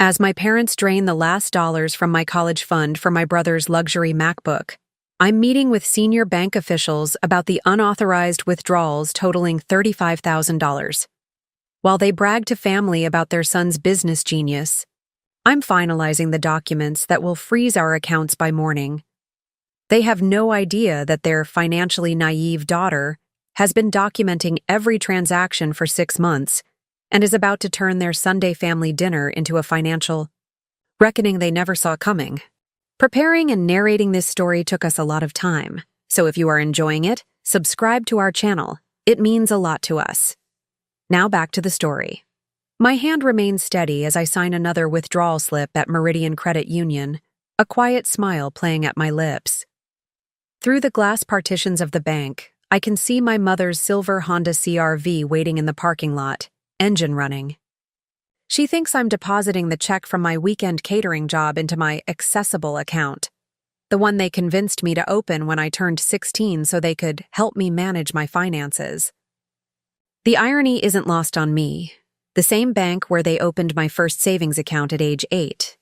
As my parents drain the last dollars from my college fund for my brother's luxury MacBook, I'm meeting with senior bank officials about the unauthorized withdrawals totaling $35,000. While they brag to family about their son's business genius, I'm finalizing the documents that will freeze our accounts by morning. They have no idea that their financially naive daughter has been documenting every transaction for 6 months and is about to turn their Sunday family dinner into a financial reckoning they never saw coming. Preparing and narrating this story took us a lot of time, so if you are enjoying it, subscribe to our channel. It means a lot to us. Now back to the story. My hand remains steady as I sign another withdrawal slip at Meridian Credit Union, a quiet smile playing at my lips. Through the glass partitions of the bank, I can see my mother's silver Honda CR-V waiting in the parking lot, engine running. She thinks I'm depositing the check from my weekend catering job into my accessible account, the one they convinced me to open when I turned 16 so they could help me manage my finances. The irony isn't lost on me. The same bank where they opened my first savings account at age 8.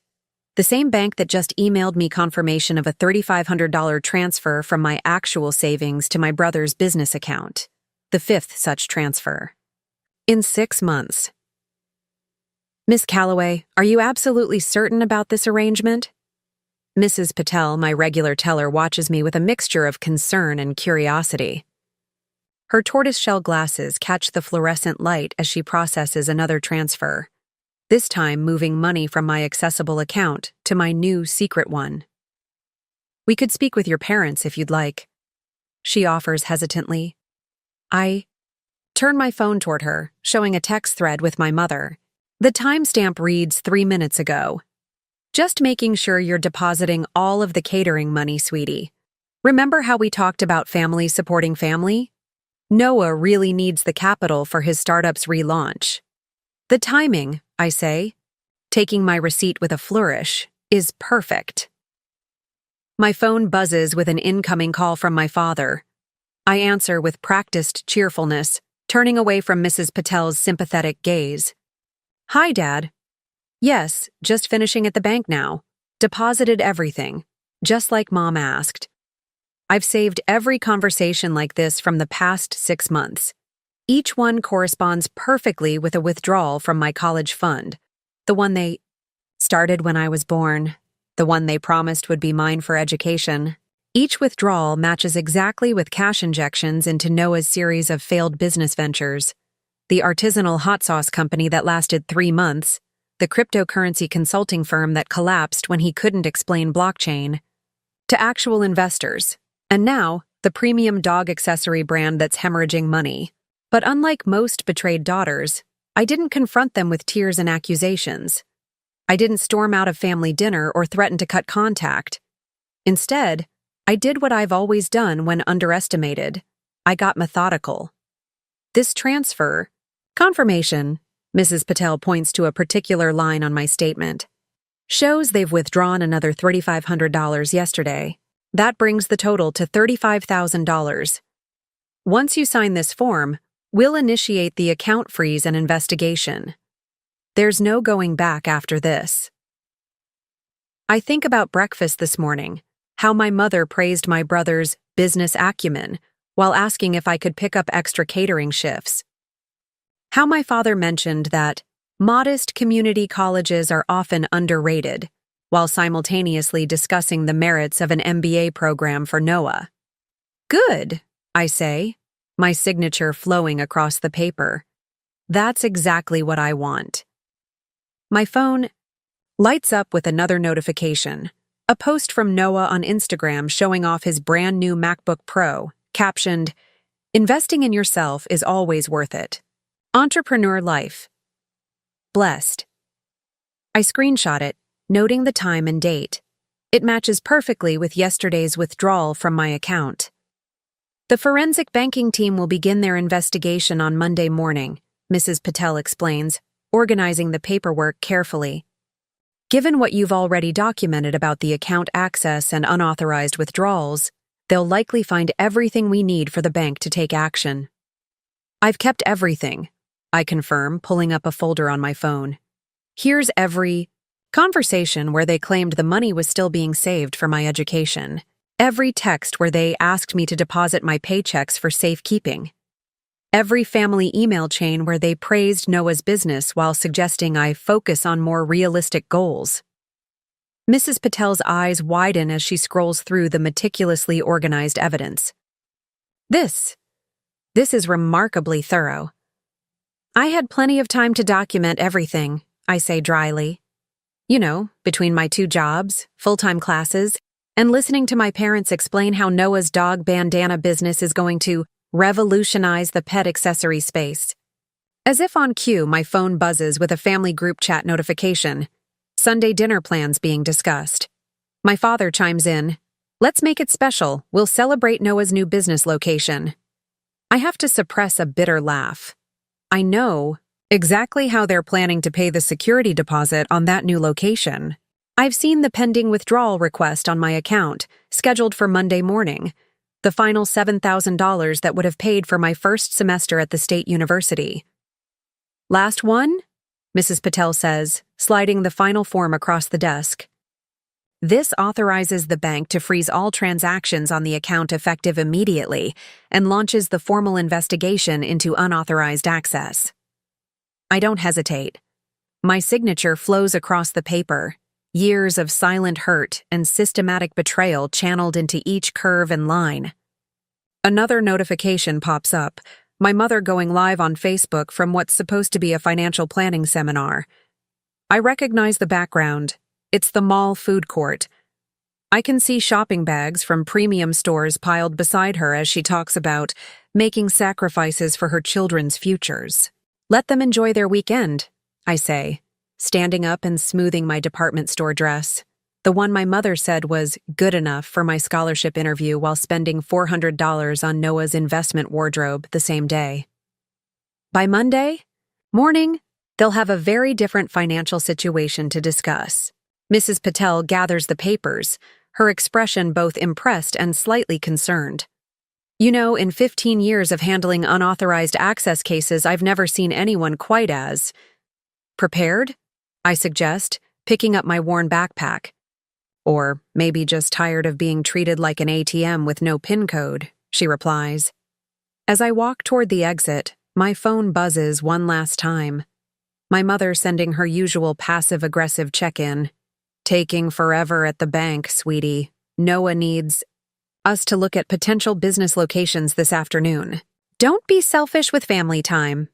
The same bank that just emailed me confirmation of a $3,500 transfer from my actual savings to my brother's business account, the 5th such transfer. In 6 months. Miss Calloway, are you absolutely certain about this arrangement? Mrs. Patel, my regular teller, watches me with a mixture of concern and curiosity. Her tortoiseshell glasses catch the fluorescent light as she processes another transfer, this time moving money from my accessible account to my new secret one. We could speak with your parents if you'd like, she offers hesitantly. I turn my phone toward her, showing a text thread with my mother. The timestamp reads 3 minutes ago. Just making sure you're depositing all of the catering money, sweetie. Remember how we talked about family supporting family? Noah really needs the capital for his startup's relaunch. The timing, I say, taking my receipt with a flourish, is perfect. My phone buzzes with an incoming call from my father. I answer with practiced cheerfulness, turning away from Mrs. Patel's sympathetic gaze. Hi, Dad. Yes, just finishing at the bank now. Deposited everything, just like Mom asked. I've saved every conversation like this from the past 6 months. Each one corresponds perfectly with a withdrawal from my college fund, the one they started when I was born, the one they promised would be mine for education. Each withdrawal matches exactly with cash injections into Noah's series of failed business ventures. The artisanal hot sauce company that lasted 3 months, the cryptocurrency consulting firm that collapsed when he couldn't explain blockchain, to actual investors, and now the premium dog accessory brand that's hemorrhaging money. But unlike most betrayed daughters, I didn't confront them with tears and accusations. I didn't storm out of family dinner or threaten to cut contact. Instead, I did what I've always done when underestimated. I got methodical. This transfer, confirmation, Mrs. Patel points to a particular line on my statement, shows they've withdrawn another $3,500 yesterday. That brings the total to $35,000. Once you sign this form, we'll initiate the account freeze and investigation. There's no going back after this. I think about breakfast this morning, how my mother praised my brother's business acumen while asking if I could pick up extra catering shifts. How my father mentioned that modest community colleges are often underrated, while simultaneously discussing the merits of an MBA program for Noah. Good, I say, my signature flowing across the paper. That's exactly what I want. My phone lights up with another notification, a post from Noah on Instagram showing off his brand new MacBook Pro, captioned, "Investing in yourself is always worth it. Entrepreneur life. Blessed." I screenshot it, noting the time and date. It matches perfectly with yesterday's withdrawal from my account. The forensic banking team will begin their investigation on Monday morning, Mrs. Patel explains, organizing the paperwork carefully. Given what you've already documented about the account access and unauthorized withdrawals, they'll likely find everything we need for the bank to take action. I've kept everything, I confirm, pulling up a folder on my phone. Here's every Conversation where they claimed the money was still being saved for my education. Every text where they asked me to deposit my paychecks for safekeeping. Every family email chain where they praised Noah's business while suggesting I focus on more realistic goals. Mrs. Patel's eyes widen as she scrolls through the meticulously organized evidence. This is remarkably thorough. I had plenty of time to document everything, I say dryly. You know, between my 2 jobs, full-time classes, and listening to my parents explain how Noah's dog bandana business is going to revolutionize the pet accessory space. As if on cue, my phone buzzes with a family group chat notification. Sunday dinner plans being discussed. My father chimes in, "Let's make it special. We'll celebrate Noah's new business location." I have to suppress a bitter laugh. I know exactly how they're planning to pay the security deposit on that new location. I've seen the pending withdrawal request on my account, scheduled for Monday morning, the final $7,000 that would have paid for my first semester at the state university. "Last one?" Mrs. Patel says, sliding the final form across the desk. This authorizes the bank to freeze all transactions on the account effective immediately and launches the formal investigation into unauthorized access. I don't hesitate. My signature flows across the paper, years of silent hurt and systematic betrayal channeled into each curve and line. Another notification pops up, my mother going live on Facebook from what's supposed to be a financial planning seminar. I recognize the background. It's the mall food court. I can see shopping bags from premium stores piled beside her as she talks about making sacrifices for her children's futures. "Let them enjoy their weekend," I say, standing up and smoothing my department store dress, the one my mother said was good enough for my scholarship interview while spending $400 on Noah's investment wardrobe the same day. By Monday morning, they'll have a very different financial situation to discuss. Mrs. Patel gathers the papers, her expression both impressed and slightly concerned. "You know, in 15 years of handling unauthorized access cases, I've never seen anyone quite as prepared," I suggest, picking up my worn backpack. "Or maybe just tired of being treated like an ATM with no PIN code," she replies. As I walk toward the exit, my phone buzzes one last time. My mother sending her usual passive-aggressive check-in. "Taking forever at the bank, sweetie. Noah needs us to look at potential business locations this afternoon. Don't be selfish with family time."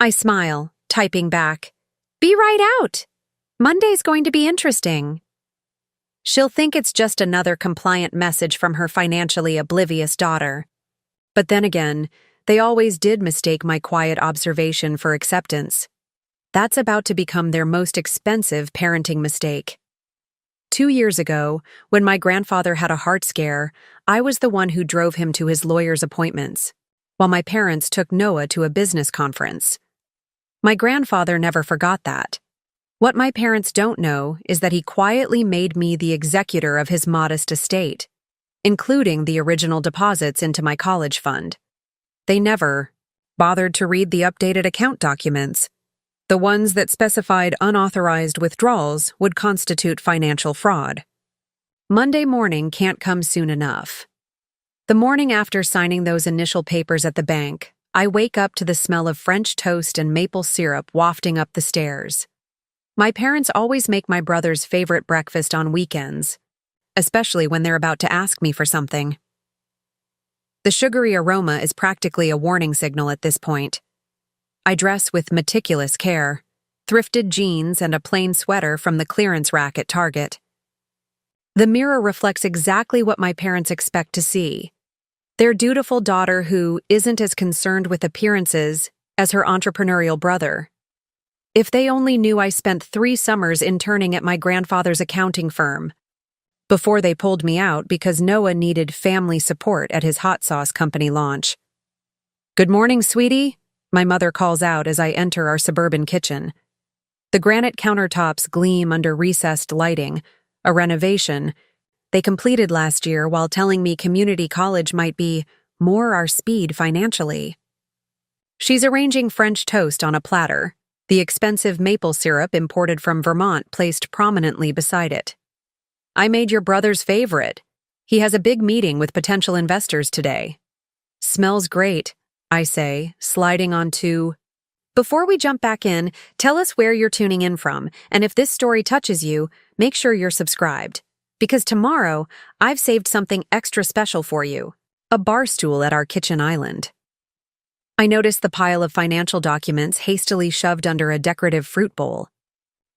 I smile, typing back, "Be right out. Monday's going to be interesting." She'll think it's just another compliant message from her financially oblivious daughter. But then again, they always did mistake my quiet observation for acceptance. That's about to become their most expensive parenting mistake. 2 years ago, when my grandfather had a heart scare, I was the one who drove him to his lawyer's appointments, while my parents took Noah to a business conference. My grandfather never forgot that. What my parents don't know is that he quietly made me the executor of his modest estate, including the original deposits into my college fund. They never bothered to read the updated account documents. The ones that specified unauthorized withdrawals would constitute financial fraud. Monday morning can't come soon enough. The morning after signing those initial papers at the bank, I wake up to the smell of French toast and maple syrup wafting up the stairs. My parents always make my brother's favorite breakfast on weekends, especially when they're about to ask me for something. The sugary aroma is practically a warning signal at this point. I dress with meticulous care, thrifted jeans and a plain sweater from the clearance rack at Target. The mirror reflects exactly what my parents expect to see. Their dutiful daughter who isn't as concerned with appearances as her entrepreneurial brother. If they only knew I spent 3 summers interning at my grandfather's accounting firm before they pulled me out because Noah needed family support at his hot sauce company launch. "Good morning, sweetie," my mother calls out as I enter our suburban kitchen. The granite countertops gleam under recessed lighting, a renovation they completed last year while telling me community college might be more our speed financially. She's arranging French toast on a platter, the expensive maple syrup imported from Vermont placed prominently beside it. I made your brother's favorite. He has a big meeting with potential investors today. Smells great, I say, sliding onto... Before we jump back in, tell us where you're tuning in from, and if this story touches you, make sure you're subscribed. Because tomorrow, I've saved something extra special for you. A bar stool at our kitchen island. I notice the pile of financial documents hastily shoved under a decorative fruit bowl.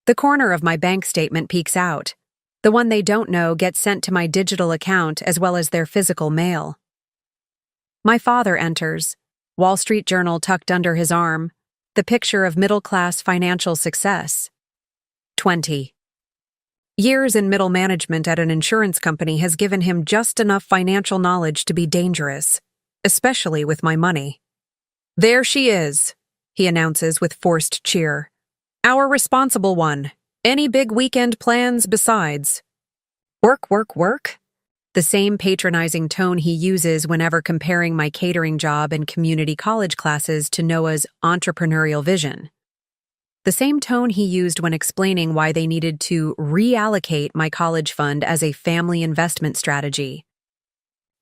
The corner of my bank statement peeks out. The one they don't know gets sent to my digital account as well as their physical mail. My father enters, Wall Street Journal tucked under his arm, the picture of middle-class financial success. 20. Years in middle management at an insurance company has given him just enough financial knowledge to be dangerous, especially with my money. There she is, he announces with forced cheer. Our responsible one. Any big weekend plans besides? Work, work, work? The same patronizing tone he uses whenever comparing my catering job and community college classes to Noah's entrepreneurial vision. The same tone he used when explaining why they needed to reallocate my college fund as a family investment strategy.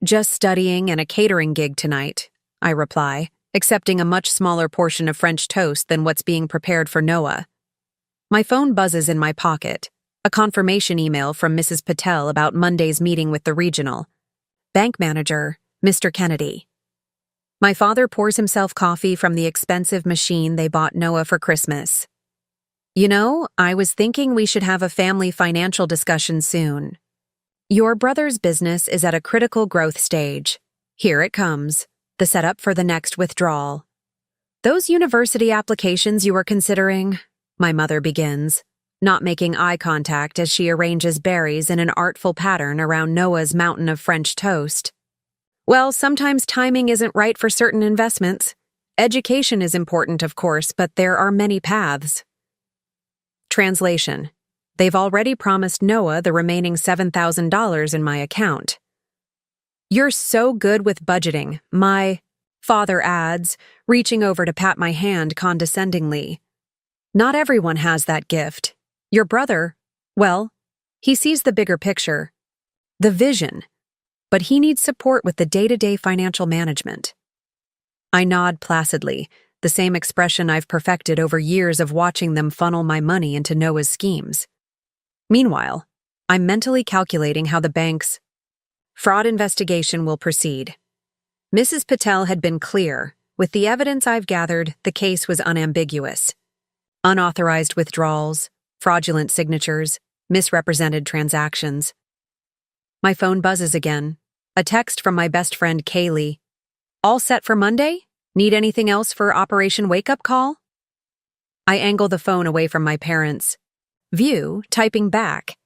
Just studying and a catering gig tonight, I reply, accepting a much smaller portion of French toast than what's being prepared for Noah. My phone buzzes in my pocket, a confirmation email from Mrs. Patel about Monday's meeting with the regional bank manager, Mr. Kennedy. My father pours himself coffee from the expensive machine they bought Noah for Christmas. You know, I was thinking we should have a family financial discussion soon. Your brother's business is at a critical growth stage. Here it comes. The setup for the next withdrawal. Those university applications you were considering, my mother begins, not making eye contact as she arranges berries in an artful pattern around Noah's mountain of French toast. Well, sometimes timing isn't right for certain investments. Education is important, of course, but there are many paths. Translation. They've already promised Noah the remaining $7,000 in my account. You're so good with budgeting, my father adds, reaching over to pat my hand condescendingly. Not everyone has that gift. Your brother, well, he sees the bigger picture, the vision, but he needs support with the day-to-day financial management. I nod placidly, the same expression I've perfected over years of watching them funnel my money into Noah's schemes. Meanwhile, I'm mentally calculating how the bank's fraud investigation will proceed. Mrs. Patel had been clear. With the evidence I've gathered, the case was unambiguous. Unauthorized withdrawals, fraudulent signatures, misrepresented transactions. My phone buzzes again. A text from my best friend Kaylee. All set for Monday? Need anything else for Operation Wake Up Call? I angle the phone away from my parents. View, typing back.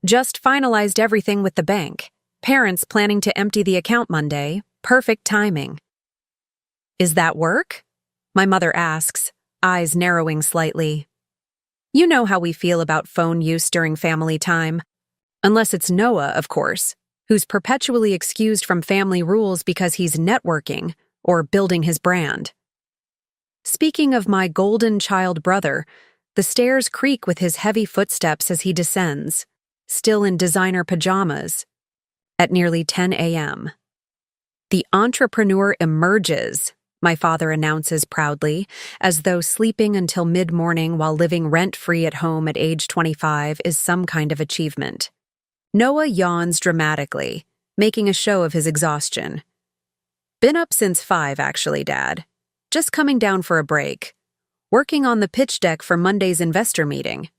Just finalized everything with the bank. Parents planning to empty the account Monday. Perfect timing. Is that work? My mother asks, eyes narrowing slightly. You know how we feel about phone use during family time. Unless it's Noah, of course, who's perpetually excused from family rules because he's networking or building his brand. Speaking of my golden child brother, the stairs creak with his heavy footsteps as he descends, still in designer pajamas, at nearly 10 a.m. The entrepreneur emerges, my father announces proudly, as though sleeping until mid-morning while living rent-free at home at age 25 is some kind of achievement. Noah yawns dramatically, making a show of his exhaustion. Been up since 5, actually, Dad. Just coming down for a break. Working on the pitch deck for Monday's investor meeting.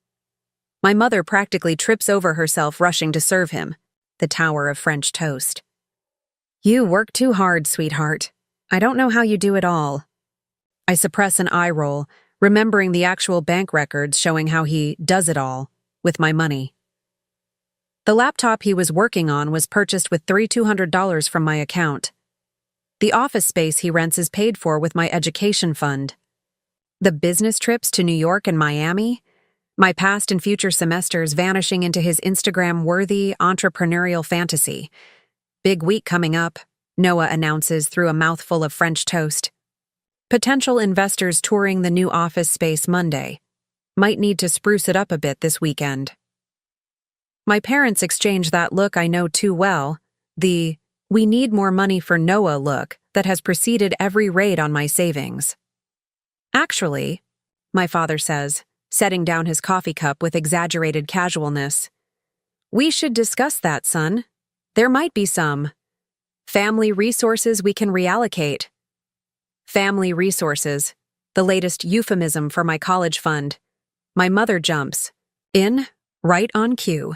My mother practically trips over herself rushing to serve him, the tower of French toast. You work too hard, sweetheart. I don't know how you do it all. I suppress an eye roll, remembering the actual bank records showing how he does it all, with my money. The laptop he was working on was purchased with $3,200 from my account. The office space he rents is paid for with my education fund. The business trips to New York and Miami, my past and future semesters vanishing into his Instagram-worthy entrepreneurial fantasy. Big week coming up, Noah announces through a mouthful of French toast. Potential investors touring the new office space Monday. Might need to spruce it up a bit this weekend. My parents exchange that look I know too well, the "we need more money for Noah" look that has preceded every raid on my savings. Actually, my father says, setting down his coffee cup with exaggerated casualness, we should discuss that, son. There might be some family resources we can reallocate. Family resources, the latest euphemism for my college fund. My mother jumps in, right on cue.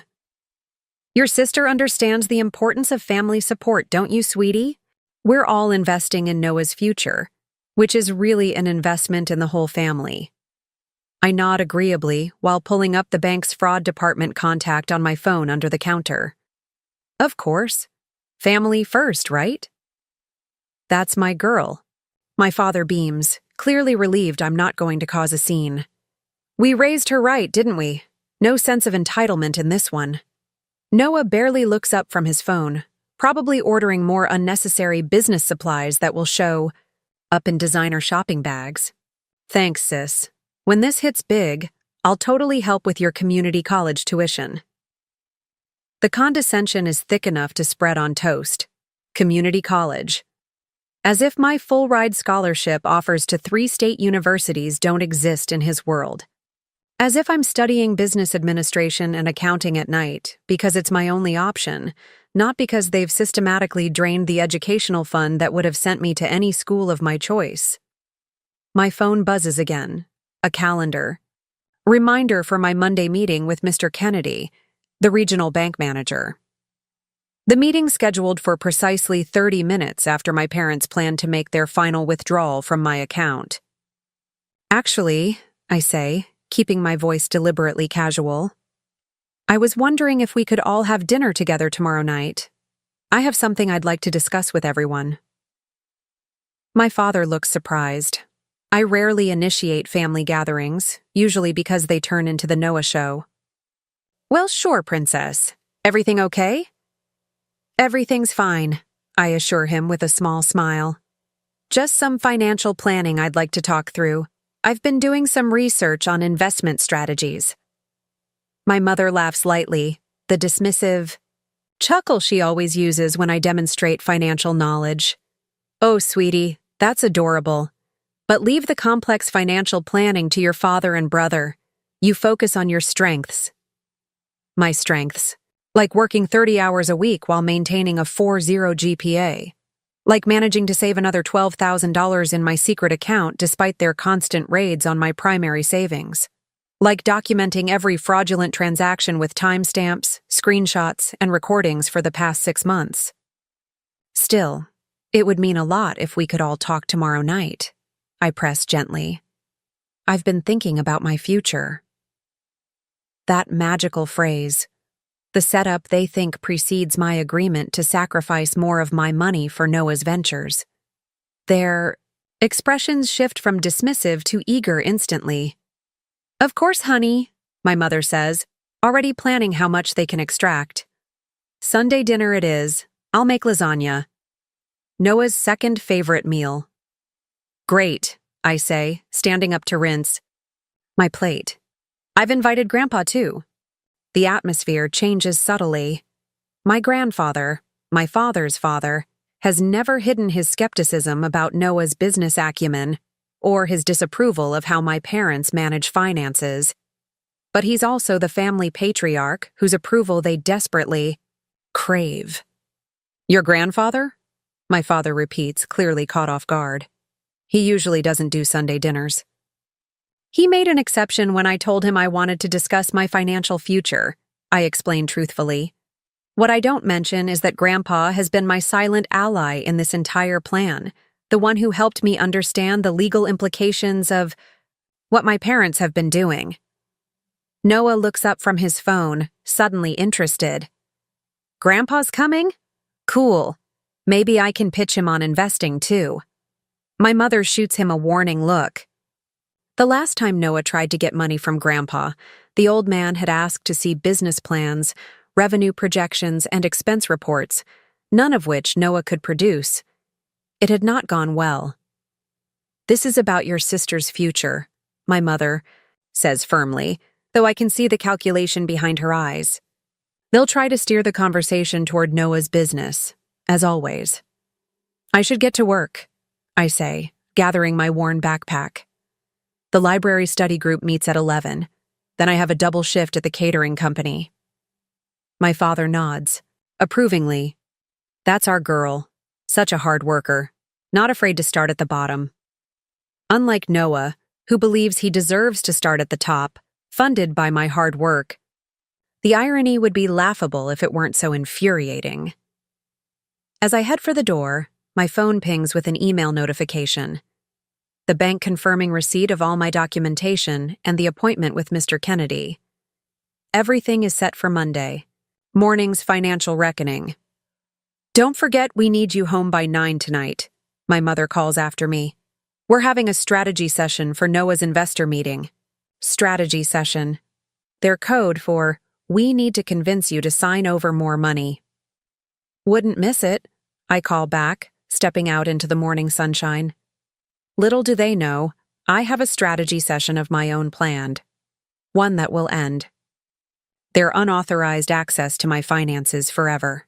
Your sister understands the importance of family support, don't you, sweetie? We're all investing in Noah's future, which is really an investment in the whole family. I nod agreeably while pulling up the bank's fraud department contact on my phone under the counter. Of course. Family first, right? That's my girl. My father beams, clearly relieved I'm not going to cause a scene. We raised her right, didn't we? No sense of entitlement in this one. Noah barely looks up from his phone, probably ordering more unnecessary business supplies that will show up in designer shopping bags. Thanks, sis. When this hits big, I'll totally help with your community college tuition. The condescension is thick enough to spread on toast. Community college. As if my full-ride scholarship offers to 3 state universities don't exist in his world. As if I'm studying business administration and accounting at night because it's my only option, not because they've systematically drained the educational fund that would have sent me to any school of my choice. My phone buzzes again. A calendar. Reminder for my Monday meeting with Mr. Kennedy, the regional bank manager. The meeting scheduled for precisely 30 minutes after my parents planned to make their final withdrawal from my account. Actually, I say, keeping my voice deliberately casual, I was wondering if we could all have dinner together tomorrow night. I have something I'd like to discuss with everyone. My father looks surprised. I rarely initiate family gatherings, usually because they turn into the Noah show. Well, sure, princess. Everything okay? Everything's fine, I assure him with a small smile. Just some financial planning I'd like to talk through. I've been doing some research on investment strategies. My mother laughs lightly, the dismissive chuckle she always uses when I demonstrate financial knowledge. Oh, sweetie, that's adorable. But leave the complex financial planning to your father and brother. You focus on your strengths. My strengths. Like working 30 hours a week while maintaining a 4.0 GPA. Like managing to save another $12,000 in my secret account despite their constant raids on my primary savings. Like documenting every fraudulent transaction with timestamps, screenshots, and recordings for the past 6 months. Still, it would mean a lot if we could all talk tomorrow night, I press gently. I've been thinking about my future. That magical phrase, the setup they think precedes my agreement to sacrifice more of my money for Noah's ventures. Their expressions shift from dismissive to eager instantly. Of course, honey, my mother says, already planning how much they can extract. Sunday dinner it is. I'll make lasagna. Noah's second favorite meal. Great, I say, standing up to rinse my plate. I've invited Grandpa too. The atmosphere changes subtly. My grandfather, my father's father, has never hidden his skepticism about Noah's business acumen or his disapproval of how my parents manage finances. But he's also the family patriarch whose approval they desperately crave. Your grandfather? My father repeats, clearly caught off guard. He usually doesn't do Sunday dinners. He made an exception when I told him I wanted to discuss my financial future, I explained truthfully. What I don't mention is that Grandpa has been my silent ally in this entire plan, the one who helped me understand the legal implications of what my parents have been doing. Noah looks up from his phone, suddenly interested. Grandpa's coming? Cool. Maybe I can pitch him on investing too. My mother shoots him a warning look. The last time Noah tried to get money from Grandpa, the old man had asked to see business plans, revenue projections, and expense reports, none of which Noah could produce. It had not gone well. This is about your sister's future, my mother says firmly, though I can see the calculation behind her eyes. They'll try to steer the conversation toward Noah's business, as always. I should get to work, I say, gathering my worn backpack. The library study group meets at 11. Then I have a double shift at the catering company. My father nods, approvingly. That's our girl. Such a hard worker, not afraid to start at the bottom. Unlike Noah, who believes he deserves to start at the top, funded by my hard work. The irony would be laughable if it weren't so infuriating. As I head for the door, my phone pings with an email notification. The bank confirming receipt of all my documentation and the appointment with Mr. Kennedy. Everything is set for Monday. Morning's financial reckoning. Don't forget we need you home by 9 tonight, my mother calls after me. We're having a strategy session for Noah's investor meeting. Strategy session. Their code for, we need to convince you to sign over more money. Wouldn't miss it, I call back, stepping out into the morning sunshine. Little do they know, I have a strategy session of my own planned. One that will end. Their unauthorized access to my finances forever.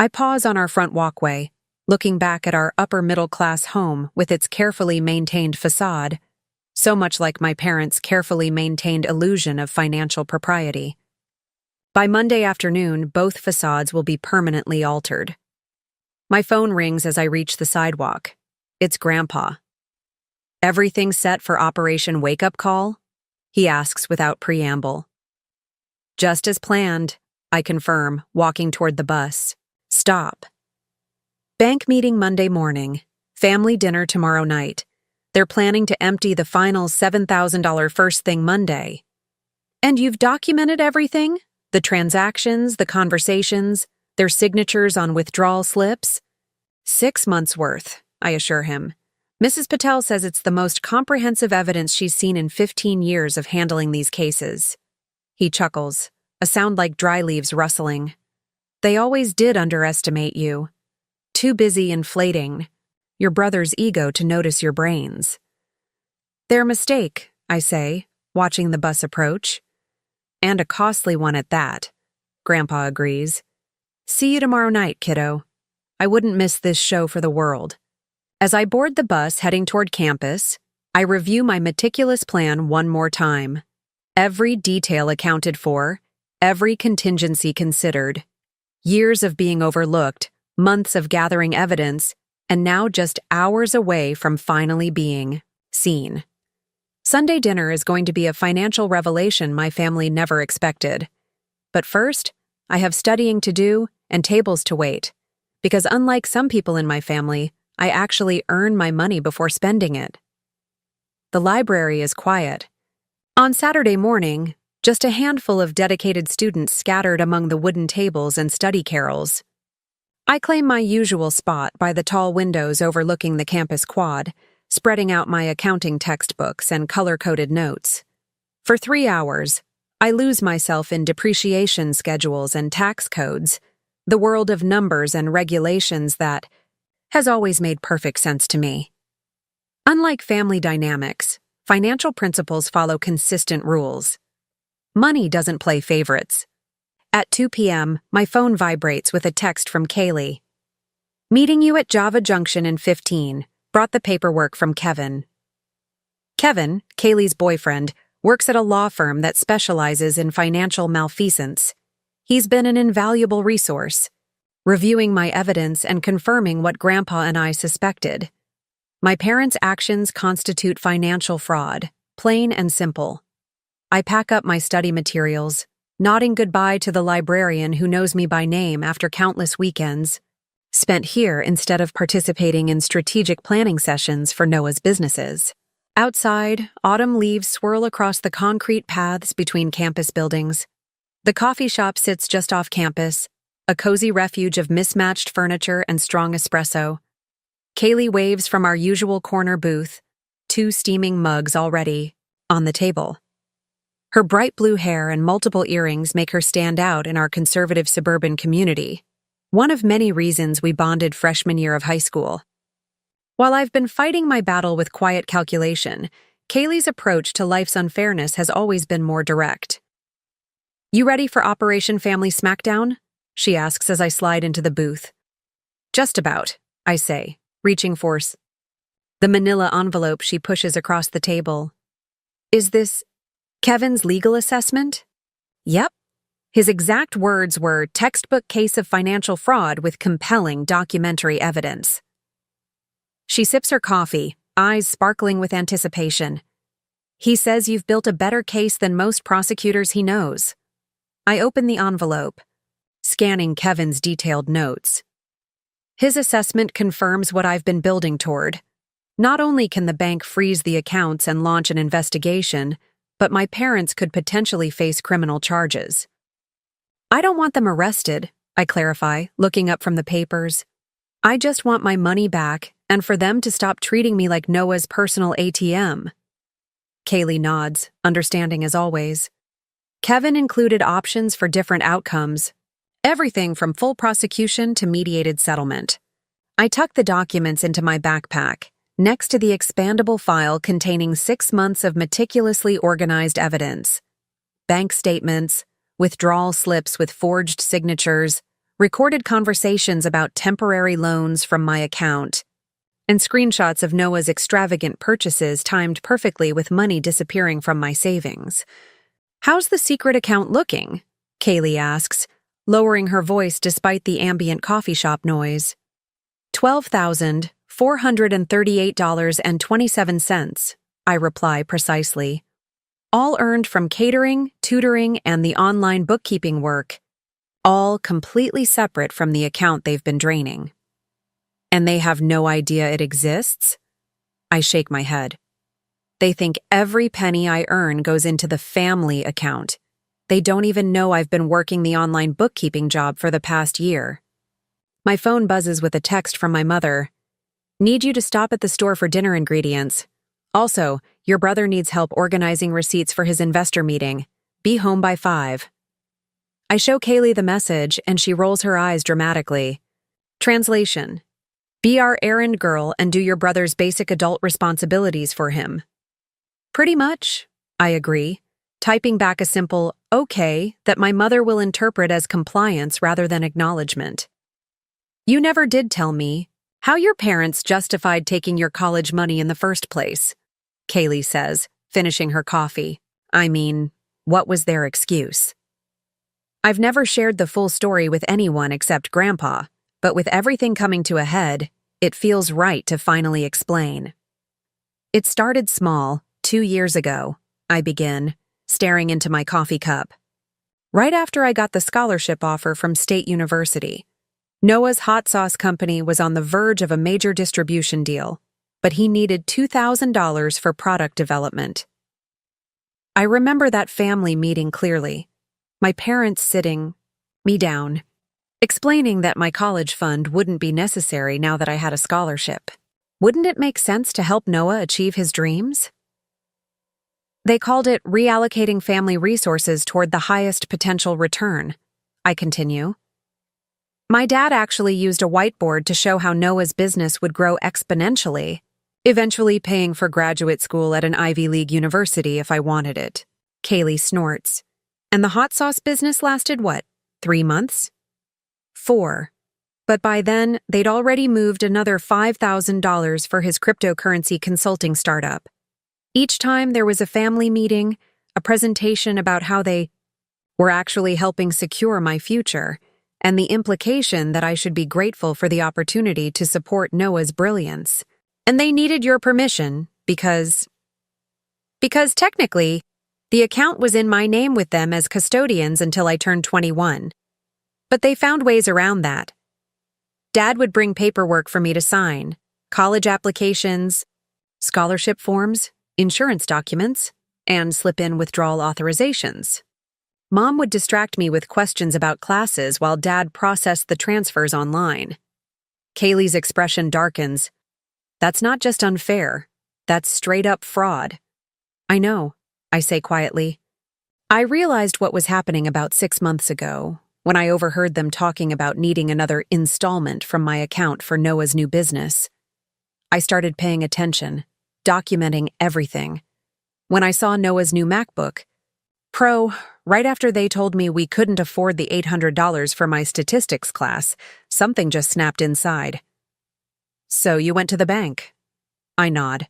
I pause on our front walkway, looking back at our upper-middle-class home with its carefully maintained facade, so much like my parents' carefully maintained illusion of financial propriety. By Monday afternoon, both facades will be permanently altered. My phone rings as I reach the sidewalk. It's Grandpa. Everything set for Operation Wake Up Call? He asks without preamble. Just as planned, I confirm, walking toward the bus. Stop. Bank meeting Monday morning. Family dinner tomorrow night. They're planning to empty the final $7,000 first thing Monday. And you've documented everything? The transactions, the conversations, their signatures on withdrawal slips? 6 months' worth, I assure him. Mrs. Patel says it's the most comprehensive evidence she's seen in 15 years of handling these cases. He chuckles, a sound like dry leaves rustling. They always did underestimate you. Too busy inflating your brother's ego to notice your brains. Their mistake, I say, watching the bus approach. And a costly one at that, Grandpa agrees. See you tomorrow night, kiddo. I wouldn't miss this show for the world. As I board the bus heading toward campus, I review my meticulous plan one more time. Every detail accounted for, every contingency considered. Years of being overlooked, months of gathering evidence, and now just hours away from finally being seen. Sunday dinner is going to be a financial revelation my family never expected. But first, I have studying to do and tables to wait, because unlike some people in my family, I actually earn my money before spending it. The library is quiet. On Saturday morning, just a handful of dedicated students scattered among the wooden tables and study carrels. I claim my usual spot by the tall windows overlooking the campus quad, spreading out my accounting textbooks and color-coded notes. For 3 hours, I lose myself in depreciation schedules and tax codes, the world of numbers and regulations that has always made perfect sense to me. Unlike family dynamics, financial principles follow consistent rules. Money doesn't play favorites. At 2 p.m., my phone vibrates with a text from Kaylee. Meeting you at Java Junction in 15. Brought the paperwork from Kevin. Kevin, Kaylee's boyfriend, works at a law firm that specializes in financial malfeasance. He's been an invaluable resource, reviewing my evidence and confirming what Grandpa and I suspected. My parents' actions constitute financial fraud, plain and simple. I pack up my study materials, nodding goodbye to the librarian who knows me by name after countless weekends, spent here instead of participating in strategic planning sessions for Noah's businesses. Outside, autumn leaves swirl across the concrete paths between campus buildings. The coffee shop sits just off campus, a cozy refuge of mismatched furniture and strong espresso. Kaylee waves from our usual corner booth, 2 steaming mugs already on the table. Her bright blue hair and multiple earrings make her stand out in our conservative suburban community, one of many reasons we bonded freshman year of high school. While I've been fighting my battle with quiet calculation, Kaylee's approach to life's unfairness has always been more direct. "You ready for Operation Family Smackdown?" she asks as I slide into the booth. "Just about," I say, reaching for the manila envelope she pushes across the table. "Is this Kevin's legal assessment?" "Yep." His exact words were textbook case of financial fraud with compelling documentary evidence. She sips her coffee, eyes sparkling with anticipation. "He says you've built a better case than most prosecutors he knows." I open the envelope, scanning Kevin's detailed notes. His assessment confirms what I've been building toward. Not only can the bank freeze the accounts and launch an investigation, but my parents could potentially face criminal charges. "I don't want them arrested," I clarify, looking up from the papers. "I just want my money back and for them to stop treating me like Noah's personal ATM." Kaylee nods, understanding as always. Kevin included options for different outcomes, everything from full prosecution to mediated settlement. I tuck the documents into my backpack, next to the expandable file containing 6 months of meticulously organized evidence. Bank statements, withdrawal slips with forged signatures, recorded conversations about temporary loans from my account, and screenshots of Noah's extravagant purchases timed perfectly with money disappearing from my savings. "How's the secret account looking?" Kaylee asks, lowering her voice despite the ambient coffee shop noise. $12,438.27, I reply precisely. All earned from catering, tutoring, and the online bookkeeping work. All completely separate from the account they've been draining. "And they have no idea it exists?" I shake my head. "They think every penny I earn goes into the family account. They don't even know I've been working the online bookkeeping job for the past year." My phone buzzes with a text from my mother. "Need you to stop at the store for dinner ingredients. Also, your brother needs help organizing receipts for his investor meeting. Be home by 5. I show Kaylee the message, and she rolls her eyes dramatically. Translation: "Be our errand girl and do your brother's basic adult responsibilities for him." "Pretty much," I agree, typing back a simple "okay" that my mother will interpret as compliance rather than acknowledgement. "You never did tell me how your parents justified taking your college money in the first place," Kaylee says, finishing her coffee. "I mean, what was their excuse?" I've never shared the full story with anyone except Grandpa, but with everything coming to a head, it feels right to finally explain. "It started small, 2 years ago," I begin, staring into my coffee cup. "Right after I got the scholarship offer from State University. Noah's hot sauce company was on the verge of a major distribution deal, but he needed $2,000 for product development. I remember that family meeting clearly, my parents sitting me down, explaining that my college fund wouldn't be necessary now that I had a scholarship. Wouldn't it make sense to help Noah achieve his dreams? They called it reallocating family resources toward the highest potential return," I continue. "My dad actually used a whiteboard to show how Noah's business would grow exponentially, eventually paying for graduate school at an Ivy League university if I wanted it." Kaylee snorts. "And the hot sauce business lasted what, 3 months? 4. But by then, they'd already moved another $5,000 for his cryptocurrency consulting startup. Each time there was a family meeting, a presentation about how they were actually helping secure my future, and the implication that I should be grateful for the opportunity to support Noah's brilliance. And they needed your permission because technically, the account was in my name with them as custodians until I turned 21. But they found ways around that. Dad would bring paperwork for me to sign, college applications, scholarship forms, insurance documents, and slip in withdrawal authorizations. Mom would distract me with questions about classes while Dad processed the transfers online. Kaylee's expression darkens. "That's not just unfair. That's straight-up fraud." "I know," I say quietly. "I realized what was happening about 6 months ago, when I overheard them talking about needing another installment from my account for Noah's new business. I started paying attention, documenting everything. When I saw Noah's new MacBook Pro, right after they told me we couldn't afford the $800 for my statistics class, something just snapped inside. So you went to the bank? I nod.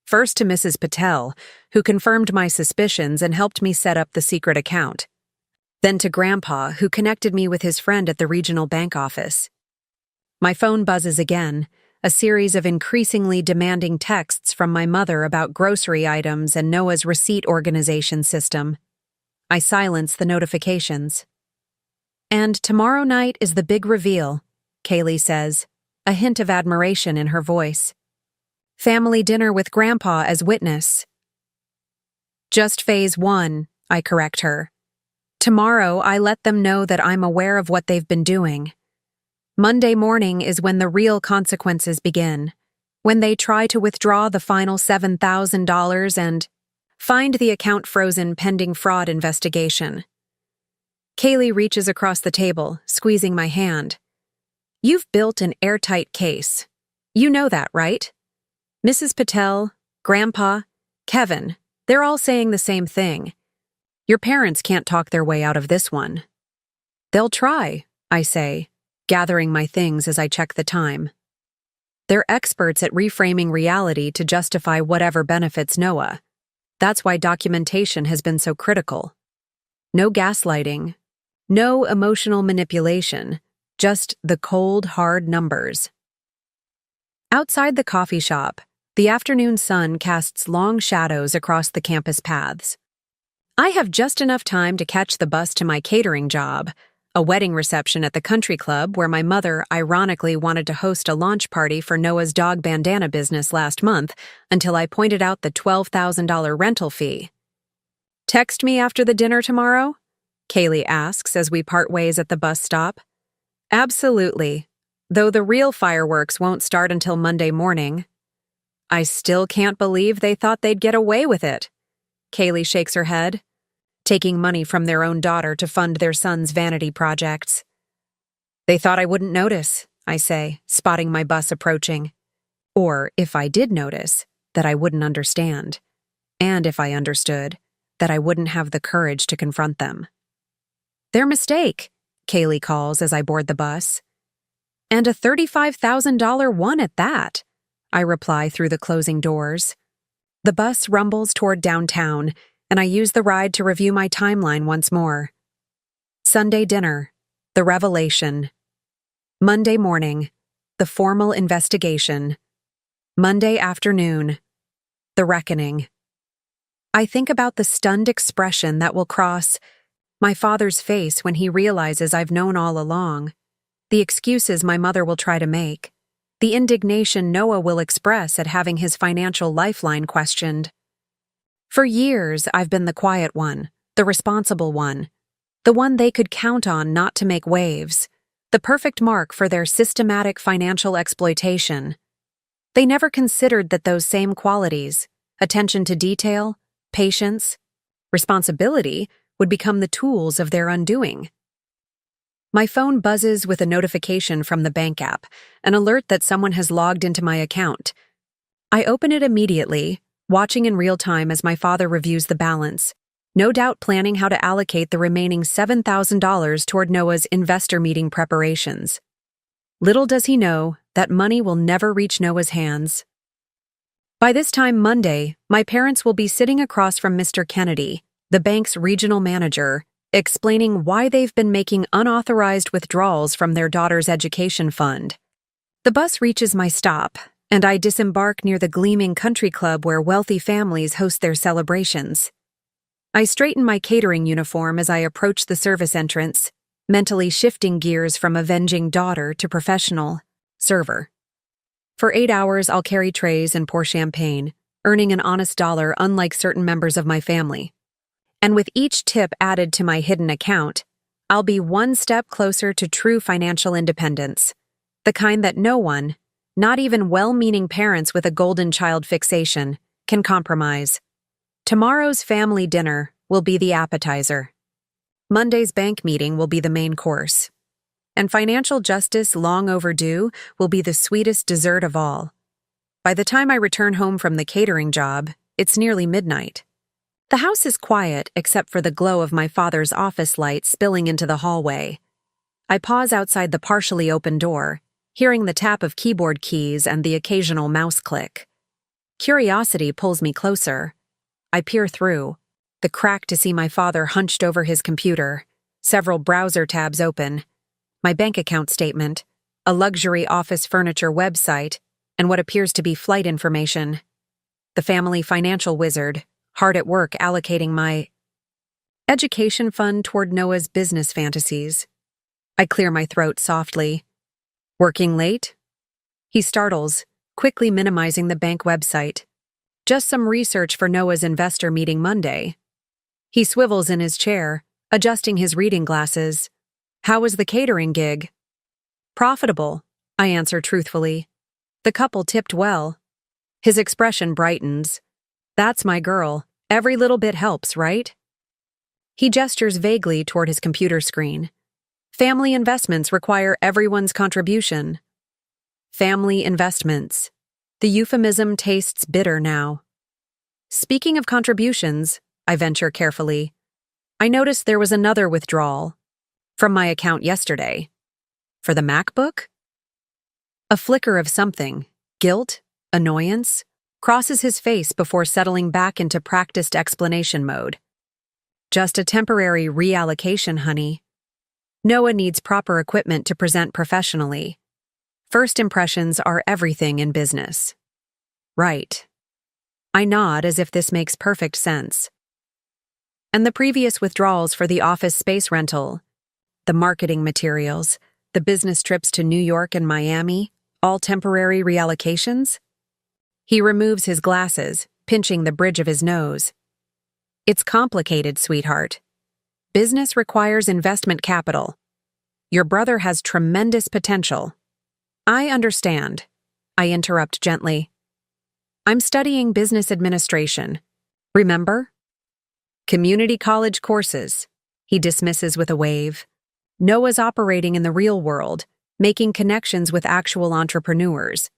First to Mrs. Patel, who confirmed my suspicions and helped me set up the secret account. Then to Grandpa, who connected me with his friend at the regional bank office. My phone buzzes again, a series of increasingly demanding texts from my mother about grocery items and Noah's receipt organization system. I silence the notifications. And tomorrow night is the big reveal, Kaylee says, a hint of admiration in her voice. Family dinner with Grandpa as witness. Just phase 1, I correct her. Tomorrow I let them know that I'm aware of what they've been doing. Monday morning is when the real consequences begin, when they try to withdraw the final $7,000 and find the account frozen pending fraud investigation. Kaylee reaches across the table, squeezing my hand. You've built an airtight case. You know that, right? Mrs. Patel, Grandpa, Kevin, they're all saying the same thing. Your parents can't talk their way out of this one. They'll try, I say, gathering my things as I check the time. They're experts at reframing reality to justify whatever benefits Noah. That's why documentation has been so critical. No gaslighting, no emotional manipulation, just the cold, hard numbers. Outside the coffee shop, the afternoon sun casts long shadows across the campus paths. I have just enough time to catch the bus to my catering job, a wedding reception at the country club where my mother ironically wanted to host a launch party for Noah's dog bandana business last month until I pointed out the $12,000 rental fee. Text me after the dinner tomorrow? Kaylee asks as we part ways at the bus stop. Absolutely, though the real fireworks won't start until Monday morning. I still can't believe they thought they'd get away with it. Kaylee shakes her head, taking money from their own daughter to fund their son's vanity projects. They thought I wouldn't notice, I say, spotting my bus approaching. Or, if I did notice, that I wouldn't understand. And if I understood, that I wouldn't have the courage to confront them. Their mistake, Kaylee calls as I board the bus. And a $35,000 one at that, I reply through the closing doors. The bus rumbles toward downtown, and I use the ride to review my timeline once more. Sunday dinner, the revelation. Monday morning, the formal investigation. Monday afternoon, the reckoning. I think about the stunned expression that will cross my father's face when he realizes I've known all along, the excuses my mother will try to make, the indignation Noah will express at having his financial lifeline questioned. For years, I've been the quiet one, the responsible one, the one they could count on not to make waves, the perfect mark for their systematic financial exploitation. They never considered that those same qualities, attention to detail, patience, responsibility, would become the tools of their undoing. My phone buzzes with a notification from the bank app, an alert that someone has logged into my account. I open it immediately, watching in real time as my father reviews the balance, no doubt planning how to allocate the remaining $7,000 toward Noah's investor meeting preparations. Little does he know that money will never reach Noah's hands. By this time Monday, my parents will be sitting across from Mr. Kennedy, the bank's regional manager, explaining why they've been making unauthorized withdrawals from their daughter's education fund. The bus reaches my stop, and I disembark near the gleaming country club where wealthy families host their celebrations. I straighten my catering uniform as I approach the service entrance, mentally shifting gears from avenging daughter to professional server. For 8 hours, I'll carry trays and pour champagne, earning an honest dollar unlike certain members of my family. And with each tip added to my hidden account, I'll be one step closer to true financial independence, the kind that no one, not even well-meaning parents with a golden child fixation, can compromise. Tomorrow's family dinner will be the appetizer. Monday's bank meeting will be the main course. And financial justice long overdue will be the sweetest dessert of all. By the time I return home from the catering job, it's nearly midnight. The house is quiet except for the glow of my father's office light spilling into the hallway. I pause outside the partially open door, hearing the tap of keyboard keys and the occasional mouse click. Curiosity pulls me closer. I peer through, the crack to see my father hunched over his computer, several browser tabs open, my bank account statement, a luxury office furniture website, and what appears to be flight information. The family financial wizard, hard at work allocating my education fund toward Noah's business fantasies. I clear my throat softly. Working late? He startles, quickly minimizing the bank website. Just some research for Noah's investor meeting Monday. He swivels in his chair, adjusting his reading glasses. How was the catering gig? Profitable, I answer truthfully. The couple tipped well. His expression brightens. That's my girl. Every little bit helps, right? He gestures vaguely toward his computer screen. Family investments require everyone's contribution. Family investments. The euphemism tastes bitter now. Speaking of contributions, I venture carefully, I noticed there was another withdrawal from my account yesterday. For the MacBook? A flicker of something, guilt, annoyance, crosses his face before settling back into practiced explanation mode. Just a temporary reallocation, honey. Noah needs proper equipment to present professionally. First impressions are everything in business. Right. I nod as if this makes perfect sense. And the previous withdrawals for the office space rental, the marketing materials, the business trips to New York and Miami, all temporary reallocations? He removes his glasses, pinching the bridge of his nose. It's complicated, sweetheart. Business requires investment capital. Your brother has tremendous potential. I understand. I interrupt gently. I'm studying business administration. Remember? Community college courses. He dismisses with a wave. Noah's operating in the real world, making connections with actual entrepreneurs.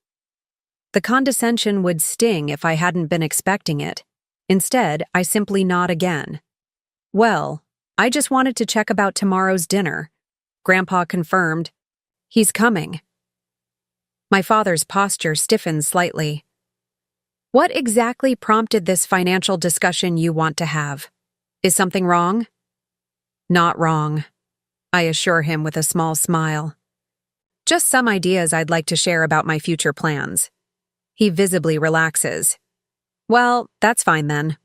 The condescension would sting if I hadn't been expecting it. Instead, I simply nod again. Well, I just wanted to check about tomorrow's dinner. Grandpa confirmed. He's coming. My father's posture stiffens slightly. What exactly prompted this financial discussion you want to have? Is something wrong? Not wrong, I assure him with a small smile. Just some ideas I'd like to share about my future plans. He visibly relaxes. Well, that's fine then.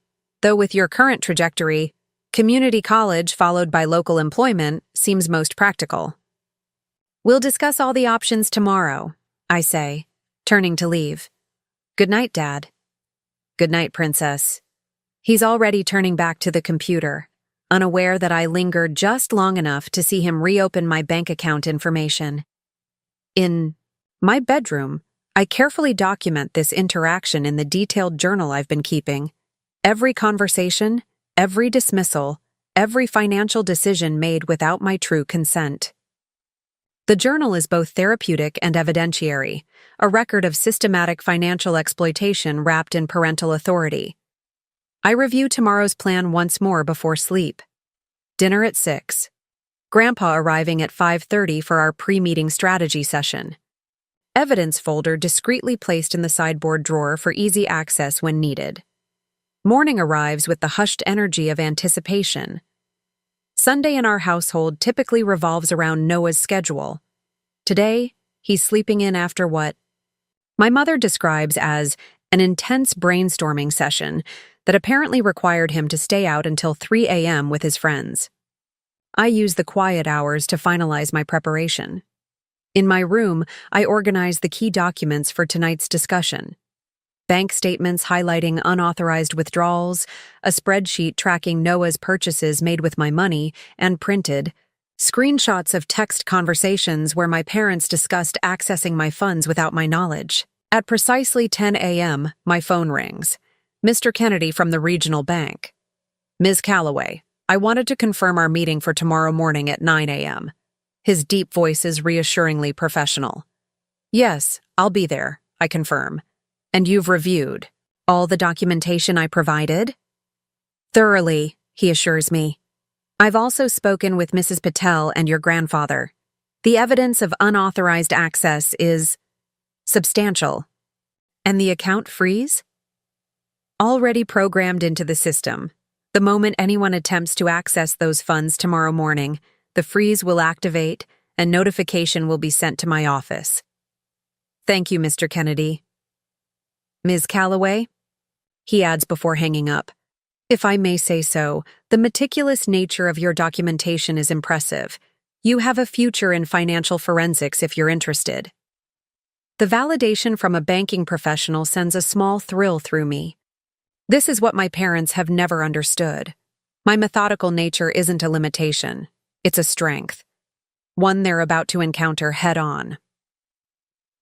Though with your current trajectory, community college followed by local employment seems most practical. We'll discuss all the options tomorrow, I say, turning to leave. Good night, Dad. Good night, Princess. He's already turning back to the computer, unaware that I lingered just long enough to see him reopen my bank account information. In my bedroom, I carefully document this interaction in the detailed journal I've been keeping. Every conversation, every dismissal, every financial decision made without my true consent. The journal is both therapeutic and evidentiary, a record of systematic financial exploitation wrapped in parental authority. I review tomorrow's plan once more before sleep. Dinner at 6. Grandpa arriving at 5:30 for our pre-meeting strategy session. Evidence folder discreetly placed in the sideboard drawer for easy access when needed. Morning arrives with the hushed energy of anticipation. Sunday in our household typically revolves around Noah's schedule. Today, he's sleeping in after what my mother describes as an intense brainstorming session that apparently required him to stay out until 3 a.m. with his friends. I use the quiet hours to finalize my preparation. In my room, I organize the key documents for tonight's discussion. Bank statements highlighting unauthorized withdrawals, a spreadsheet tracking Noah's purchases made with my money, and printed screenshots of text conversations where my parents discussed accessing my funds without my knowledge. At precisely 10 a.m., my phone rings. Mr. Kennedy from the regional bank. Ms. Calloway, I wanted to confirm our meeting for tomorrow morning at 9 a.m. His deep voice is reassuringly professional. Yes, I'll be there, I confirm. And you've reviewed all the documentation I provided? Thoroughly, he assures me. I've also spoken with Mrs. Patel and your grandfather. The evidence of unauthorized access is substantial. And the account freeze? Already programmed into the system. The moment anyone attempts to access those funds tomorrow morning, the freeze will activate and notification will be sent to my office. Thank you, Mr. Kennedy. Ms. Calloway? He adds before hanging up. If I may say so, the meticulous nature of your documentation is impressive. You have a future in financial forensics if you're interested. The validation from a banking professional sends a small thrill through me. This is what my parents have never understood. My methodical nature isn't a limitation. It's a strength. One they're about to encounter head-on.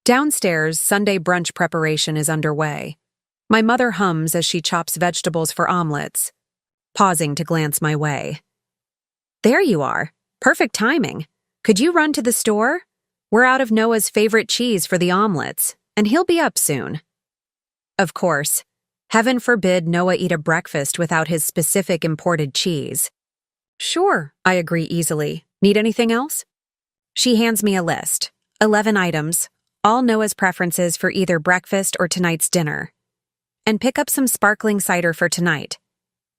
Downstairs, Sunday brunch preparation is underway. My mother hums as she chops vegetables for omelets, pausing to glance my way. There you are. Perfect timing. Could you run to the store? We're out of Noah's favorite cheese for the omelets, and he'll be up soon. Of course. Heaven forbid Noah eat a breakfast without his specific imported cheese. Sure, I agree easily. Need anything else? She hands me a list. 11 items, all Noah's preferences for either breakfast or tonight's dinner. And pick up some sparkling cider for tonight.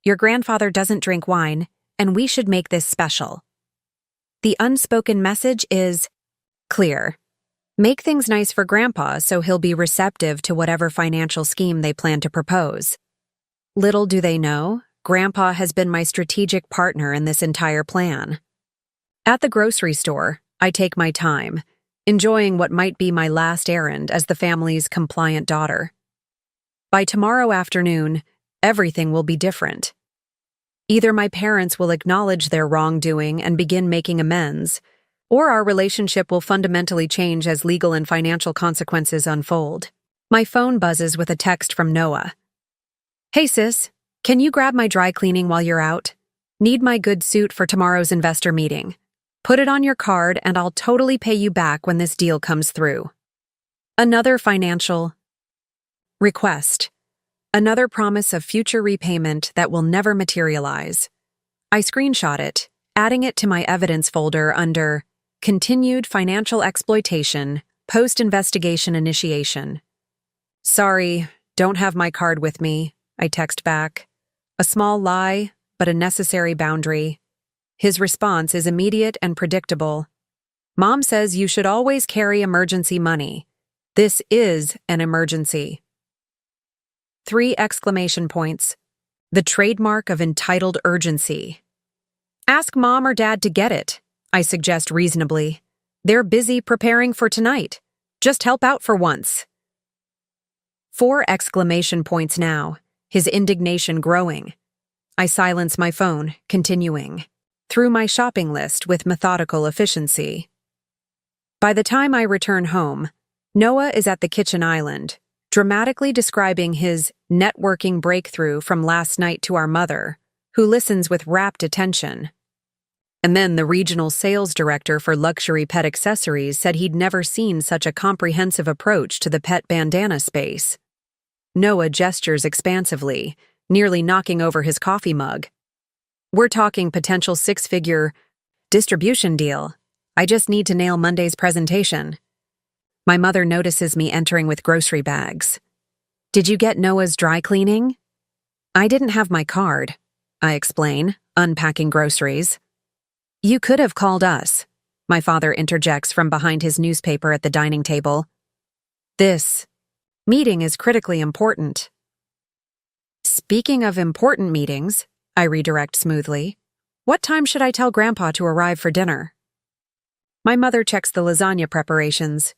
Your grandfather doesn't drink wine, and we should make this special. The unspoken message is clear. Make things nice for Grandpa so he'll be receptive to whatever financial scheme they plan to propose. Little do they know, Grandpa has been my strategic partner in this entire plan. At the grocery store, I take my time, enjoying what might be my last errand as the family's compliant daughter. By tomorrow afternoon, everything will be different. Either my parents will acknowledge their wrongdoing and begin making amends, or our relationship will fundamentally change as legal and financial consequences unfold. My phone buzzes with a text from Noah. Hey sis, can you grab my dry cleaning while you're out? Need my good suit for tomorrow's investor meeting. Put it on your card and I'll totally pay you back when this deal comes through. Another financial request. Another promise of future repayment that will never materialize. I screenshot it, adding it to my evidence folder under Continued Financial Exploitation, Post-Investigation Initiation. Sorry, don't have my card with me, I text back. A small lie, but a necessary boundary. His response is immediate and predictable. Mom says you should always carry emergency money. This is an emergency. 3 exclamation points. The trademark of entitled urgency. Ask Mom or Dad to get it, I suggest reasonably. They're busy preparing for tonight. Just help out for once. 4 exclamation points now, his indignation growing. I silence my phone, continuing through my shopping list with methodical efficiency. By the time I return home, Noah is at the kitchen island, dramatically describing his networking breakthrough from last night to our mother, who listens with rapt attention. And then the regional sales director for luxury pet accessories said he'd never seen such a comprehensive approach to the pet bandana space. Noah gestures expansively, nearly knocking over his coffee mug. We're talking potential 6-figure distribution deal. I just need to nail Monday's presentation. My mother notices me entering with grocery bags. Did you get Noah's dry cleaning? I didn't have my card, I explain, unpacking groceries. You could have called us, my father interjects from behind his newspaper at the dining table. This meeting is critically important. Speaking of important meetings, I redirect smoothly. What time should I tell Grandpa to arrive for dinner? My mother checks the lasagna preparations.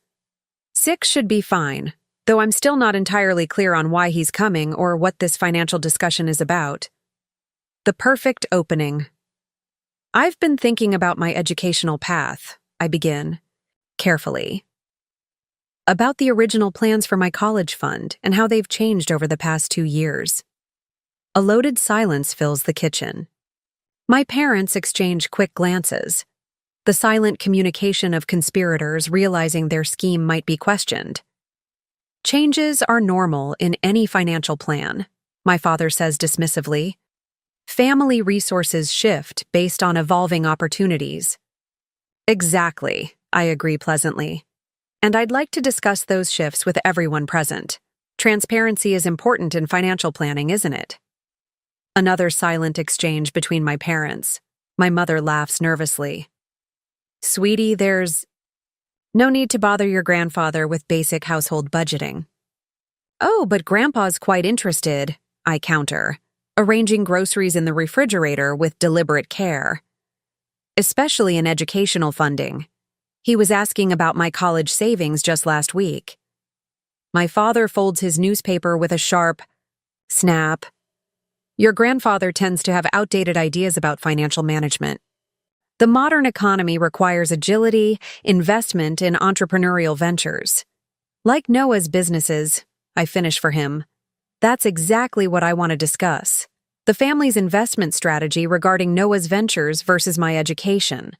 6 should be fine, though I'm still not entirely clear on why he's coming or what this financial discussion is about. The perfect opening. I've been thinking about my educational path, I begin, carefully. About the original plans for my college fund and how they've changed over the past 2 years. A loaded silence fills the kitchen. My parents exchange quick glances, the silent communication of conspirators realizing their scheme might be questioned. Changes are normal in any financial plan, my father says dismissively. Family resources shift based on evolving opportunities. Exactly, I agree pleasantly. And I'd like to discuss those shifts with everyone present. Transparency is important in financial planning, isn't it? Another silent exchange between my parents. My mother laughs nervously. Sweetie, there's no need to bother your grandfather with basic household budgeting. Oh, but Grandpa's quite interested, I counter, arranging groceries in the refrigerator with deliberate care. Especially in educational funding. He was asking about my college savings just last week. My father folds his newspaper with a sharp snap. Your grandfather tends to have outdated ideas about financial management. The modern economy requires agility, investment in entrepreneurial ventures. Like Noah's businesses, I finish for him. That's exactly what I want to discuss. The family's investment strategy regarding Noah's ventures versus my education.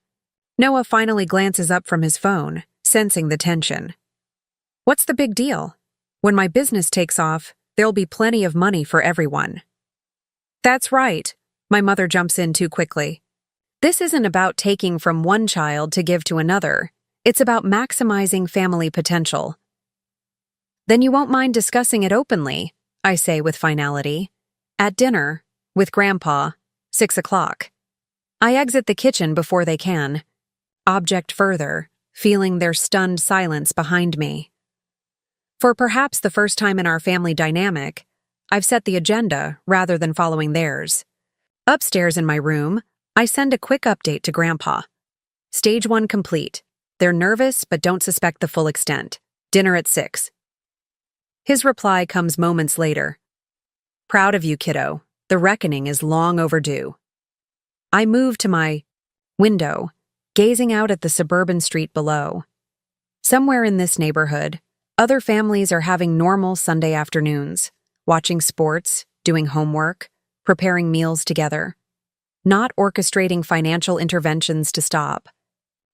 Noah finally glances up from his phone, sensing the tension. What's the big deal? When my business takes off, there'll be plenty of money for everyone. That's right, my mother jumps in too quickly. This isn't about taking from one child to give to another. It's about maximizing family potential. Then you won't mind discussing it openly, I say with finality. At dinner, with Grandpa, 6 o'clock. I exit the kitchen before they can. Object further, feeling their stunned silence behind me. For perhaps the first time in our family dynamic, I've set the agenda rather than following theirs. Upstairs in my room, I send a quick update to Grandpa. Stage 1 complete. They're nervous but don't suspect the full extent. Dinner at 6. His reply comes moments later. Proud of you, kiddo. The reckoning is long overdue. I move to my window, gazing out at the suburban street below. Somewhere in this neighborhood, other families are having normal Sunday afternoons, watching sports, doing homework, preparing meals together, not orchestrating financial interventions to stop.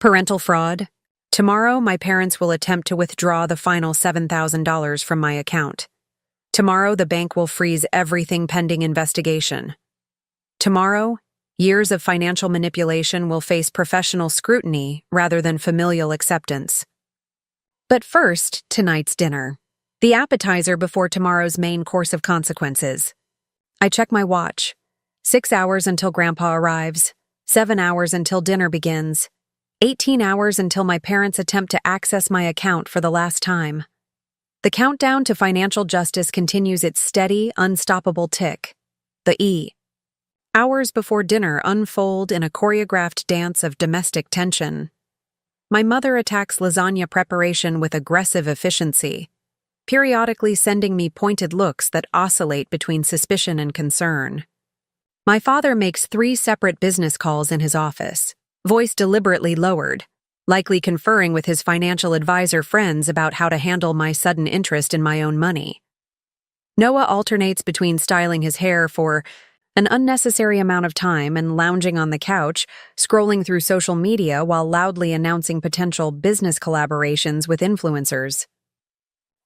Parental fraud. Tomorrow, my parents will attempt to withdraw the final $7,000 from my account. Tomorrow, the bank will freeze everything pending investigation. Tomorrow, years of financial manipulation will face professional scrutiny rather than familial acceptance. But first, tonight's dinner. The appetizer before tomorrow's main course of consequences. I check my watch. 6 hours until Grandpa arrives. 7 hours until dinner begins. 18 hours until my parents attempt to access my account for the last time. The countdown to financial justice continues its steady, unstoppable tick. The E. Hours before dinner unfold in a choreographed dance of domestic tension. My mother attacks lasagna preparation with aggressive efficiency, periodically sending me pointed looks that oscillate between suspicion and concern. My father makes 3 separate business calls in his office, voice deliberately lowered, likely conferring with his financial advisor friends about how to handle my sudden interest in my own money. Noah alternates between styling his hair for an unnecessary amount of time and lounging on the couch, scrolling through social media while loudly announcing potential business collaborations with influencers.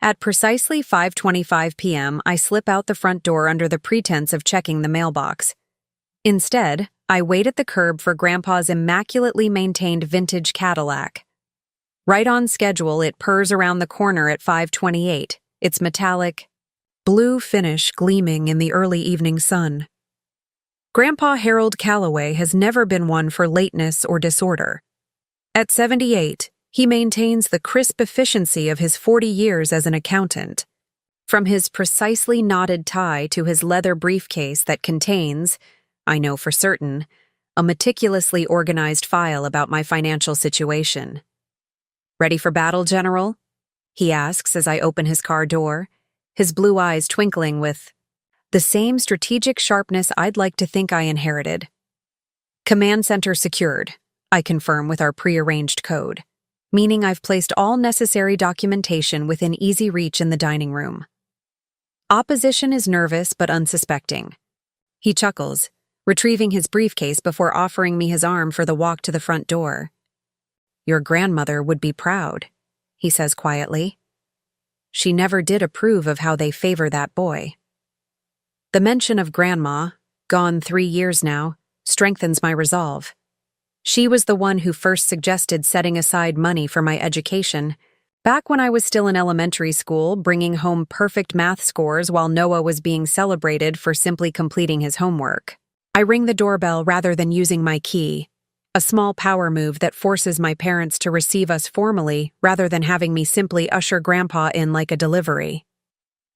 At precisely 5:25 p.m., I slip out the front door under the pretense of checking the mailbox. Instead, I wait at the curb for Grandpa's immaculately maintained vintage Cadillac. Right on schedule, it purrs around the corner at 5:28, its metallic blue finish gleaming in the early evening sun. Grandpa Harold Calloway has never been one for lateness or disorder. At 78, he maintains the crisp efficiency of his 40 years as an accountant. From his precisely knotted tie to his leather briefcase that contains, I know for certain, a meticulously organized file about my financial situation. Ready for battle, General? He asks as I open his car door, his blue eyes twinkling with the same strategic sharpness I'd like to think I inherited. Command center secured, I confirm with our prearranged code, meaning I've placed all necessary documentation within easy reach in the dining room. Opposition is nervous but unsuspecting. He chuckles, retrieving his briefcase before offering me his arm for the walk to the front door. Your grandmother would be proud, he says quietly. she never did approve of how they favor that boy. The mention of Grandma, gone 3 years now, strengthens my resolve. She was the one who first suggested setting aside money for my education, back when I was still in elementary school, bringing home perfect math scores while Noah was being celebrated for simply completing his homework. I ring the doorbell rather than using my key, a small power move that forces my parents to receive us formally rather than having me simply usher Grandpa in like a delivery.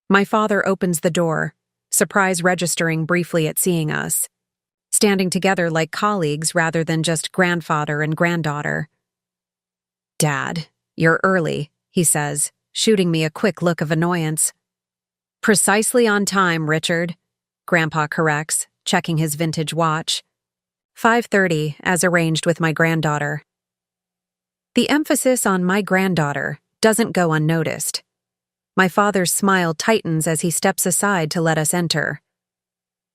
My father opens the door, surprise registering briefly at seeing us, standing together like colleagues rather than just grandfather and granddaughter. "Dad, you're early," he says, shooting me a quick look of annoyance. "Precisely on time, Richard," Grandpa corrects, checking his vintage watch. 5:30, as arranged with my granddaughter. The emphasis on my granddaughter doesn't go unnoticed. My father's smile tightens as he steps aside to let us enter.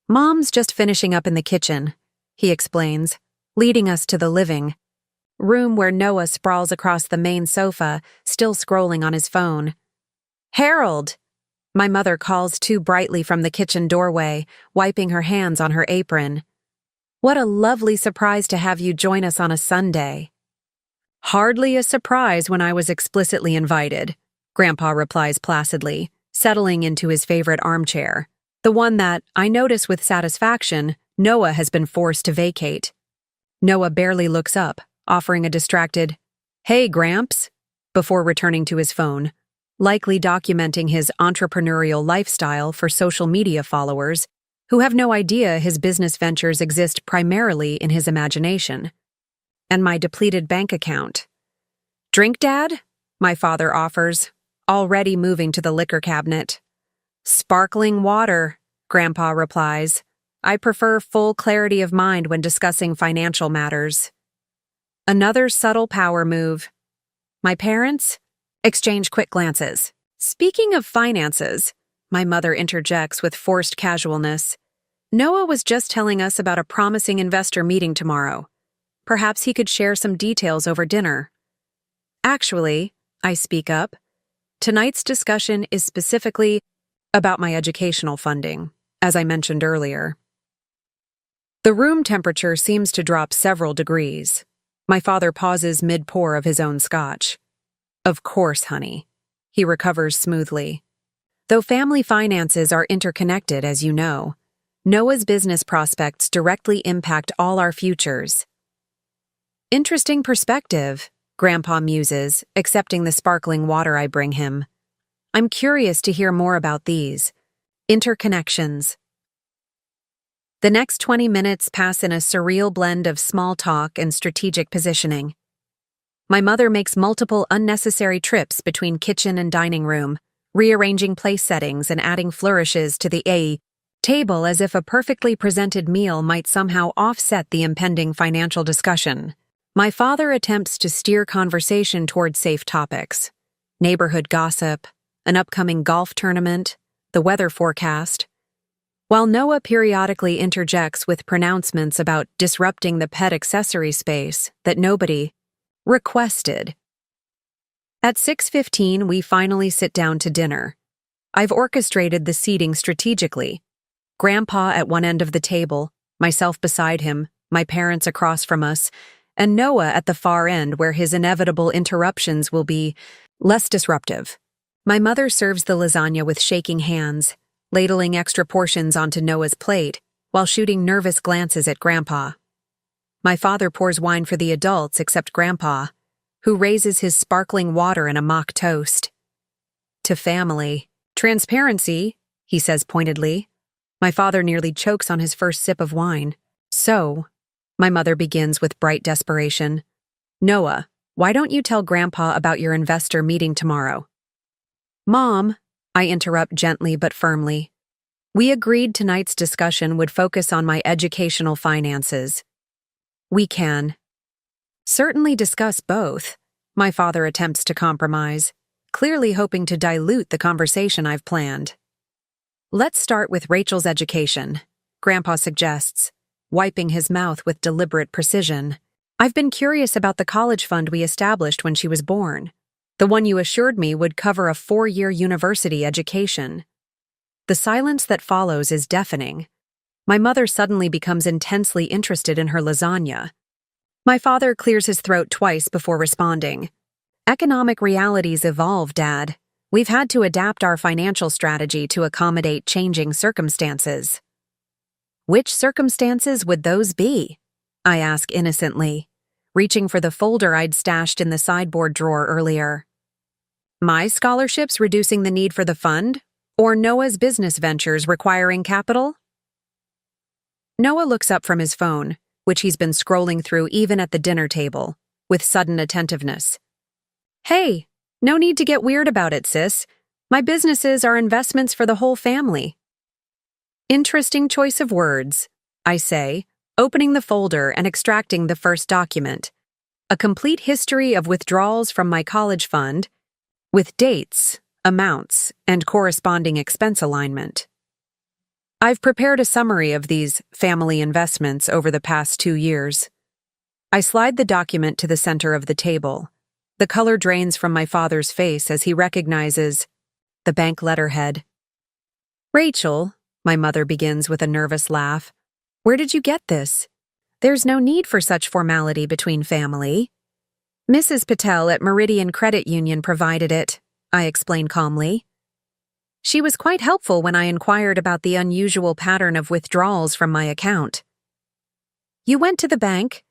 "Mom's just finishing up in the kitchen," he explains, leading us to the living room where Noah sprawls across the main sofa, still scrolling on his phone. "Harold!" My mother calls too brightly from the kitchen doorway, wiping her hands on her apron. "What a lovely surprise to have you join us on a Sunday." "Hardly a surprise when I was explicitly invited," Grandpa replies placidly, settling into his favorite armchair, the one that, I notice with satisfaction, Noah has been forced to vacate. Noah barely looks up, offering a distracted, "Hey, Gramps," before returning to his phone, likely documenting his entrepreneurial lifestyle for social media followers who have no idea his business ventures exist primarily in his imagination. And my depleted bank account. "Drink, Dad?" my father offers, already moving to the liquor cabinet. "Sparkling water," Grandpa replies. "I prefer full clarity of mind when discussing financial matters." Another subtle power move. My parents exchange quick glances. "Speaking of finances," my mother interjects with forced casualness, "Noah was just telling us about a promising investor meeting tomorrow. Perhaps he could share some details over dinner." "Actually," I speak up, "tonight's discussion is specifically about my educational funding, as I mentioned earlier." The room temperature seems to drop several degrees. My father pauses mid-pour of his own scotch. "Of course, honey." He recovers smoothly. "Though family finances are interconnected, as you know, Noah's business prospects directly impact all our futures." "Interesting perspective," Grandpa muses, accepting the sparkling water I bring him. "I'm curious to hear more about these interconnections." The next 20 minutes pass in a surreal blend of small talk and strategic positioning. My mother makes multiple unnecessary trips between kitchen and dining room, rearranging place settings and adding flourishes to the table as if a perfectly presented meal might somehow offset the impending financial discussion. My father attempts to steer conversation toward safe topics: neighborhood gossip, an upcoming golf tournament, the weather forecast, while Noah periodically interjects with pronouncements about disrupting the pet accessory space that nobody requested. At 6:15, we finally sit down to dinner. I've orchestrated the seating strategically. Grandpa at one end of the table, myself beside him, my parents across from us, and Noah at the far end where his inevitable interruptions will be less disruptive. My mother serves the lasagna with shaking hands, ladling extra portions onto Noah's plate while shooting nervous glances at Grandpa. My father pours wine for the adults except Grandpa, who raises his sparkling water in a mock toast. "To family. Transparency," he says pointedly. My father nearly chokes on his first sip of wine. "So," my mother begins with bright desperation, "Noah, why don't you tell Grandpa about your investor meeting tomorrow?" "Mom," I interrupt gently but firmly, "we agreed tonight's discussion would focus on my educational finances." "We can certainly discuss both," my father attempts to compromise, clearly hoping to dilute the conversation I've planned. "Let's start with Rachel's education," Grandpa suggests, wiping his mouth with deliberate precision. "I've been curious about the college fund we established when she was born. The one you assured me would cover a 4-year university education. The silence that follows is deafening. My mother suddenly becomes intensely interested in her lasagna. My father clears his throat twice before responding. Economic realities evolve, Dad. We've had to adapt our financial strategy to accommodate changing circumstances. Which circumstances would those be? I ask innocently, reaching for the folder I'd stashed in the sideboard drawer earlier. My scholarships reducing the need for the fund, or Noah's business ventures requiring capital? Noah looks up from his phone, which he's been scrolling through even at the dinner table, with sudden attentiveness. Hey, no need to get weird about it, sis. My businesses are investments for the whole family. Interesting choice of words, I say, opening the folder and extracting the first document. A complete history of withdrawals from my college fund, with dates, amounts, and corresponding expense alignment. I've prepared a summary of these family investments over the past 2 years. I slide the document to the center of the table. The color drains from my father's face as he recognizes the bank letterhead. Rachel, my mother begins with a nervous laugh, where did you get this? There's no need for such formality between family. Mrs. Patel at Meridian Credit Union provided it, I explain calmly. She was quite helpful when I inquired about the unusual pattern of withdrawals from my account. You went to the bank?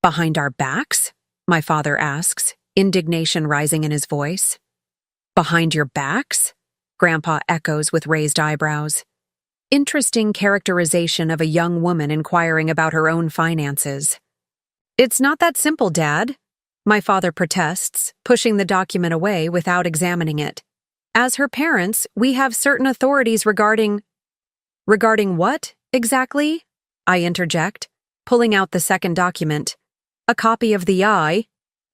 Behind our backs? My father asks, indignation rising in his voice. Behind your backs? Grandpa echoes with raised eyebrows. Interesting characterization of a young woman inquiring about her own finances. It's not that simple, Dad, my father protests, pushing the document away without examining it. As her parents, we have certain authorities regarding... Regarding what, exactly? I interject, pulling out the second document. A copy of the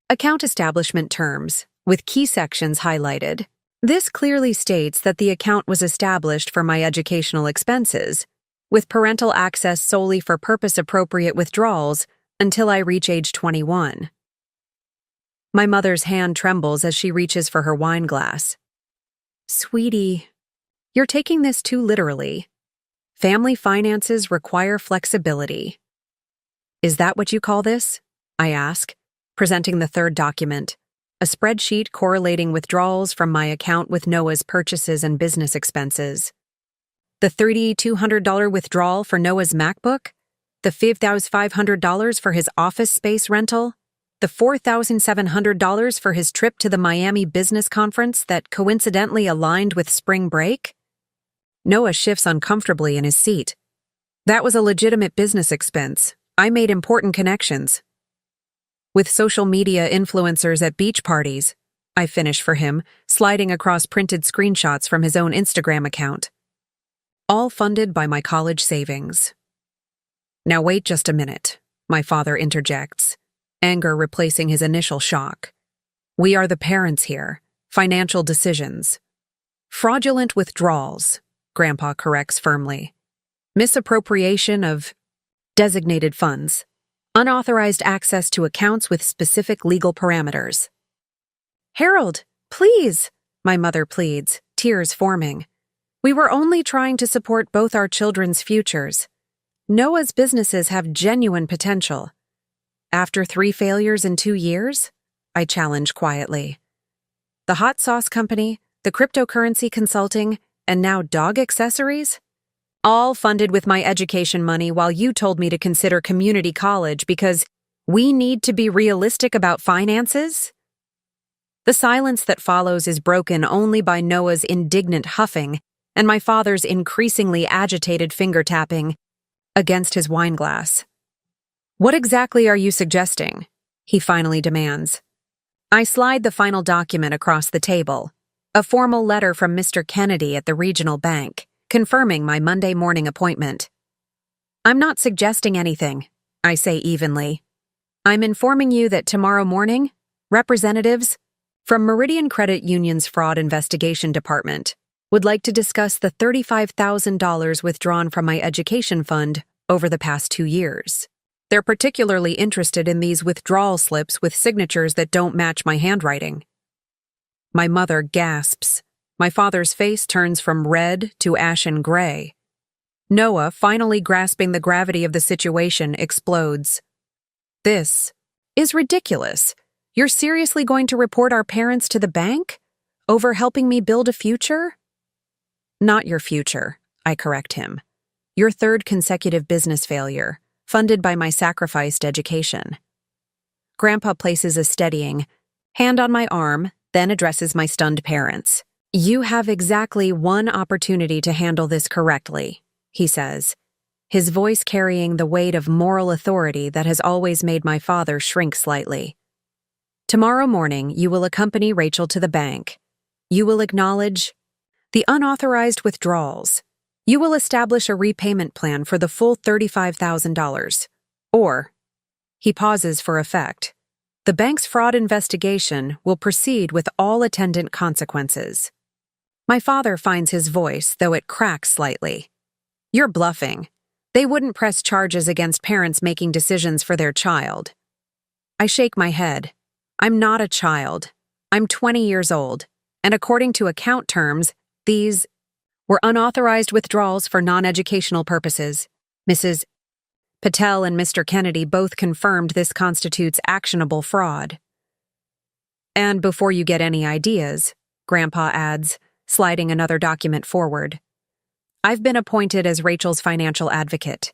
account establishment terms, with key sections highlighted. This clearly states that the account was established for my educational expenses, with parental access solely for purpose-appropriate withdrawals until I reach age 21. My mother's hand trembles as she reaches for her wine glass. Sweetie, you're taking this too literally. Family finances require flexibility. Is that what you call this? I ask, presenting the third document, a spreadsheet correlating withdrawals from my account with Noah's purchases and business expenses. The $3,200 withdrawal for Noah's MacBook, the $5,500 for his office space rental, the $4,700 for his trip to the Miami Business Conference that coincidentally aligned with spring break? Noah shifts uncomfortably in his seat. That was a legitimate business expense. I made important connections. With social media influencers at beach parties, I finish for him, sliding across printed screenshots from his own Instagram account. All funded by my college savings. Now wait just a minute, my father interjects, anger replacing his initial shock. We are the parents here. Financial decisions. Fraudulent withdrawals, Grandpa corrects firmly. Misappropriation of designated funds. Unauthorized access to accounts with specific legal parameters. Harold, please, my mother pleads, tears forming. We were only trying to support both our children's futures. Noah's businesses have genuine potential. After 3 failures in 2 years? I challenge quietly. The hot sauce company, the cryptocurrency consulting, and now dog accessories? All funded with my education money while you told me to consider community college because we need to be realistic about finances? The silence that follows is broken only by Noah's indignant huffing and my father's increasingly agitated finger-tapping against his wine glass. What exactly are you suggesting? He finally demands. I slide the final document across the table, a formal letter from Mr. Kennedy at the regional bank, confirming my Monday morning appointment. I'm not suggesting anything, I say evenly. I'm informing you that tomorrow morning, representatives from Meridian Credit Union's Fraud Investigation Department would like to discuss the $35,000 withdrawn from my education fund over the past 2 years. They're particularly interested in these withdrawal slips with signatures that don't match my handwriting. My mother gasps. My father's face turns from red to ashen gray. Noah, finally grasping the gravity of the situation, explodes. This is ridiculous. You're seriously going to report our parents to the bank? Over helping me build a future? Not your future, I correct him. Your third consecutive business failure, funded by my sacrificed education. Grandpa places a steadying hand on my arm, then addresses my stunned parents. You have exactly one opportunity to handle this correctly, he says, his voice carrying the weight of moral authority that has always made my father shrink slightly. Tomorrow morning, you will accompany Rachel to the bank. You will acknowledge the unauthorized withdrawals. You will establish a repayment plan for the full $35,000. Or, he pauses for effect, the bank's fraud investigation will proceed with all attendant consequences. My father finds his voice, though it cracks slightly. You're bluffing. They wouldn't press charges against parents making decisions for their child. I shake my head. I'm not a child. I'm 20 years old, and according to account terms, these were unauthorized withdrawals for non-educational purposes. Mrs. Patel and Mr. Kennedy both confirmed this constitutes actionable fraud. And before you get any ideas, Grandpa adds, sliding another document forward, I've been appointed as Rachel's financial advocate.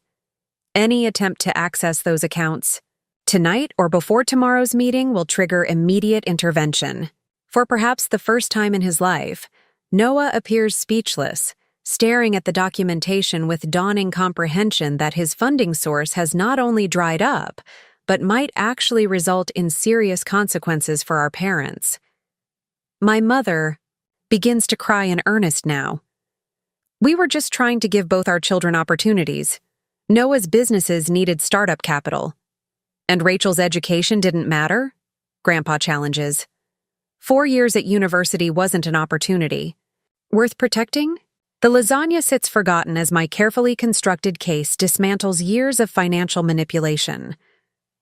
Any attempt to access those accounts tonight or before tomorrow's meeting will trigger immediate intervention. For perhaps the first time in his life, Noah appears speechless, staring at the documentation with dawning comprehension that his funding source has not only dried up, but might actually result in serious consequences for our parents. My mother begins to cry in earnest now. We were just trying to give both our children opportunities. Noah's businesses needed startup capital. And Rachel's education didn't matter? Grandpa challenges. 4 years at university wasn't an opportunity. Worth protecting? The lasagna sits forgotten as my carefully constructed case dismantles years of financial manipulation.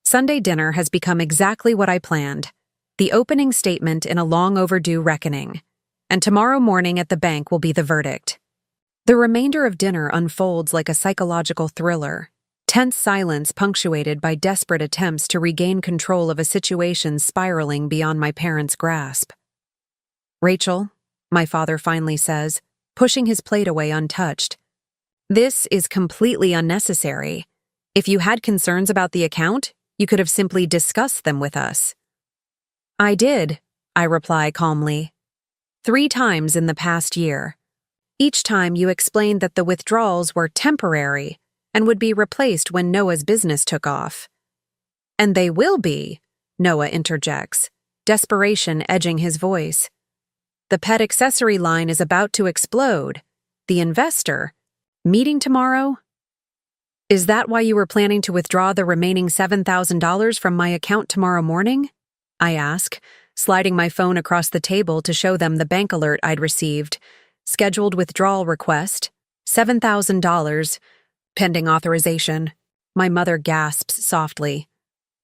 Sunday dinner has become exactly what I planned, the opening statement in a long overdue reckoning. And tomorrow morning at the bank will be the verdict. The remainder of dinner unfolds like a psychological thriller, tense silence punctuated by desperate attempts to regain control of a situation spiraling beyond my parents' grasp. Rachel, my father finally says, pushing his plate away untouched. This is completely unnecessary. If you had concerns about the account, you could have simply discussed them with us. I did, I reply calmly. 3 times in the past year. Each time you explained that the withdrawals were temporary and would be replaced when Noah's business took off. And they will be, Noah interjects, desperation edging his voice. The pet accessory line is about to explode. The investor. Meeting tomorrow? Is that why you were planning to withdraw the remaining $7,000 from my account tomorrow morning? I ask, sliding my phone across the table to show them the bank alert I'd received. Scheduled withdrawal request, $7,000, pending authorization. My mother gasps softly.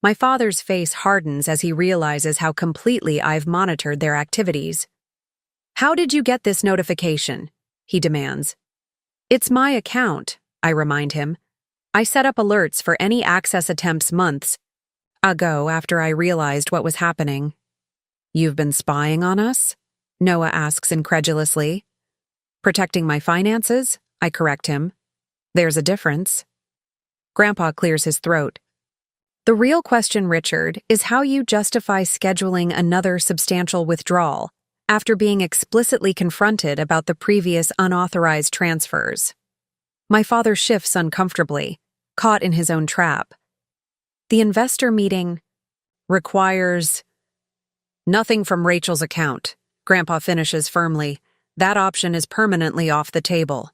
My father's face hardens as he realizes how completely I've monitored their activities. How did you get this notification? He demands. It's my account, I remind him. I set up alerts for any access attempts months ago after I realized what was happening. You've been spying on us? Noah asks incredulously. Protecting my finances? I correct him. There's a difference. Grandpa clears his throat. The real question, Richard, is how you justify scheduling another substantial withdrawal after being explicitly confronted about the previous unauthorized transfers. My father shifts uncomfortably, caught in his own trap. The investor meeting requires nothing from Rachel's account, Grandpa finishes firmly. That option is permanently off the table.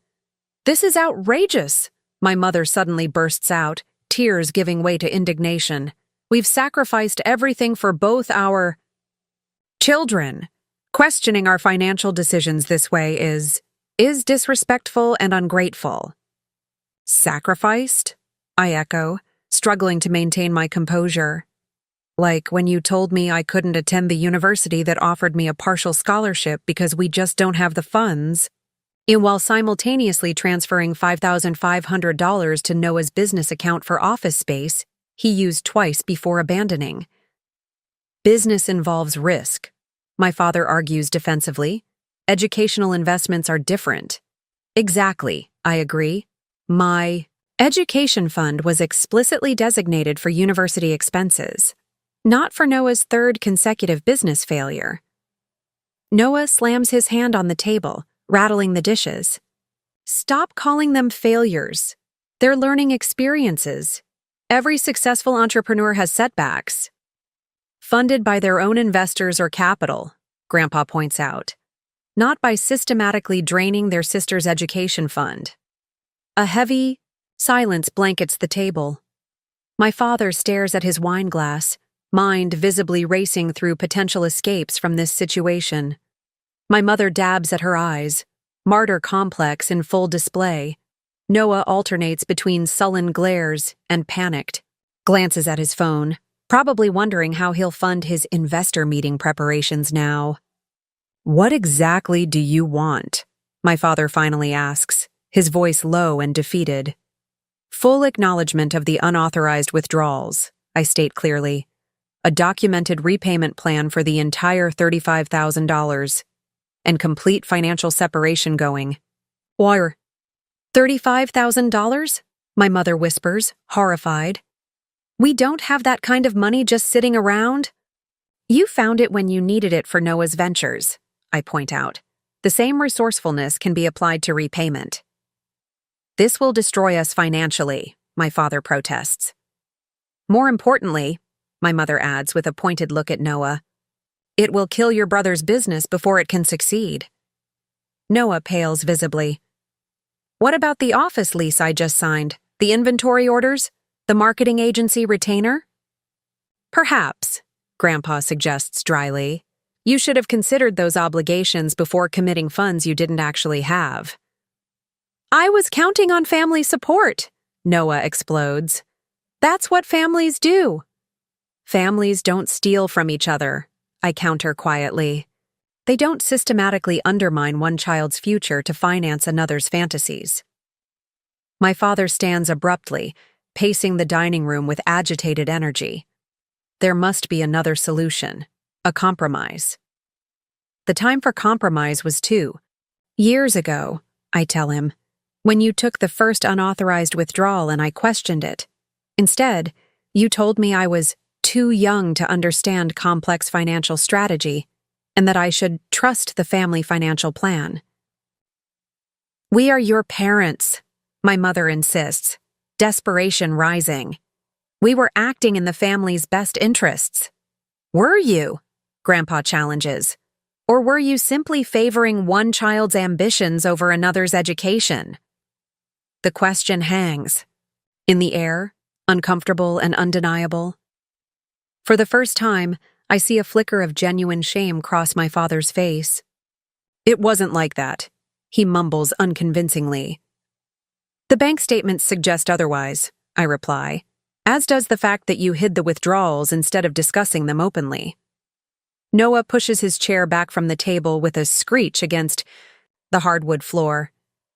This is outrageous, my mother suddenly bursts out, tears giving way to indignation. We've sacrificed everything for both our children. Questioning our financial decisions this way is disrespectful and ungrateful. Sacrificed? I echo, struggling to maintain my composure. Like when you told me I couldn't attend the university that offered me a partial scholarship because we just don't have the funds, and while simultaneously transferring $5,500 to Noah's business account for office space he used twice before abandoning. Business involves risk, my father argues defensively. Educational investments are different. Exactly, I agree. My education fund was explicitly designated for university expenses, not for Noah's third consecutive business failure. Noah slams his hand on the table, rattling the dishes. Stop calling them failures. They're learning experiences. Every successful entrepreneur has setbacks. Funded by their own investors or capital, Grandpa points out, not by systematically draining their sister's education fund. A heavy silence blankets the table. My father stares at his wine glass, mind visibly racing through potential escapes from this situation. My mother dabs at her eyes, martyr complex in full display. Noah alternates between sullen glares and panicked, glances at his phone, probably wondering how he'll fund his investor meeting preparations now. What exactly do you want? My father finally asks, his voice low and defeated. Full acknowledgement of the unauthorized withdrawals, I state clearly. A documented repayment plan for the entire $35,000, and complete financial separation going. Why? $35,000? My mother whispers, horrified. We don't have that kind of money just sitting around. You found it when you needed it for Noah's ventures, I point out. The same resourcefulness can be applied to repayment. This will destroy us financially, my father protests. More importantly, my mother adds with a pointed look at Noah, it will kill your brother's business before it can succeed. Noah pales visibly. What about the office lease I just signed? The inventory orders? The marketing agency retainer? Perhaps, Grandpa suggests dryly. You should have considered those obligations before committing funds you didn't actually have. I was counting on family support, Noah explodes. That's what families do. Families don't steal from each other, I counter quietly. They don't systematically undermine one child's future to finance another's fantasies. My father stands abruptly, pacing the dining room with agitated energy. There must be another solution, a compromise. The time for compromise was 2 years ago, I tell him, when you took the first unauthorized withdrawal and I questioned it. Instead, you told me I was too young to understand complex financial strategy and that I should trust the family financial plan. We are your parents, my mother insists, desperation rising. We were acting in the family's best interests. Were you? Grandpa challenges. Or were you simply favoring one child's ambitions over another's education? The question hangs. In the air, uncomfortable and undeniable. For the first time, I see a flicker of genuine shame cross my father's face. It wasn't like that, he mumbles unconvincingly. The bank statements suggest otherwise, I reply, as does the fact that you hid the withdrawals instead of discussing them openly. Noah pushes his chair back from the table with a screech against the hardwood floor.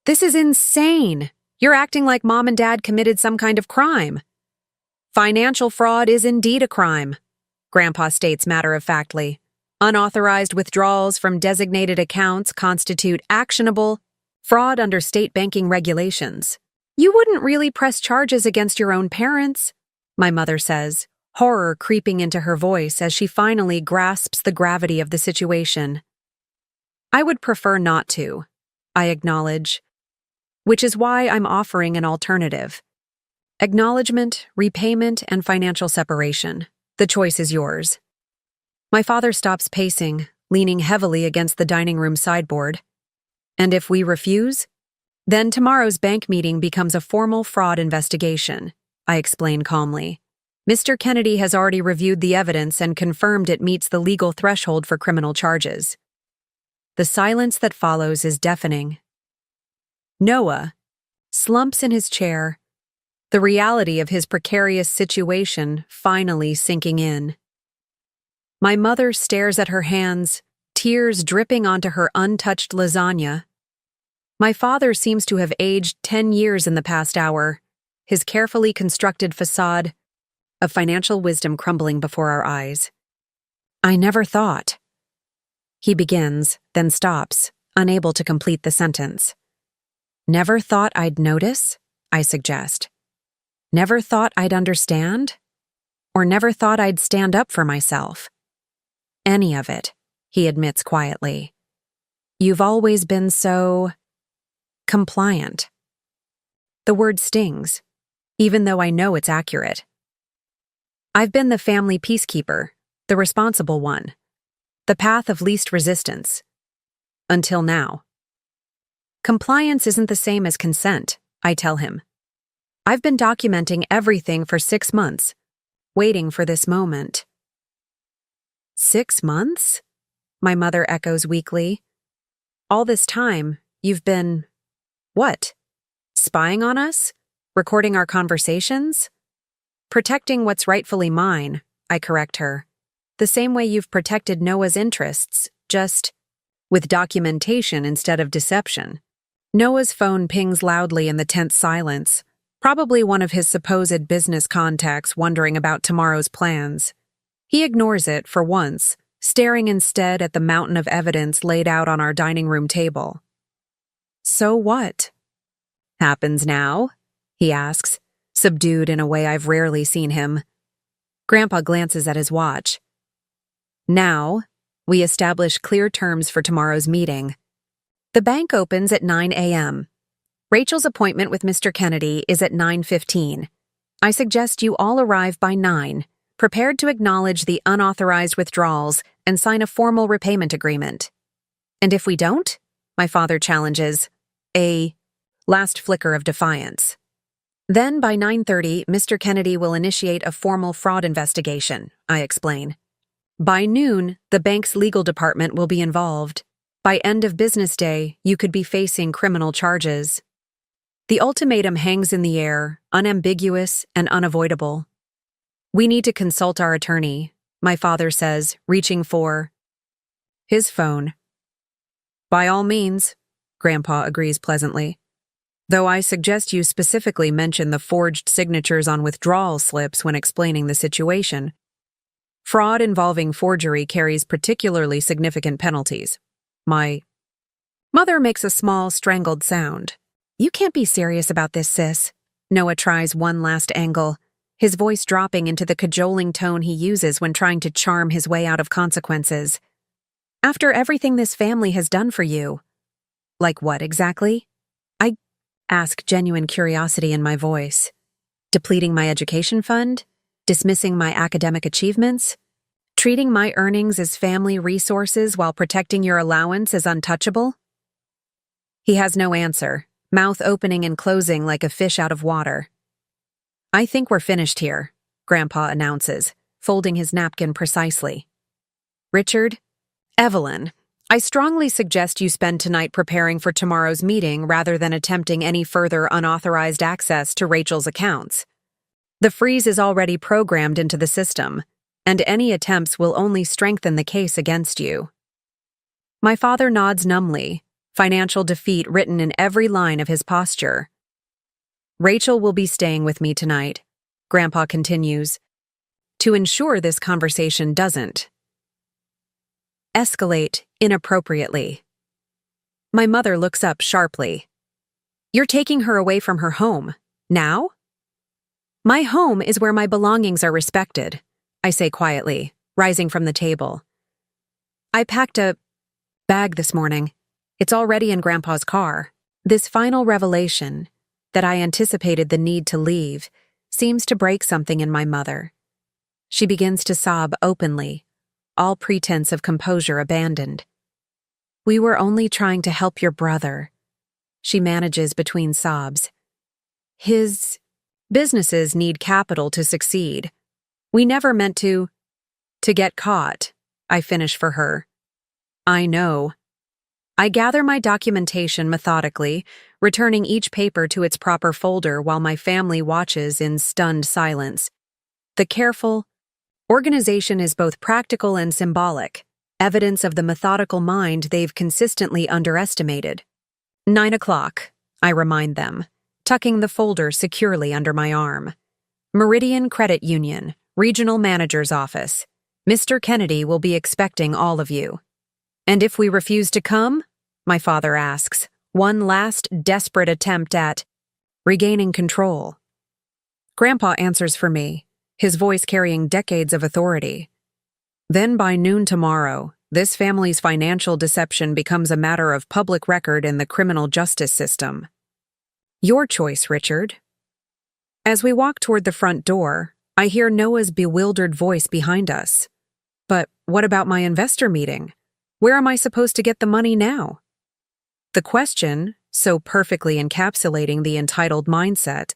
This is insane! You're acting like Mom and Dad committed some kind of crime. Financial fraud is indeed a crime, Grandpa states matter-of-factly. Unauthorized withdrawals from designated accounts constitute actionable fraud under state banking regulations. You wouldn't really press charges against your own parents, my mother says, horror creeping into her voice as she finally grasps the gravity of the situation. I would prefer not to, I acknowledge, which is why I'm offering an alternative. Acknowledgement, repayment, and financial separation. The choice is yours. My father stops pacing, leaning heavily against the dining room sideboard. And if we refuse? Then tomorrow's bank meeting becomes a formal fraud investigation, I explain calmly. Mr. Kennedy has already reviewed the evidence and confirmed it meets the legal threshold for criminal charges. The silence that follows is deafening. Noah slumps in his chair, the reality of his precarious situation finally sinking in. My mother stares at her hands, tears dripping onto her untouched lasagna. My father seems to have aged 10 years in the past hour, his carefully constructed facade of financial wisdom crumbling before our eyes. I never thought. He begins, then stops, unable to complete the sentence. Never thought I'd notice, I suggest. Never thought I'd understand? Or never thought I'd stand up for myself? Any of it, he admits quietly. You've always been so compliant. The word stings, even though I know it's accurate. I've been the family peacekeeper, the responsible one, the path of least resistance. Until now. Compliance isn't the same as consent, I tell him. I've been documenting everything for 6 months, waiting for this moment. 6 months? My mother echoes weakly. All this time, you've been… what? Spying on us? Recording our conversations? Protecting what's rightfully mine, I correct her. The same way you've protected Noah's interests, just with documentation instead of deception. Noah's phone pings loudly in the tense silence, probably one of his supposed business contacts wondering about tomorrow's plans. He ignores it for once, staring instead at the mountain of evidence laid out on our dining room table. So what? Happens now? He asks, subdued in a way I've rarely seen him. Grandpa glances at his watch. Now, we establish clear terms for tomorrow's meeting. The bank opens at 9 a.m. Rachel's appointment with Mr. Kennedy is at 9:15. I suggest you all arrive by 9, prepared to acknowledge the unauthorized withdrawals and sign a formal repayment agreement. And if we don't, my father challenges, a last flicker of defiance. Then by 9:30, Mr. Kennedy will initiate a formal fraud investigation, I explain. By noon, the bank's legal department will be involved. By end of business day, you could be facing criminal charges. The ultimatum hangs in the air, unambiguous and unavoidable. We need to consult our attorney, my father says, reaching for his phone. By all means, Grandpa agrees pleasantly. Though I suggest you specifically mention the forged signatures on withdrawal slips when explaining the situation. Fraud involving forgery carries particularly significant penalties. My mother makes a small, strangled sound. You can't be serious about this, sis. Noah tries one last angle, his voice dropping into the cajoling tone he uses when trying to charm his way out of consequences. After everything this family has done for you. Like what exactly? I ask, genuine curiosity in my voice. Depleting my education fund? Dismissing my academic achievements? Treating my earnings as family resources while protecting your allowance as untouchable? He has no answer, mouth opening and closing like a fish out of water. I think we're finished here, Grandpa announces, folding his napkin precisely. Richard? Evelyn, I strongly suggest you spend tonight preparing for tomorrow's meeting rather than attempting any further unauthorized access to Rachel's accounts. The freeze is already programmed into the system, and any attempts will only strengthen the case against you. My father nods numbly, financial defeat written in every line of his posture. Rachel will be staying with me tonight, Grandpa continues, to ensure this conversation doesn't escalate inappropriately. My mother looks up sharply. You're taking her away from her home, now? My home is where my belongings are respected, I say quietly, rising from the table. I packed a bag this morning. It's already in Grandpa's car. This final revelation, that I anticipated the need to leave, seems to break something in my mother. She begins to sob openly, all pretense of composure abandoned. We were only trying to help your brother, she manages between sobs. His businesses need capital to succeed. We never meant to get caught, I finish for her. I know. I gather my documentation methodically, returning each paper to its proper folder while my family watches in stunned silence. The careful, Organization is both practical and symbolic, evidence of the methodical mind they've consistently underestimated. 9 o'clock, I remind them, tucking the folder securely under my arm. Meridian Credit Union, Regional Manager's Office. Mr. Kennedy will be expecting all of you. And if we refuse to come? My father asks, one last desperate attempt at regaining control. Grandpa answers for me, his voice carrying decades of authority. Then by noon tomorrow, this family's financial deception becomes a matter of public record in the criminal justice system. Your choice, Richard. As we walk toward the front door, I hear Noah's bewildered voice behind us. But what about my investor meeting? Where am I supposed to get the money now? The question, so perfectly encapsulating the entitled mindset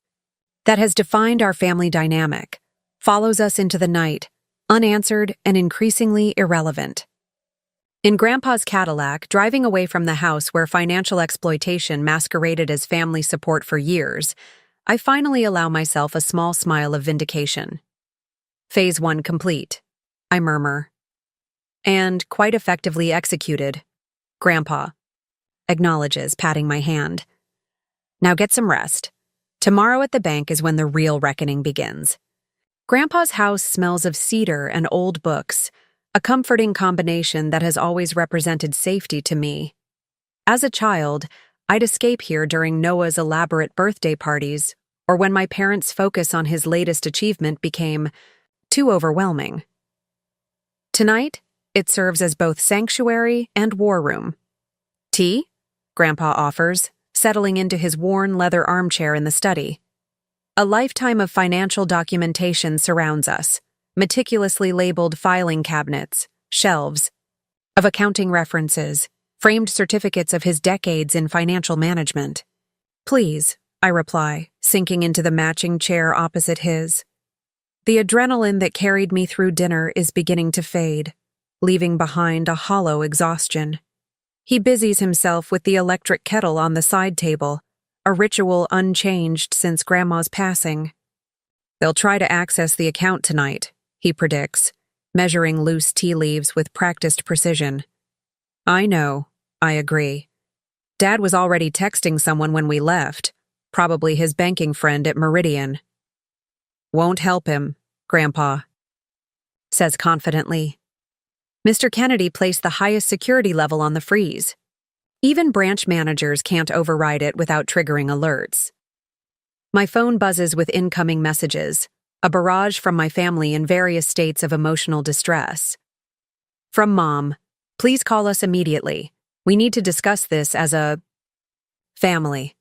that has defined our family dynamic, follows us into the night, unanswered and increasingly irrelevant. In Grandpa's Cadillac, driving away from the house where financial exploitation masqueraded as family support for years, I finally allow myself a small smile of vindication. Phase 1 complete, I murmur. And quite effectively executed, Grandpa acknowledges, patting my hand. Now get some rest. Tomorrow at the bank is when the real reckoning begins. Grandpa's house smells of cedar and old books, a comforting combination that has always represented safety to me. As a child, I'd escape here during Noah's elaborate birthday parties, or when my parents' focus on his latest achievement became too overwhelming. Tonight, it serves as both sanctuary and war room. Tea? Grandpa offers, settling into his worn leather armchair in the study. A lifetime of financial documentation surrounds us, meticulously labeled filing cabinets, shelves, of accounting references, framed certificates of his decades in financial management. Please, I reply, sinking into the matching chair opposite his. The adrenaline that carried me through dinner is beginning to fade, leaving behind a hollow exhaustion. He busies himself with the electric kettle on the side table, a ritual unchanged since Grandma's passing. They'll try to access the account tonight, he predicts, measuring loose tea leaves with practiced precision. I know, I agree. Dad was already texting someone when we left, probably his banking friend at Meridian. Won't help him, Grandpa says confidently. Mr. Kennedy placed the highest security level on the freeze. Even branch managers can't override it without triggering alerts. My phone buzzes with incoming messages, a barrage from my family in various states of emotional distress. From Mom, please call us immediately. We need to discuss this as a family.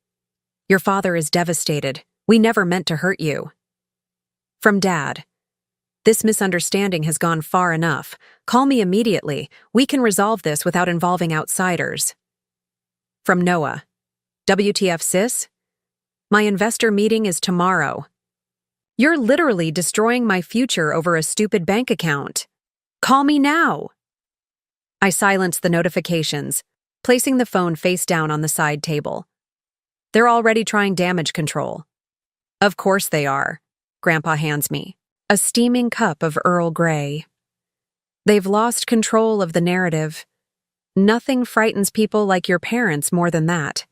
Your father is devastated. We never meant to hurt you. From Dad, this misunderstanding has gone far enough. Call me immediately. We can resolve this without involving outsiders. From Noah, WTF sis? My investor meeting is tomorrow. You're literally destroying my future over a stupid bank account. Call me now. I silence the notifications, placing the phone face down on the side table. They're already trying damage control. Of course they are, Grandpa hands me a steaming cup of Earl Grey. They've lost control of the narrative. Nothing frightens people like your parents more than that.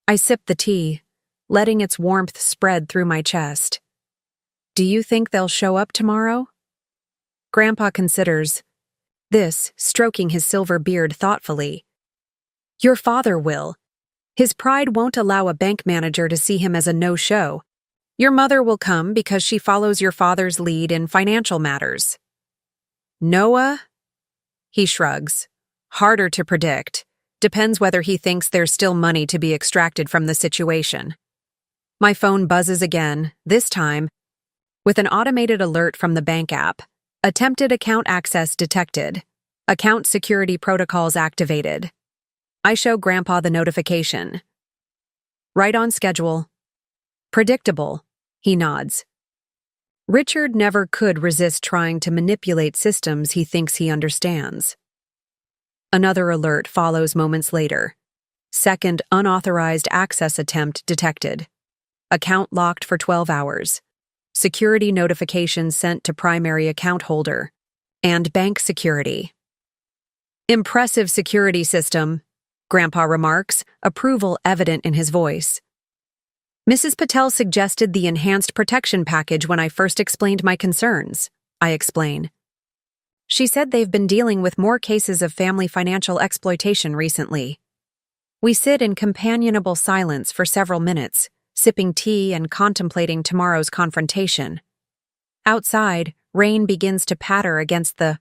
I sip the tea, letting its warmth spread through my chest. Do you think they'll show up tomorrow? Grandpa considers, this stroking his silver beard thoughtfully. Your father will. His pride won't allow a bank manager to see him as a no-show. Your mother will come because she follows your father's lead in financial matters. Noah? He shrugs. Harder to predict. Depends whether he thinks there's still money to be extracted from the situation. My phone buzzes again, this time with an automated alert from the bank app. Attempted account access detected. Account security protocols activated. I show Grandpa the notification. Right on schedule. Predictable, he nods. Richard never could resist trying to manipulate systems he thinks he understands. Another alert follows moments later. Second unauthorized access attempt detected. Account locked for 12 hours. security notifications sent to primary account holder, and bank security. Impressive security system, Grandpa remarks, approval evident in his voice. Mrs. Patel suggested the enhanced protection package when I first explained my concerns, I explain. She said they've been dealing with more cases of family financial exploitation recently. We sit in companionable silence for several minutes, sipping tea and contemplating tomorrow's confrontation. Outside, rain begins to patter against the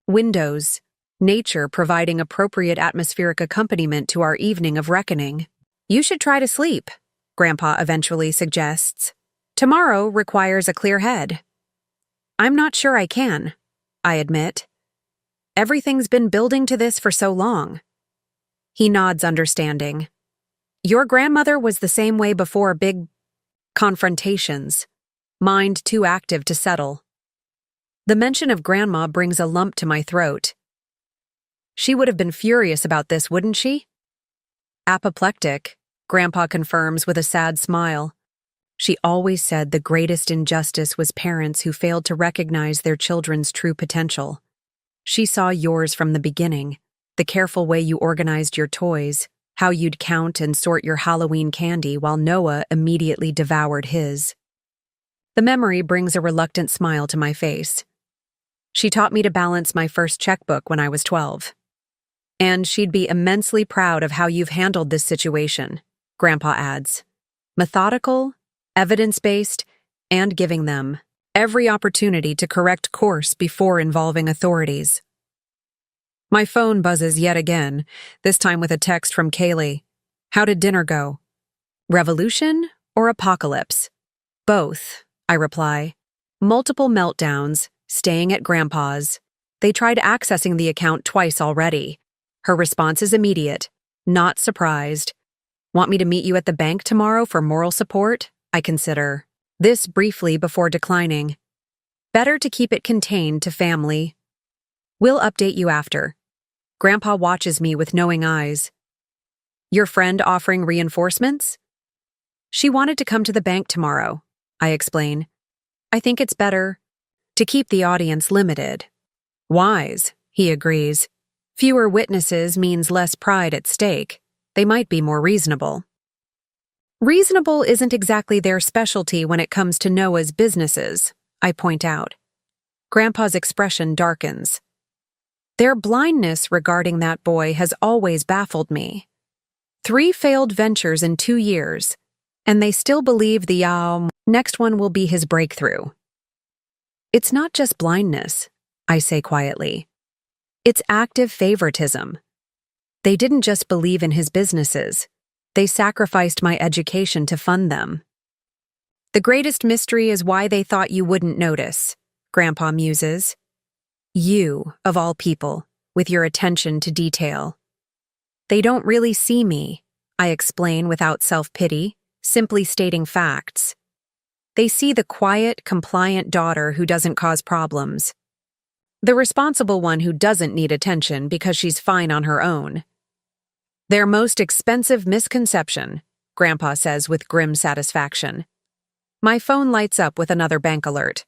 windows, nature providing appropriate atmospheric accompaniment to our evening of reckoning. You should try to sleep, Grandpa eventually suggests. Tomorrow requires a clear head. I'm not sure I can, I admit. Everything's been building to this for so long. He nods understanding. Your grandmother was the same way before big confrontations, mind too active to settle. The mention of Grandma brings a lump to my throat. She would have been furious about this, wouldn't she? Apoplectic, Grandpa confirms with a sad smile. She always said the greatest injustice was parents who failed to recognize their children's true potential. She saw yours from the beginning, the careful way you organized your toys, how you'd count and sort your Halloween candy while Noah immediately devoured his. The memory brings a reluctant smile to my face. She taught me to balance my first checkbook when I was 12. And she'd be immensely proud of how you've handled this situation, Grandpa adds. Methodical, evidence-based, and giving them every opportunity to correct course before involving authorities. My phone buzzes yet again, this time with a text from Kaylee. How did dinner go? Revolution or apocalypse? Both, I reply. Multiple meltdowns, staying at Grandpa's. They tried accessing the account twice already. Her response is immediate, not surprised. Want me to meet you at the bank tomorrow for moral support? I consider. This briefly before declining. Better to keep it contained to family. We'll update you after. Grandpa watches me with knowing eyes. Your friend offering reinforcements? She wanted to come to the bank tomorrow, I explain. I think it's better to keep the audience limited. Wise, he agrees. Fewer witnesses means less pride at stake. They might be more reasonable. Reasonable isn't exactly their specialty when it comes to Noah's businesses, I point out. Grandpa's expression darkens. Their blindness regarding that boy has always baffled me. 3 failed ventures in 2 years, and they still believe the next one will be his breakthrough. It's not just blindness, I say quietly. It's active favoritism. They didn't just believe in his businesses. They sacrificed my education to fund them. The greatest mystery is why they thought you wouldn't notice, Grandpa muses. You, of all people, with your attention to detail. They don't really see me, I explain without self-pity, simply stating facts. They see the quiet, compliant daughter who doesn't cause problems. The responsible one who doesn't need attention because she's fine on her own. Their most expensive misconception, Grandpa says with grim satisfaction. My phone lights up with another bank alert.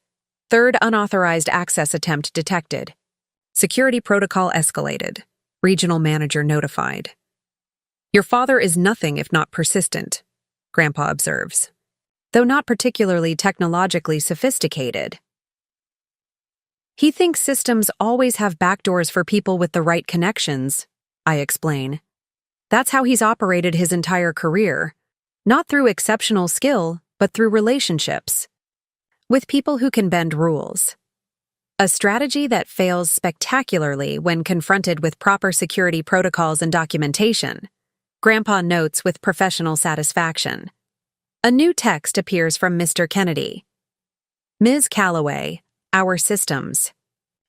3rd unauthorized access attempt detected. Security protocol escalated. Regional manager notified. Your father is nothing if not persistent, Grandpa observes. Though not particularly technologically sophisticated. He thinks systems always have backdoors for people with the right connections, I explain. That's how he's operated his entire career, not through exceptional skill, but through relationships. With people who can bend rules. A strategy that fails spectacularly when confronted with proper security protocols and documentation, Grandpa notes with professional satisfaction. A new text appears from Mr. Kennedy. Ms. Calloway, our systems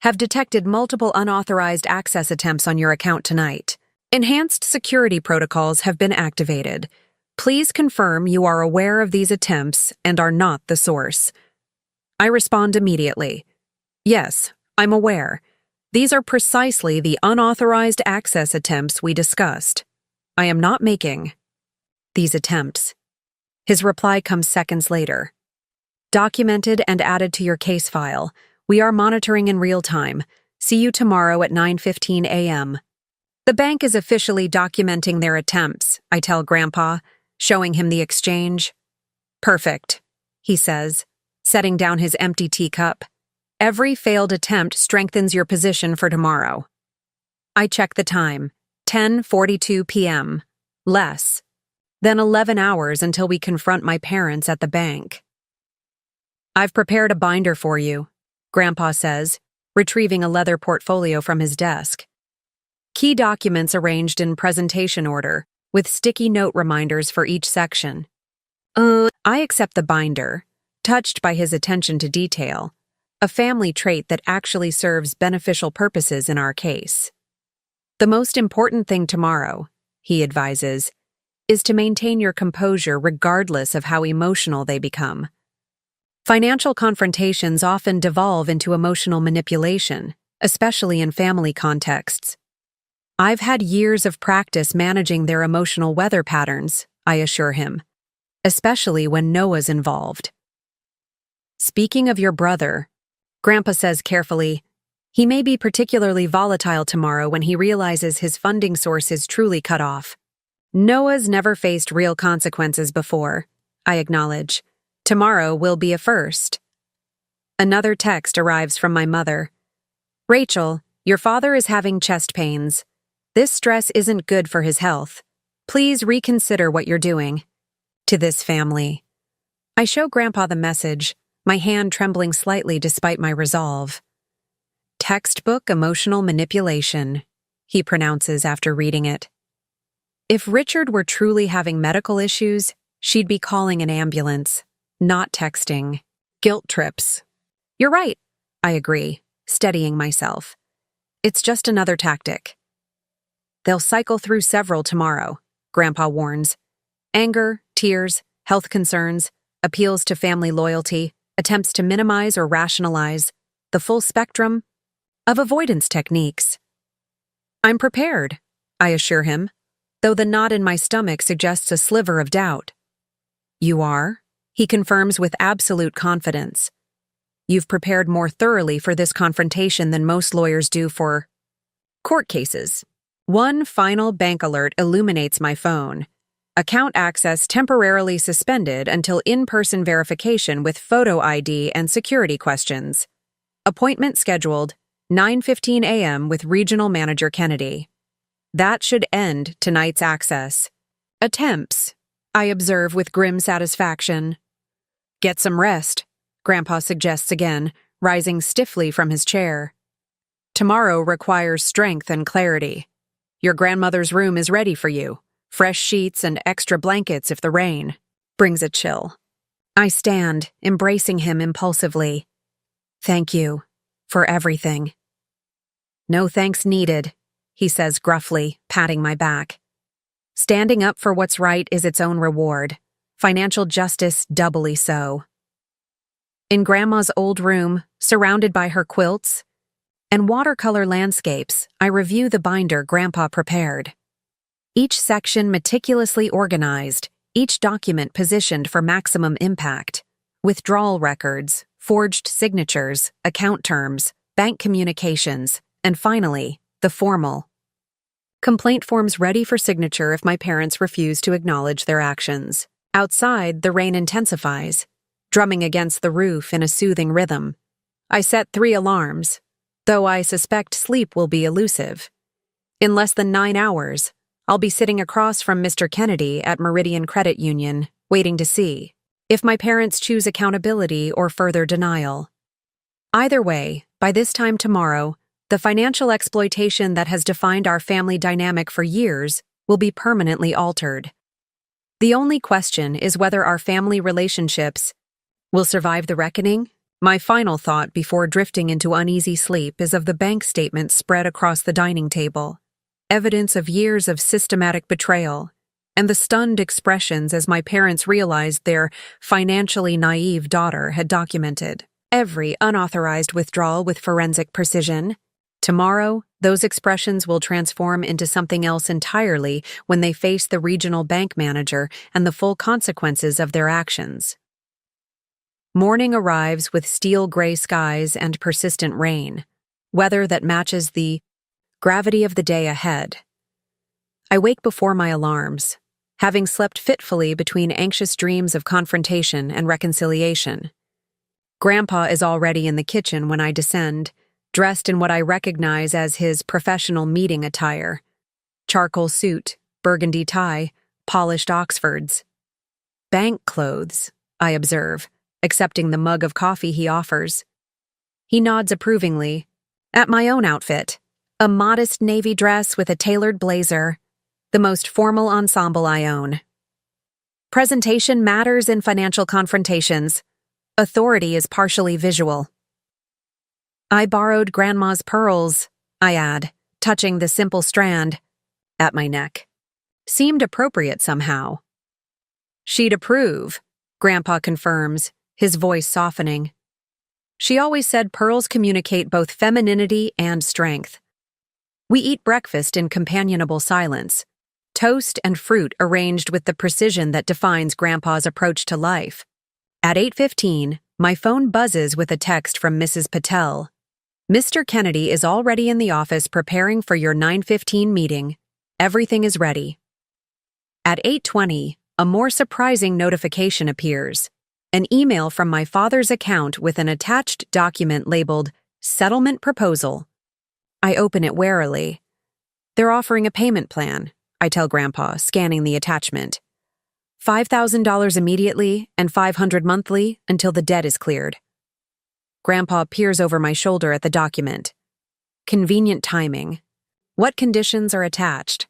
have detected multiple unauthorized access attempts on your account tonight. Enhanced security protocols have been activated. Please confirm you are aware of these attempts and are not the source. I respond immediately. Yes, I'm aware. These are precisely the unauthorized access attempts we discussed. I am not making these attempts. His reply comes seconds later. Documented and added to your case file. We are monitoring in real time. See you tomorrow at 9:15 a.m. The bank is officially documenting their attempts, I tell Grandpa, showing him the exchange. Perfect, he says, setting down his empty teacup. Every failed attempt strengthens your position for tomorrow. I check the time. 10:42 p.m. Less. Then 11 hours until we confront my parents at the bank. I've prepared a binder for you, Grandpa says, retrieving a leather portfolio from his desk. Key documents arranged in presentation order, with sticky note reminders for each section. I accept the binder, touched by his attention to detail, a family trait that actually serves beneficial purposes in our case. The most important thing tomorrow, he advises, is to maintain your composure regardless of how emotional they become. Financial confrontations often devolve into emotional manipulation, especially in family contexts. I've had years of practice managing their emotional weather patterns, I assure him, especially when Noah's involved. Speaking of your brother, Grandpa says carefully, he may be particularly volatile tomorrow when he realizes his funding source is truly cut off. Noah's never faced real consequences before, I acknowledge. Tomorrow will be a first. Another text arrives from my mother. Rachel, your father is having chest pains. This stress isn't good for his health. Please reconsider what you're doing. To this family. I show Grandpa the message, my hand trembling slightly despite my resolve. Textbook emotional manipulation, he pronounces after reading it. If Richard were truly having medical issues, she'd be calling an ambulance, not texting. Guilt trips. You're right, I agree, steadying myself. It's just another tactic. They'll cycle through several tomorrow, Grandpa warns. Anger, tears, health concerns, appeals to family loyalty, attempts to minimize or rationalize, the full spectrum of avoidance techniques. I'm prepared, I assure him, though the knot in my stomach suggests a sliver of doubt. You are? He confirms with absolute confidence. You've prepared more thoroughly for this confrontation than most lawyers do for court cases. One final bank alert illuminates my phone. Account access temporarily suspended until in-person verification with photo ID and security questions. Appointment scheduled, 9:15 a.m. with Regional Manager Kennedy. That should end tonight's access. Attempts, I observe with grim satisfaction. Get some rest, Grandpa suggests again, rising stiffly from his chair. Tomorrow requires strength and clarity. Your grandmother's room is ready for you. Fresh sheets and extra blankets if the rain brings a chill. I stand, embracing him impulsively. Thank you for everything. No thanks needed, he says gruffly, patting my back. Standing up for what's right is its own reward. Financial justice doubly so. In Grandma's old room, surrounded by her quilts and watercolor landscapes, I review the binder Grandpa prepared. Each section meticulously organized, each document positioned for maximum impact. Withdrawal records, forged signatures, account terms, bank communications, and finally, the formal complaint forms ready for signature if my parents refuse to acknowledge their actions. Outside, the rain intensifies, drumming against the roof in a soothing rhythm. I set 3 alarms, though I suspect sleep will be elusive. In less than 9 hours, I'll be sitting across from Mr. Kennedy at Meridian Credit Union, waiting to see if my parents choose accountability or further denial. Either way, by this time tomorrow, the financial exploitation that has defined our family dynamic for years will be permanently altered. The only question is whether our family relationships will survive the reckoning. My final thought before drifting into uneasy sleep is of the bank statements spread across the dining table, evidence of years of systematic betrayal, and the stunned expressions as my parents realized their financially naive daughter had documented every unauthorized withdrawal with forensic precision. Tomorrow, those expressions will transform into something else entirely when they face the regional bank manager and the full consequences of their actions. Morning arrives with steel gray skies and persistent rain, weather that matches the gravity of the day ahead. I wake before my alarms, having slept fitfully between anxious dreams of confrontation and reconciliation. Grandpa is already in the kitchen when I descend, dressed in what I recognize as his professional meeting attire: charcoal suit, burgundy tie, polished Oxfords. Bank clothes, I observe, accepting the mug of coffee he offers. He nods approvingly. At my own outfit, a modest navy dress with a tailored blazer, the most formal ensemble I own. Presentation matters in financial confrontations. Authority is partially visual. I borrowed Grandma's pearls, I add, touching the simple strand at my neck. Seemed appropriate somehow. She'd approve, Grandpa confirms, his voice softening. She always said pearls communicate both femininity and strength. We eat breakfast in companionable silence, toast and fruit arranged with the precision that defines Grandpa's approach to life. At 8:15, my phone buzzes with a text from Mrs. Patel. Mr. Kennedy is already in the office preparing for your 9:15 meeting. Everything is ready. At 8:20, a more surprising notification appears. An email from my father's account with an attached document labeled Settlement Proposal. I open it warily. They're offering a payment plan, I tell Grandpa, scanning the attachment. $5,000 immediately and $500 monthly until the debt is cleared. Grandpa peers over my shoulder at the document. Convenient timing. What conditions are attached?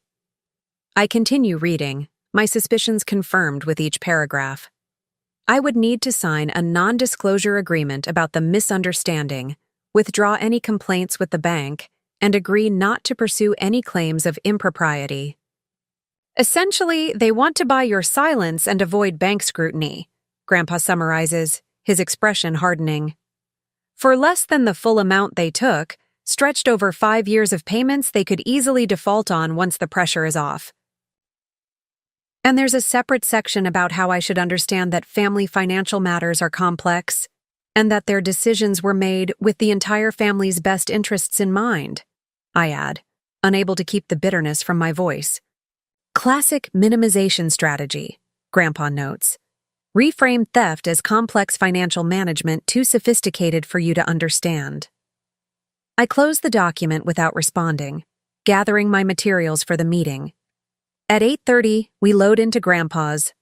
I continue reading, my suspicions confirmed with each paragraph. I would need to sign a non-disclosure agreement about the misunderstanding, withdraw any complaints with the bank, and agree not to pursue any claims of impropriety. Essentially, they want to buy your silence and avoid bank scrutiny, Grandpa summarizes, his expression hardening. For less than the full amount they took, stretched over 5 years of payments they could easily default on once the pressure is off. And there's a separate section about how I should understand that family financial matters are complex, and that their decisions were made with the entire family's best interests in mind, I add, unable to keep the bitterness from my voice. Classic minimization strategy, Grandpa notes. Reframe theft as complex financial management too sophisticated for you to understand. I close the document without responding, gathering my materials for the meeting. At 8:30, we load into Grandpa's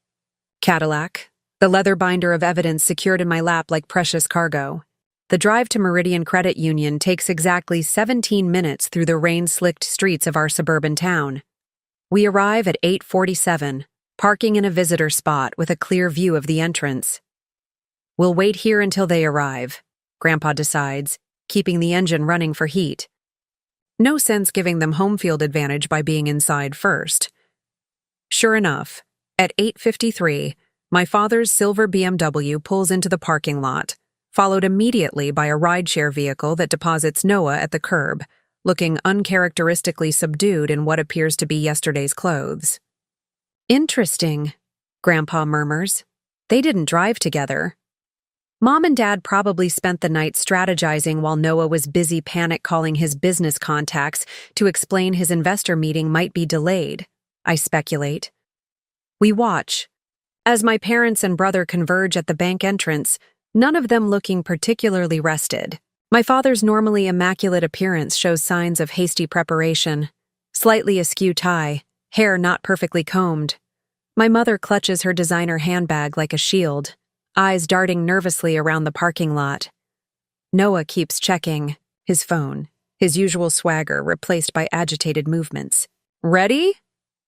Cadillac, the leather binder of evidence secured in my lap like precious cargo. The drive to Meridian Credit Union takes exactly 17 minutes through the rain-slicked streets of our suburban town. We arrive at 8:47, parking in a visitor spot with a clear view of the entrance. We'll wait here until they arrive, Grandpa decides, keeping the engine running for heat. No sense giving them home field advantage by being inside first. Sure enough, at 8:53, my father's silver BMW pulls into the parking lot, followed immediately by a rideshare vehicle that deposits Noah at the curb, looking uncharacteristically subdued in what appears to be yesterday's clothes. Interesting, Grandpa murmurs. They didn't drive together. Mom and Dad probably spent the night strategizing while Noah was busy panic-calling his business contacts to explain his investor meeting might be delayed, I speculate. We watch, as my parents and brother converge at the bank entrance, none of them looking particularly rested. My father's normally immaculate appearance shows signs of hasty preparation, slightly askew tie, hair not perfectly combed. My mother clutches her designer handbag like a shield, eyes darting nervously around the parking lot. Noah keeps checking his phone, his usual swagger replaced by agitated movements. Ready?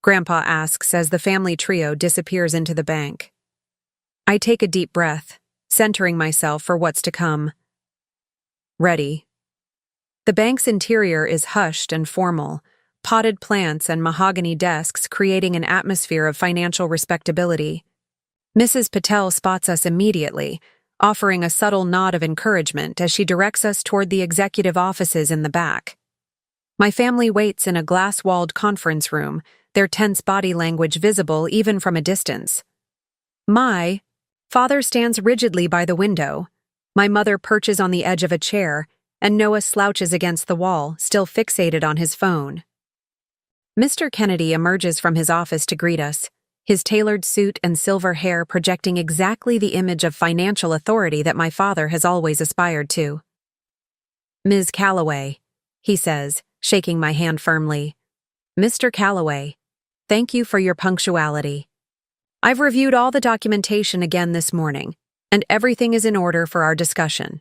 Grandpa asks as the family trio disappears into the bank. I take a deep breath, centering myself for what's to come. Ready. The bank's interior is hushed and formal, potted plants and mahogany desks creating an atmosphere of financial respectability. Mrs. Patel spots us immediately, offering a subtle nod of encouragement as she directs us toward the executive offices in the back. My family waits in a glass-walled conference room, their tense body language visible even from a distance. My Father stands rigidly by the window. My mother perches on the edge of a chair, and Noah slouches against the wall, still fixated on his phone. Mr. Kennedy emerges from his office to greet us, his tailored suit and silver hair projecting exactly the image of financial authority that my father has always aspired to. "Ms. Calloway," he says, shaking my hand firmly. "Mr. Calloway, thank you for your punctuality. I've reviewed all the documentation again this morning, and everything is in order for our discussion."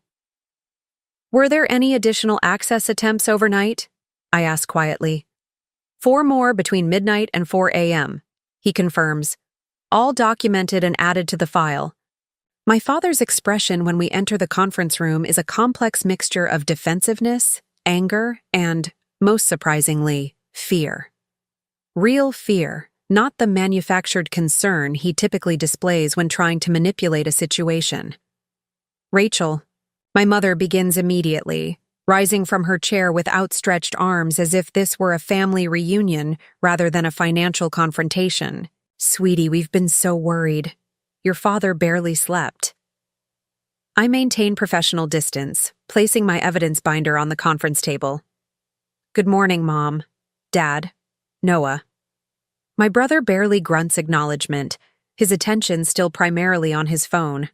"Were there any additional access attempts overnight?" I ask quietly. "4 more between midnight and 4 a.m., he confirms, all documented and added to the file. My father's expression when we enter the conference room is a complex mixture of defensiveness, anger, and, most surprisingly, fear. Real fear, not the manufactured concern he typically displays when trying to manipulate a situation. "Rachel," my mother begins immediately, rising from her chair with outstretched arms as if this were a family reunion rather than a financial confrontation. "Sweetie, we've been so worried. Your father barely slept." I maintain professional distance, placing my evidence binder on the conference table. "Good morning, Mom, Dad, Noah." My brother barely grunts acknowledgement, his attention still primarily on his phone.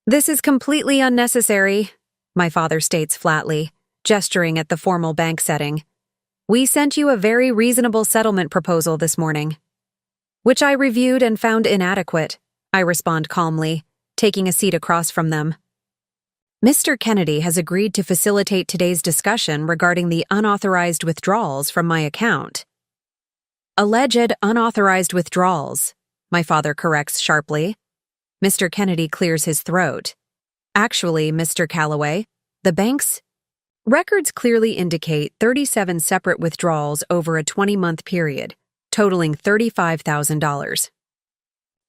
"This is completely unnecessary," my father states flatly, gesturing at the formal bank setting. "We sent you a very reasonable settlement proposal this morning." "Which I reviewed and found inadequate," I respond calmly, taking a seat across from them. "Mr. Kennedy has agreed to facilitate today's discussion regarding the unauthorized withdrawals from my account." "Alleged unauthorized withdrawals," my father corrects sharply. Mr. Kennedy clears his throat. "Actually, Mr. Calloway, the bank's records clearly indicate 37 separate withdrawals over a 20-month period, totaling $35,000.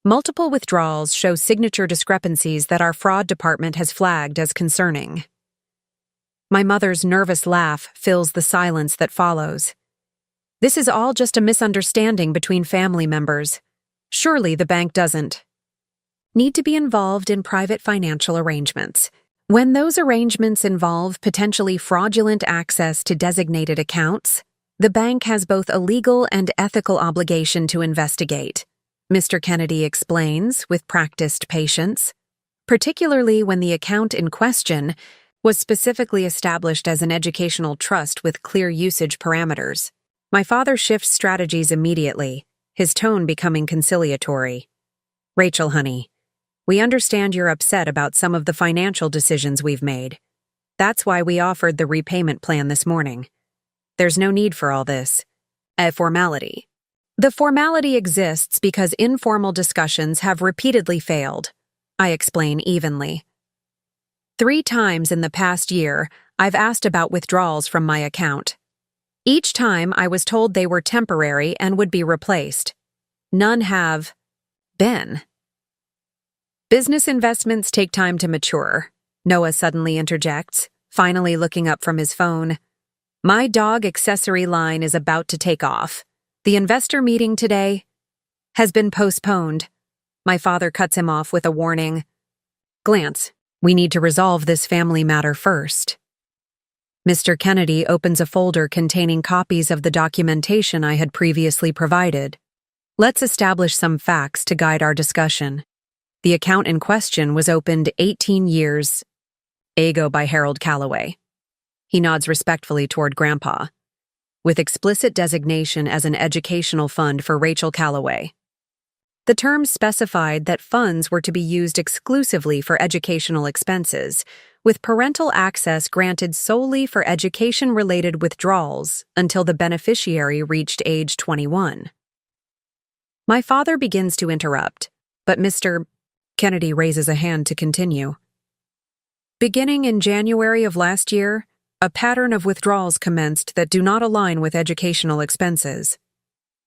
Multiple withdrawals show signature discrepancies that our fraud department has flagged as concerning." My mother's nervous laugh fills the silence that follows. "This is all just a misunderstanding between family members. Surely the bank doesn't need to be involved in private financial arrangements. When those arrangements involve potentially fraudulent access to designated accounts, the bank has both a legal and ethical obligation to investigate," Mr. Kennedy explains with practiced patience, "particularly when the account in question was specifically established as an educational trust with clear usage parameters." My father shifts strategies immediately, his tone becoming conciliatory. "Rachel, honey, we understand you're upset about some of the financial decisions we've made. That's why we offered the repayment plan this morning. There's no need for all this. A formality. The formality exists because informal discussions have repeatedly failed," I explain evenly. 3 times in the past year, I've asked about withdrawals from my account. Each time I was told they were temporary and would be replaced. None have been. "Business investments take time to mature," Noah suddenly interjects, finally looking up from his phone. "My dog accessory line is about to take off. The investor meeting today has been postponed." My father cuts him off with a warning glance. "We need to resolve this family matter first." Mr. Kennedy opens a folder containing copies of the documentation I had previously provided. "Let's establish some facts to guide our discussion. The account in question was opened 18 years ago by Harold Calloway." He nods respectfully toward Grandpa. "With explicit designation as an educational fund for Rachel Calloway. The terms specified that funds were to be used exclusively for educational expenses, with parental access granted solely for education-related withdrawals until the beneficiary reached age 21. My father begins to interrupt, but Mr. Kennedy raises a hand to continue. "Beginning in January of last year, a pattern of withdrawals commenced that do not align with educational expenses.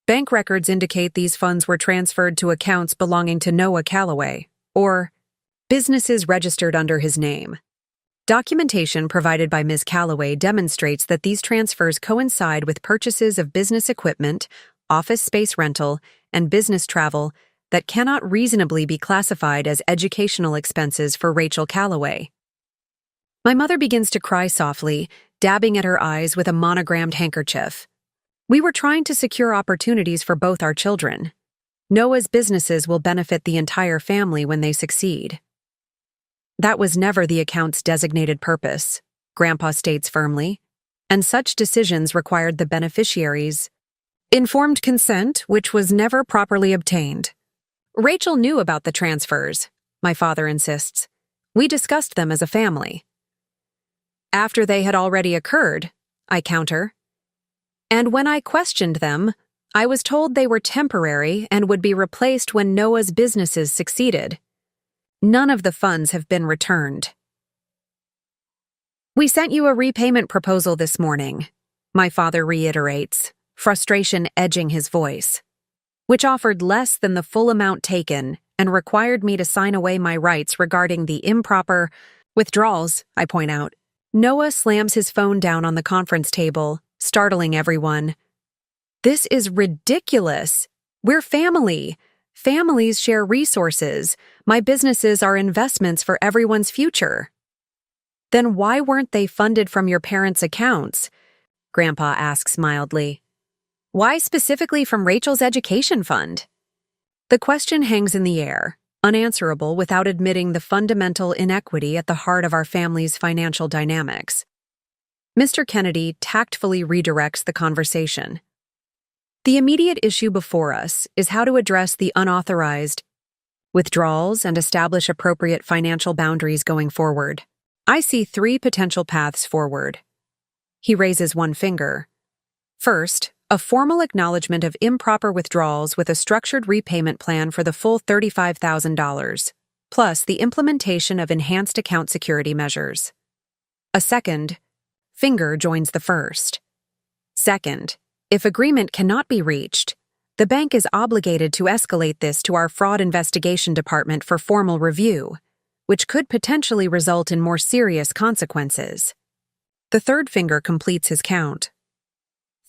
Bank records indicate these funds were transferred to accounts belonging to Noah Calloway, or businesses registered under his name. Documentation provided by Ms. Calloway demonstrates that these transfers coincide with purchases of business equipment, office space rental, and business travel that cannot reasonably be classified as educational expenses for Rachel Calloway. My mother begins to cry softly, dabbing at her eyes with a monogrammed handkerchief. We were trying to secure opportunities for both our children. Noah's businesses will benefit the entire family when they succeed. That was never the account's designated purpose, Grandpa states firmly, and such decisions required the beneficiaries' informed consent, which was never properly obtained. Rachel knew about the transfers, my father insists. We discussed them as a family. After they had already occurred, I counter. And when I questioned them, I was told they were temporary and would be replaced when Noah's businesses succeeded. None of the funds have been returned. We sent you a repayment proposal this morning, my father reiterates, frustration edging his voice, which offered less than the full amount taken and required me to sign away my rights regarding the improper withdrawals, I point out. Noah slams his phone down on the conference table, startling everyone. This is ridiculous. We're family. Families share resources. My businesses are investments for everyone's future. Then why weren't they funded from your parents' accounts? Grandpa asks mildly. Why specifically from Rachel's education fund? The question hangs in the air, unanswerable without admitting the fundamental inequity at the heart of our family's financial dynamics. Mr. Kennedy tactfully redirects the conversation. The immediate issue before us is how to address the unauthorized withdrawals and establish appropriate financial boundaries going forward. I see 3 potential paths forward. He raises one finger. First, a formal acknowledgement of improper withdrawals with a structured repayment plan for the full $35,000, plus the implementation of enhanced account security measures. A second finger joins the first. Second, if agreement cannot be reached, the bank is obligated to escalate this to our fraud investigation department for formal review, which could potentially result in more serious consequences. The third finger completes his count.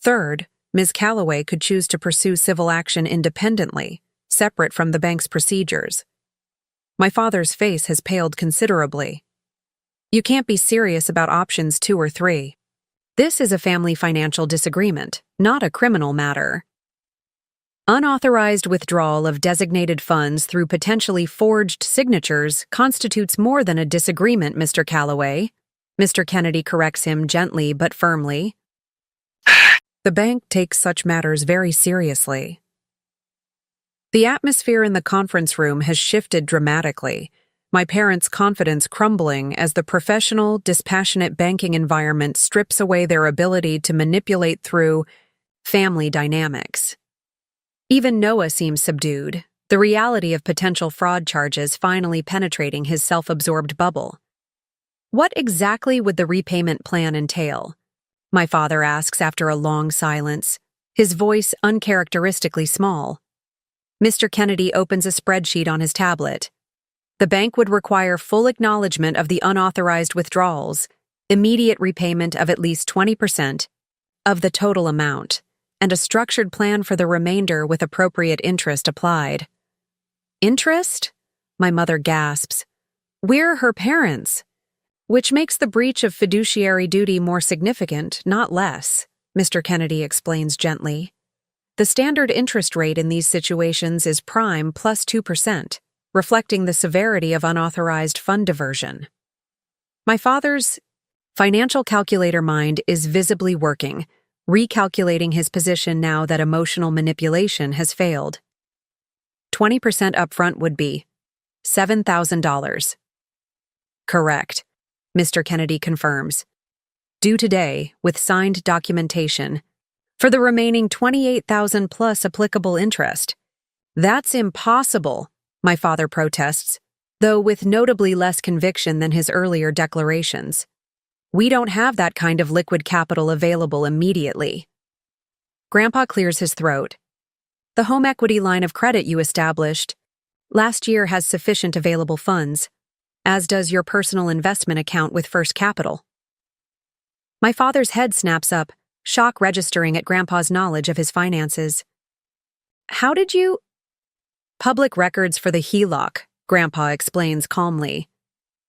Third, Ms. Calloway could choose to pursue civil action independently, separate from the bank's procedures. My father's face has paled considerably. You can't be serious about options 2 or 3. This is a family financial disagreement, not a criminal matter. Unauthorized withdrawal of designated funds through potentially forged signatures constitutes more than a disagreement, Mr. Calloway. Mr. Kennedy corrects him gently but firmly. The bank takes such matters very seriously. The atmosphere in the conference room has shifted dramatically, my parents' confidence crumbling as the professional, dispassionate banking environment strips away their ability to manipulate through family dynamics. Even Noah seems subdued, the reality of potential fraud charges finally penetrating his self-absorbed bubble. What exactly would the repayment plan entail? My father asks after a long silence, his voice uncharacteristically small. Mr. Kennedy opens a spreadsheet on his tablet. The bank would require full acknowledgement of the unauthorized withdrawals, immediate repayment of at least 20% of the total amount, and a structured plan for the remainder with appropriate interest applied. Interest? My mother gasps. We're her parents. Which makes the breach of fiduciary duty more significant, not less, Mr. Kennedy explains gently. The standard interest rate in these situations is prime plus 2%, reflecting the severity of unauthorized fund diversion. My father's financial calculator mind is visibly working, recalculating his position now that emotional manipulation has failed. 20% upfront would be $7,000. Correct. Mr. Kennedy confirms. Due today, with signed documentation, for the remaining $28,000 plus applicable interest. That's impossible, my father protests, though with notably less conviction than his earlier declarations. We don't have that kind of liquid capital available immediately. Grandpa clears his throat. The home equity line of credit you established last year has sufficient available funds, as does your personal investment account with First Capital. My father's head snaps up, shock registering at Grandpa's knowledge of his finances. How did you? Public records for the HELOC, Grandpa explains calmly.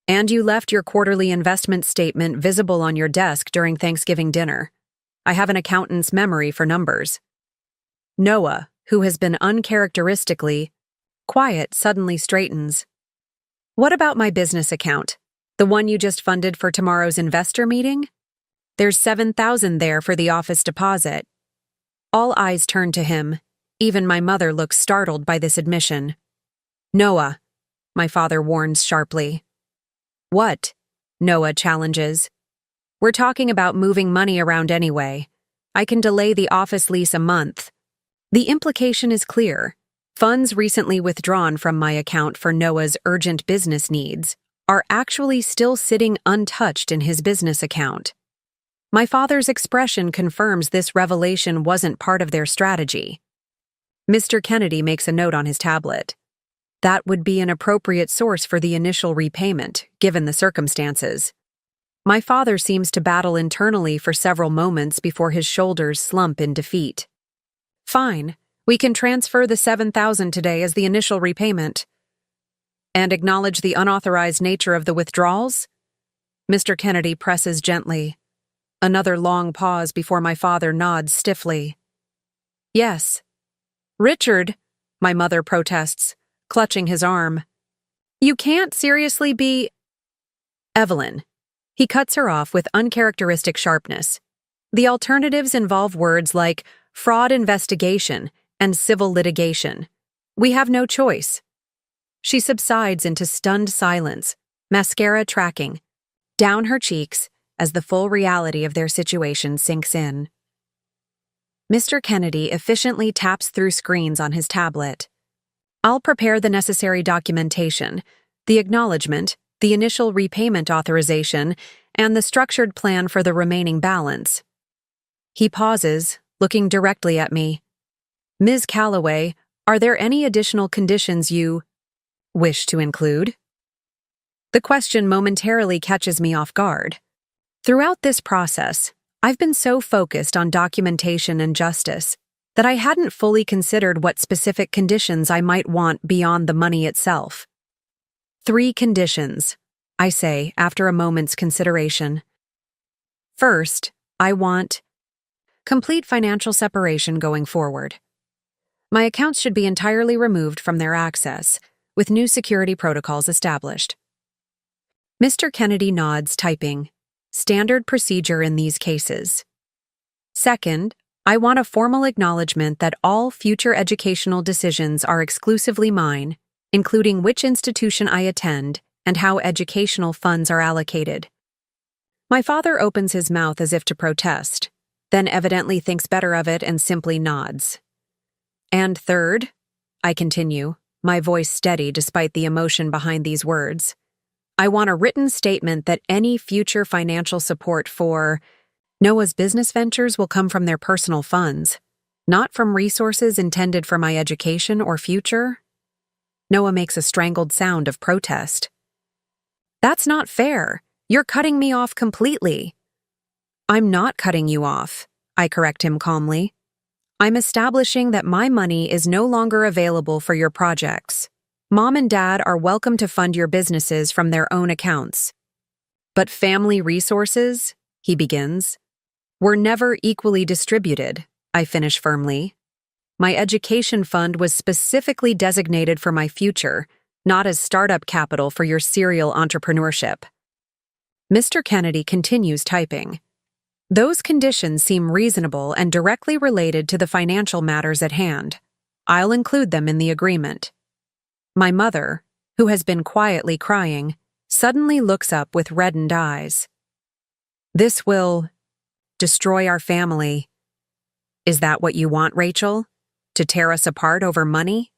And you left your quarterly investment statement visible on your desk during Thanksgiving dinner. I have an accountant's memory for numbers. Noah, who has been uncharacteristically quiet, suddenly straightens. What about my business account? The one you just funded for tomorrow's investor meeting? There's $7,000 there for the office deposit. All eyes turn to him. Even my mother looks startled by this admission. Noah, my father warns sharply. What? Noah challenges. We're talking about moving money around anyway. I can delay the office lease a month. The implication is clear. Funds recently withdrawn from my account for Noah's urgent business needs are actually still sitting untouched in his business account. My father's expression confirms this revelation wasn't part of their strategy. Mr. Kennedy makes a note on his tablet. That would be an appropriate source for the initial repayment, given the circumstances. My father seems to battle internally for several moments before his shoulders slump in defeat. Fine, we can transfer the $7,000 today as the initial repayment. And acknowledge the unauthorized nature of the withdrawals? Mr. Kennedy presses gently. Another long pause before my father nods stiffly. Yes. Richard, my mother protests, clutching his arm. You can't seriously be… Evelyn. He cuts her off with uncharacteristic sharpness. The alternatives involve words like fraud investigation and civil litigation. We have no choice. She subsides into stunned silence, mascara tracking, down her cheeks as the full reality of their situation sinks in. Mr. Kennedy efficiently taps through screens on his tablet. I'll prepare the necessary documentation, the acknowledgement, the initial repayment authorization, and the structured plan for the remaining balance. He pauses, looking directly at me. Ms. Calloway, are there any additional conditions you wish to include? The question momentarily catches me off guard. Throughout this process, I've been so focused on documentation and justice that I hadn't fully considered what specific conditions I might want beyond the money itself. 3 conditions, I say after a moment's consideration. First, I want complete financial separation going forward. My accounts should be entirely removed from their access, with new security protocols established. Mr. Kennedy nods, typing. Standard procedure in these cases. Second, I want a formal acknowledgement that all future educational decisions are exclusively mine, including which institution I attend and how educational funds are allocated. My father opens his mouth as if to protest, then evidently thinks better of it and simply nods. And third, I continue, my voice steady despite the emotion behind these words, I want a written statement that any future financial support for Noah's business ventures will come from their personal funds, not from resources intended for my education or future. Noah makes a strangled sound of protest. That's not fair. You're cutting me off completely. I'm not cutting you off, I correct him calmly. I'm establishing that my money is no longer available for your projects. Mom and Dad are welcome to fund your businesses from their own accounts. But family resources, he begins, were never equally distributed, I finish firmly. My education fund was specifically designated for my future, not as startup capital for your serial entrepreneurship. Mr. Kennedy continues typing. Those conditions seem reasonable and directly related to the financial matters at hand. I'll include them in the agreement. My mother, who has been quietly crying, suddenly looks up with reddened eyes. This will destroy our family. Is that what you want, Rachel? To tear us apart over money?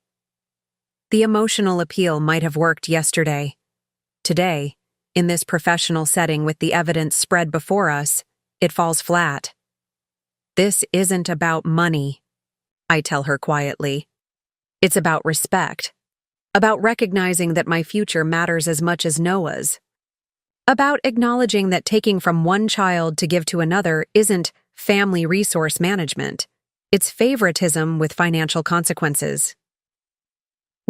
The emotional appeal might have worked yesterday. Today, in this professional setting with the evidence spread before us, it falls flat. This isn't about money, I tell her quietly. It's about respect. About recognizing that my future matters as much as Noah's. About acknowledging that taking from one child to give to another isn't family resource management. It's favoritism with financial consequences.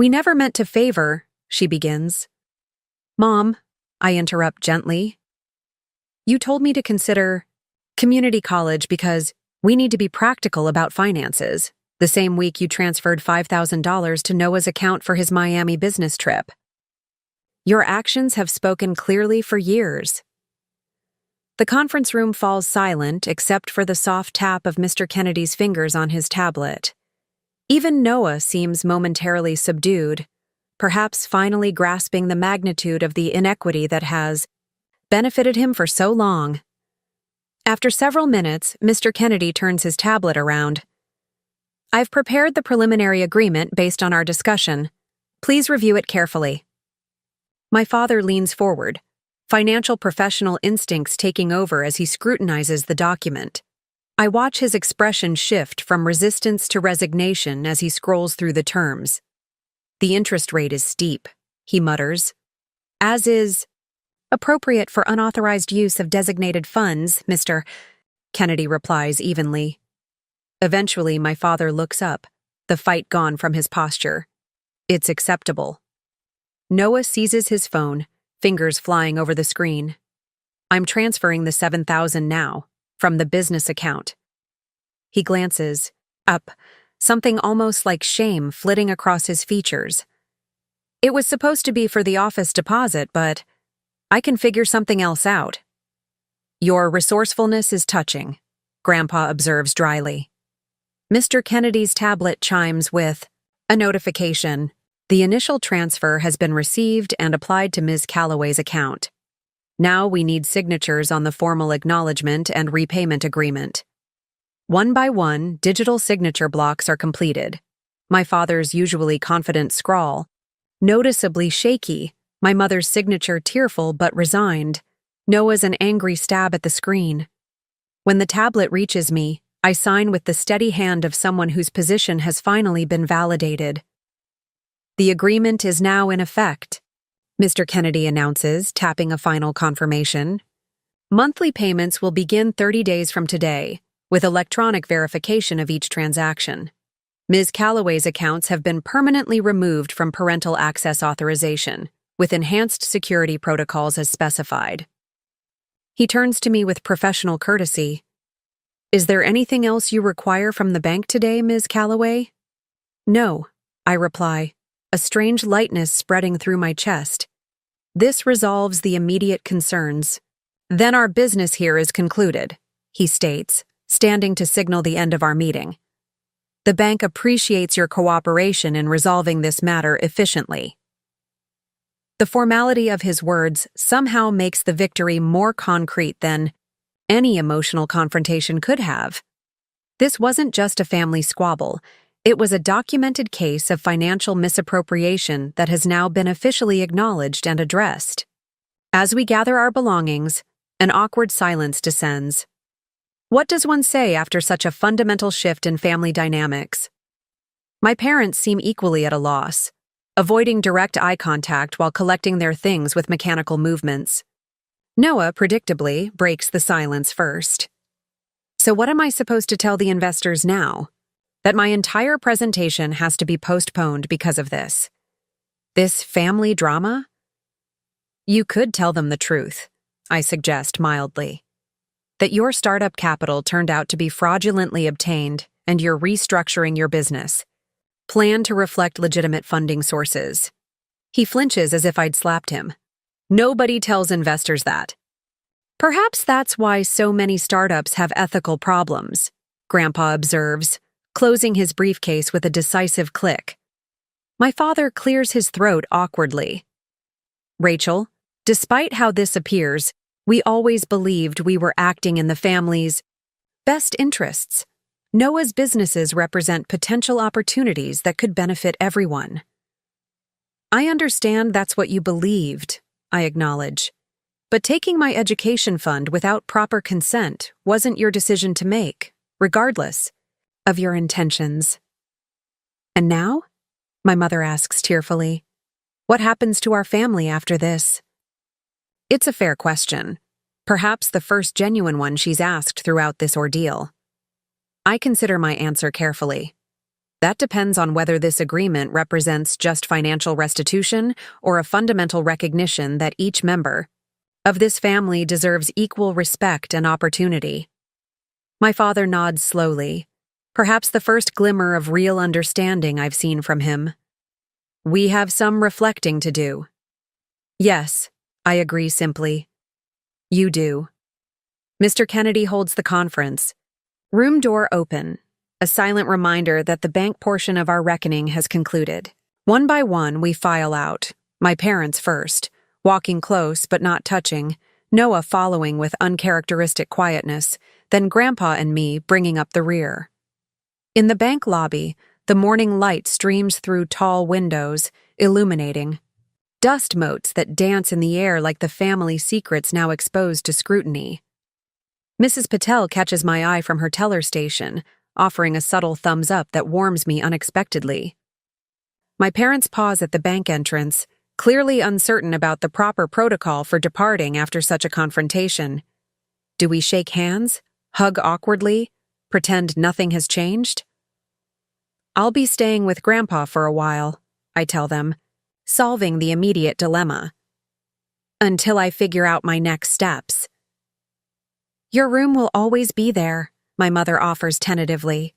We never meant to favor, she begins. Mom, I interrupt gently. You told me to consider community college because we need to be practical about finances. The same week you transferred $5,000 to Noah's account for his Miami business trip. Your actions have spoken clearly for years. The conference room falls silent except for the soft tap of Mr. Kennedy's fingers on his tablet. Even Noah seems momentarily subdued, perhaps finally grasping the magnitude of the inequity that has benefited him for so long. After several minutes, Mr. Kennedy turns his tablet around. I've prepared the preliminary agreement based on our discussion. Please review it carefully. My father leans forward, financial professional instincts taking over as he scrutinizes the document. I watch his expression shift from resistance to resignation as he scrolls through the terms. The interest rate is steep, he mutters. As is appropriate for unauthorized use of designated funds, Mr. Kennedy replies evenly. Eventually, my father looks up, the fight gone from his posture. It's acceptable. Noah seizes his phone, fingers flying over the screen. I'm transferring the $7,000 now, from the business account. He glances up, something almost like shame flitting across his features. It was supposed to be for the office deposit, but I can figure something else out. Your resourcefulness is touching, Grandpa observes dryly. Mr. Kennedy's tablet chimes with a notification. The initial transfer has been received and applied to Ms. Calloway's account. Now we need signatures on the formal acknowledgement and repayment agreement. One by one, digital signature blocks are completed. My father's usually confident scrawl, noticeably shaky, my mother's signature tearful but resigned, Noah's an angry stab at the screen. When the tablet reaches me, I sign with the steady hand of someone whose position has finally been validated. The agreement is now in effect, Mr. Kennedy announces, tapping a final confirmation. Monthly payments will begin 30 days from today, with electronic verification of each transaction. Ms. Calloway's accounts have been permanently removed from parental access authorization, with enhanced security protocols as specified. He turns to me with professional courtesy. Is there anything else you require from the bank today, Ms. Calloway? No, I reply, a strange lightness spreading through my chest. This resolves the immediate concerns. Then our business here is concluded, he states, standing to signal the end of our meeting. The bank appreciates your cooperation in resolving this matter efficiently. The formality of his words somehow makes the victory more concrete than any emotional confrontation could have. This wasn't just a family squabble. It was a documented case of financial misappropriation that has now been officially acknowledged and addressed. As we gather our belongings, an awkward silence descends. What does one say after such a fundamental shift in family dynamics? My parents seem equally at a loss, avoiding direct eye contact while collecting their things with mechanical movements. Noah, predictably, breaks the silence first. So what am I supposed to tell the investors now? That my entire presentation has to be postponed because of this? This family drama? You could tell them the truth, I suggest mildly. That your startup capital turned out to be fraudulently obtained and you're restructuring your business. Plan to reflect legitimate funding sources. He flinches as if I'd slapped him. Nobody tells investors that. Perhaps that's why so many startups have ethical problems, Grandpa observes, closing his briefcase with a decisive click. My father clears his throat awkwardly. Rachel, despite how this appears, we always believed we were acting in the family's best interests. Noah's businesses represent potential opportunities that could benefit everyone. I understand that's what you believed, I acknowledge. But taking my education fund without proper consent wasn't your decision to make, regardless of your intentions. And now? My mother asks tearfully. What happens to our family after this? It's a fair question, perhaps the first genuine one she's asked throughout this ordeal. I consider my answer carefully. That depends on whether this agreement represents just financial restitution or a fundamental recognition that each member of this family deserves equal respect and opportunity. My father nods slowly, perhaps the first glimmer of real understanding I've seen from him. We have some reflecting to do. Yes, I agree simply. You do. Mr. Kennedy holds the conference. Room door open, a silent reminder that the bank portion of our reckoning has concluded. One by one, we file out, my parents first, walking close but not touching, Noah following with uncharacteristic quietness, then Grandpa and me bringing up the rear. In the bank lobby, the morning light streams through tall windows, illuminating dust motes that dance in the air like the family secrets now exposed to scrutiny. Mrs. Patel catches my eye from her teller station, offering a subtle thumbs up that warms me unexpectedly. My parents pause at the bank entrance, clearly uncertain about the proper protocol for departing after such a confrontation. Do we shake hands, hug awkwardly, pretend nothing has changed? I'll be staying with Grandpa for a while, I tell them, solving the immediate dilemma. Until I figure out my next steps. Your room will always be there, my mother offers tentatively.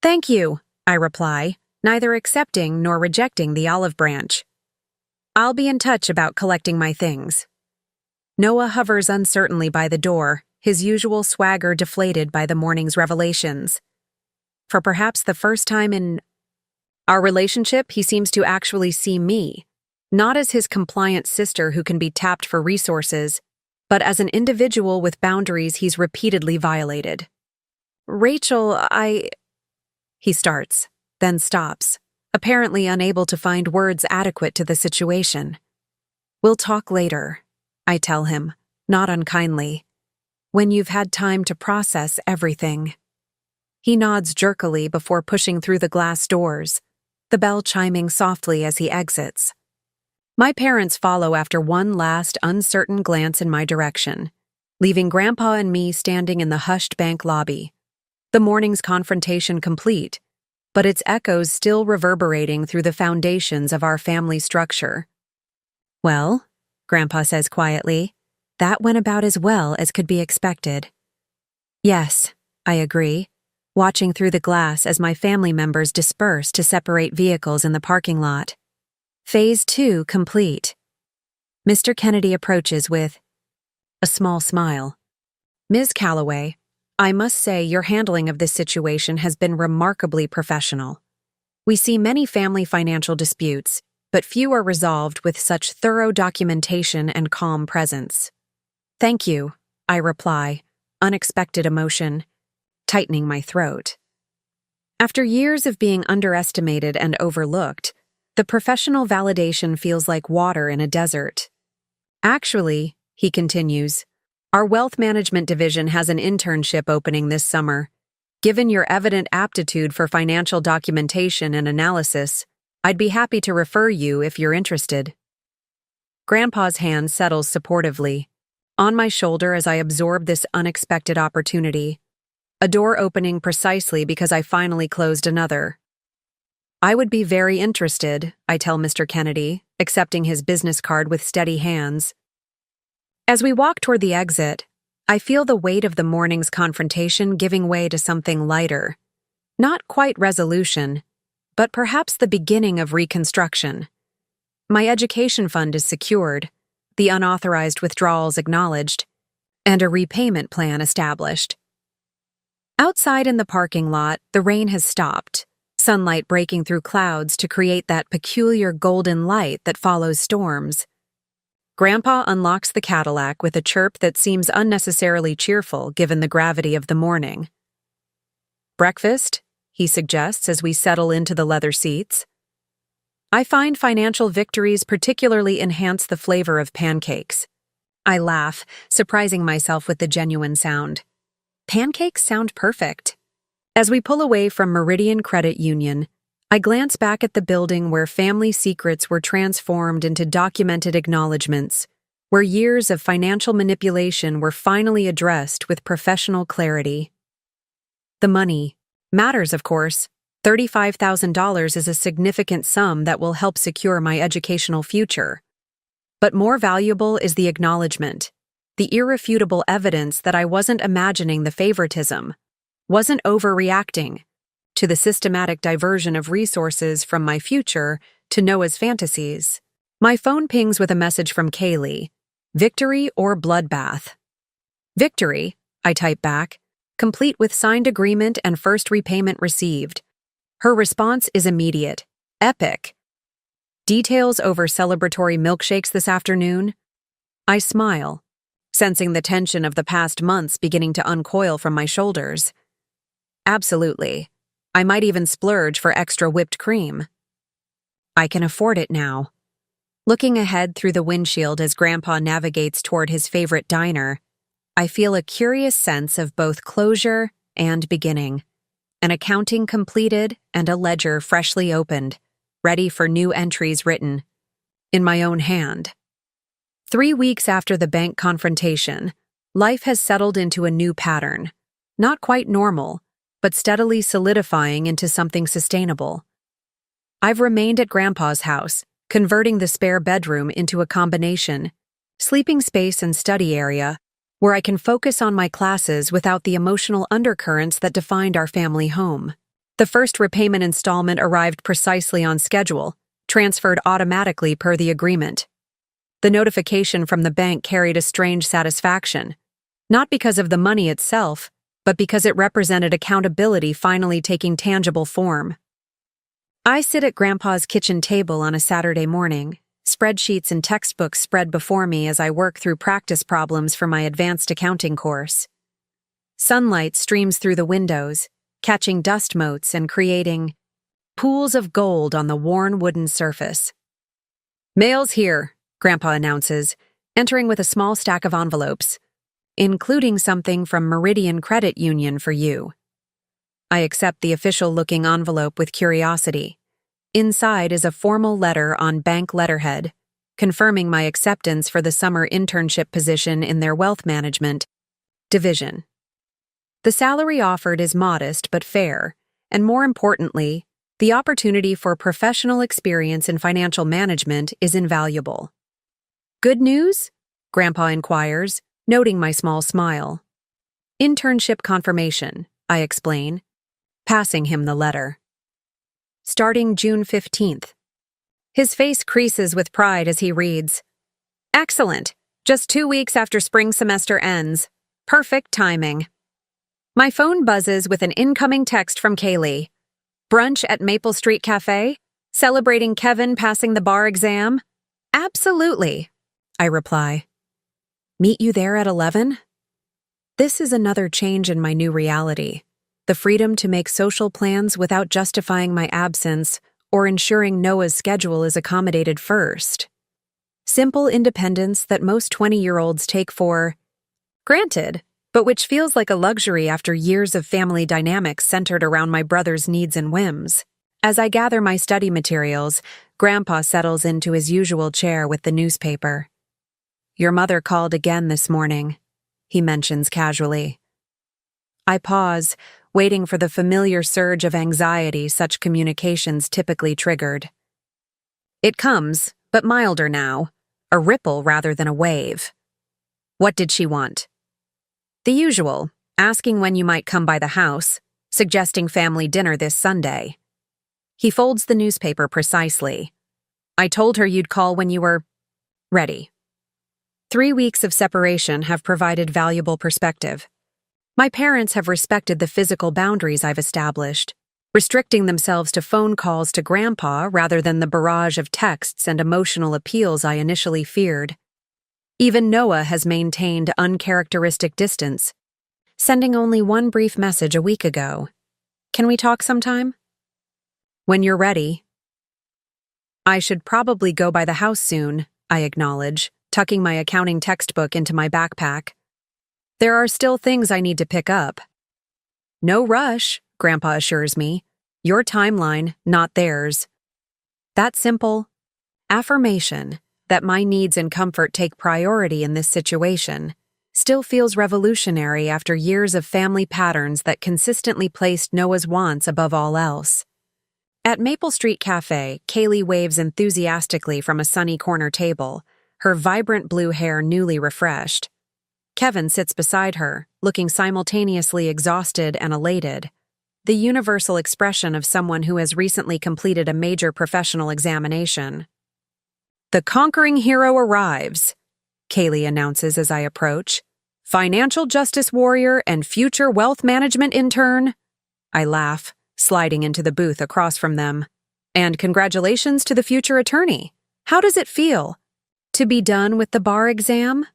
Thank you, I reply, neither accepting nor rejecting the olive branch. I'll be in touch about collecting my things. Noah hovers uncertainly by the door, his usual swagger deflated by the morning's revelations. For perhaps the first time in our relationship, he seems to actually see me, not as his compliant sister who can be tapped for resources, but as an individual with boundaries he's repeatedly violated. Rachel, he starts, then stops, apparently unable to find words adequate to the situation. We'll talk later, I tell him, not unkindly, when you've had time to process everything. He nods jerkily before pushing through the glass doors, the bell chiming softly as he exits. My parents follow after one last uncertain glance in my direction, leaving Grandpa and me standing in the hushed bank lobby. The morning's confrontation complete, but its echoes still reverberating through the foundations of our family structure. Well, Grandpa says quietly, that went about as well as could be expected. Yes, I agree, watching through the glass as my family members disperse to separate vehicles in the parking lot. Phase 2 complete. Mr. Kennedy approaches with a small smile. Ms. Calloway, I must say your handling of this situation has been remarkably professional. We see many family financial disputes, but few are resolved with such thorough documentation and calm presence. Thank you, I reply, unexpected emotion, tightening my throat. After years of being underestimated and overlooked, the professional validation feels like water in a desert. Actually, he continues, our wealth management division has an internship opening this summer. Given your evident aptitude for financial documentation and analysis, I'd be happy to refer you if you're interested. Grandpa's hand settles supportively, on my shoulder as I absorb this unexpected opportunity, a door opening precisely because I finally closed another. I would be very interested, I tell Mr. Kennedy, accepting his business card with steady hands. As we walk toward the exit, I feel the weight of the morning's confrontation giving way to something lighter. Not quite resolution, but perhaps the beginning of reconstruction. My education fund is secured, the unauthorized withdrawals acknowledged, and a repayment plan established. Outside in the parking lot, the rain has stopped, sunlight breaking through clouds to create that peculiar golden light that follows storms. Grandpa unlocks the Cadillac with a chirp that seems unnecessarily cheerful given the gravity of the morning. Breakfast, he suggests as we settle into the leather seats. I find financial victories particularly enhance the flavor of pancakes. I laugh, surprising myself with the genuine sound. Pancakes sound perfect. As we pull away from Meridian Credit Union, I glance back at the building where family secrets were transformed into documented acknowledgments, where years of financial manipulation were finally addressed with professional clarity. The money matters, of course, $35,000 is a significant sum that will help secure my educational future. But more valuable is the acknowledgement, the irrefutable evidence that I wasn't imagining the favoritism, wasn't overreacting to the systematic diversion of resources from my future to Noah's fantasies. My phone pings with a message from Kaylee. Victory or bloodbath? Victory, I type back, complete with signed agreement and first repayment received. Her response is immediate. Epic. Details over celebratory milkshakes this afternoon? I smile, sensing the tension of the past months beginning to uncoil from my shoulders. Absolutely. I might even splurge for extra whipped cream. I can afford it now. Looking ahead through the windshield as Grandpa navigates toward his favorite diner, I feel a curious sense of both closure and beginning. An accounting completed and a ledger freshly opened, ready for new entries written. In my own hand. 3 weeks after the bank confrontation, life has settled into a new pattern. Not quite normal, but steadily solidifying into something sustainable. I've remained at Grandpa's house, converting the spare bedroom into a combination, sleeping space and study area, where I can focus on my classes without the emotional undercurrents that defined our family home. The first repayment installment arrived precisely on schedule, transferred automatically per the agreement. The notification from the bank carried a strange satisfaction, not because of the money itself, but because it represented accountability finally taking tangible form. I sit at Grandpa's kitchen table on a Saturday morning, spreadsheets and textbooks spread before me as I work through practice problems for my advanced accounting course. Sunlight streams through the windows, catching dust motes and creating pools of gold on the worn wooden surface. "Mail's here," Grandpa announces, entering with a small stack of envelopes, "including something from Meridian Credit Union for you." I accept the official-looking envelope with curiosity. Inside is a formal letter on bank letterhead, confirming my acceptance for the summer internship position in their wealth management division. The salary offered is modest but fair, and more importantly, the opportunity for professional experience in financial management is invaluable. "Good news?" Grandpa inquires, noting my small smile. "Internship confirmation," I explain, passing him the letter. Starting June 15th. His face creases with pride as he reads, "Excellent! Just 2 weeks after spring semester ends. Perfect timing." My phone buzzes with an incoming text from Kaylee. "Brunch at Maple Street Cafe? Celebrating Kevin passing the bar exam?" "Absolutely," I reply. "Meet you there at 11? This is another change in my new reality. The freedom to make social plans without justifying my absence or ensuring Noah's schedule is accommodated first. Simple independence that most 20-year-olds take for granted, but which feels like a luxury after years of family dynamics centered around my brother's needs and whims. As I gather my study materials, Grandpa settles into his usual chair with the newspaper. "Your mother called again this morning," he mentions casually. I pause, waiting for the familiar surge of anxiety such communications typically triggered. It comes, but milder now, a ripple rather than a wave. "What did she want?" "The usual, asking when you might come by the house, suggesting family dinner this Sunday." He folds the newspaper precisely. "I told her you'd call when you were ready." 3 weeks of separation have provided valuable perspective. My parents have respected the physical boundaries I've established, restricting themselves to phone calls to Grandpa rather than the barrage of texts and emotional appeals I initially feared. Even Noah has maintained uncharacteristic distance, sending only one brief message a week ago. "Can we talk sometime?" "When you're ready." "I should probably go by the house soon," I acknowledge, tucking my accounting textbook into my backpack. "There are still things I need to pick up." "No rush," Grandpa assures me. "Your timeline, not theirs." That simple affirmation that my needs and comfort take priority in this situation still feels revolutionary after years of family patterns that consistently placed Noah's wants above all else. At Maple Street Cafe, Kaylee waves enthusiastically from a sunny corner table, her vibrant blue hair newly refreshed. Kevin sits beside her, looking simultaneously exhausted and elated, the universal expression of someone who has recently completed a major professional examination. "The conquering hero arrives," Kaylee announces as I approach. "Financial justice warrior and future wealth management intern." I laugh, sliding into the booth across from them. "And congratulations to the future attorney. How does it feel to be done with the bar exam?"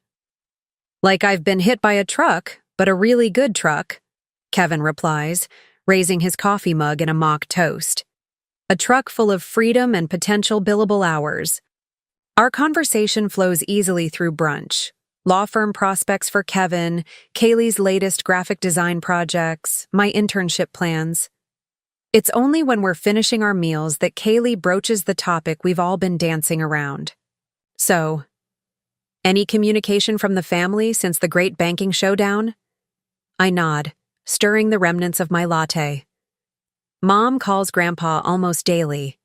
"Like I've been hit by a truck, but a really good truck," Kevin replies, raising his coffee mug in a mock toast. "A truck full of freedom and potential billable hours." Our conversation flows easily through brunch. Law firm prospects for Kevin, Kaylee's latest graphic design projects, my internship plans. It's only when we're finishing our meals that Kaylee broaches the topic we've all been dancing around. "So, any communication from the family since the great banking showdown?" I nod, stirring the remnants of my latte. Mom calls Grandpa almost daily.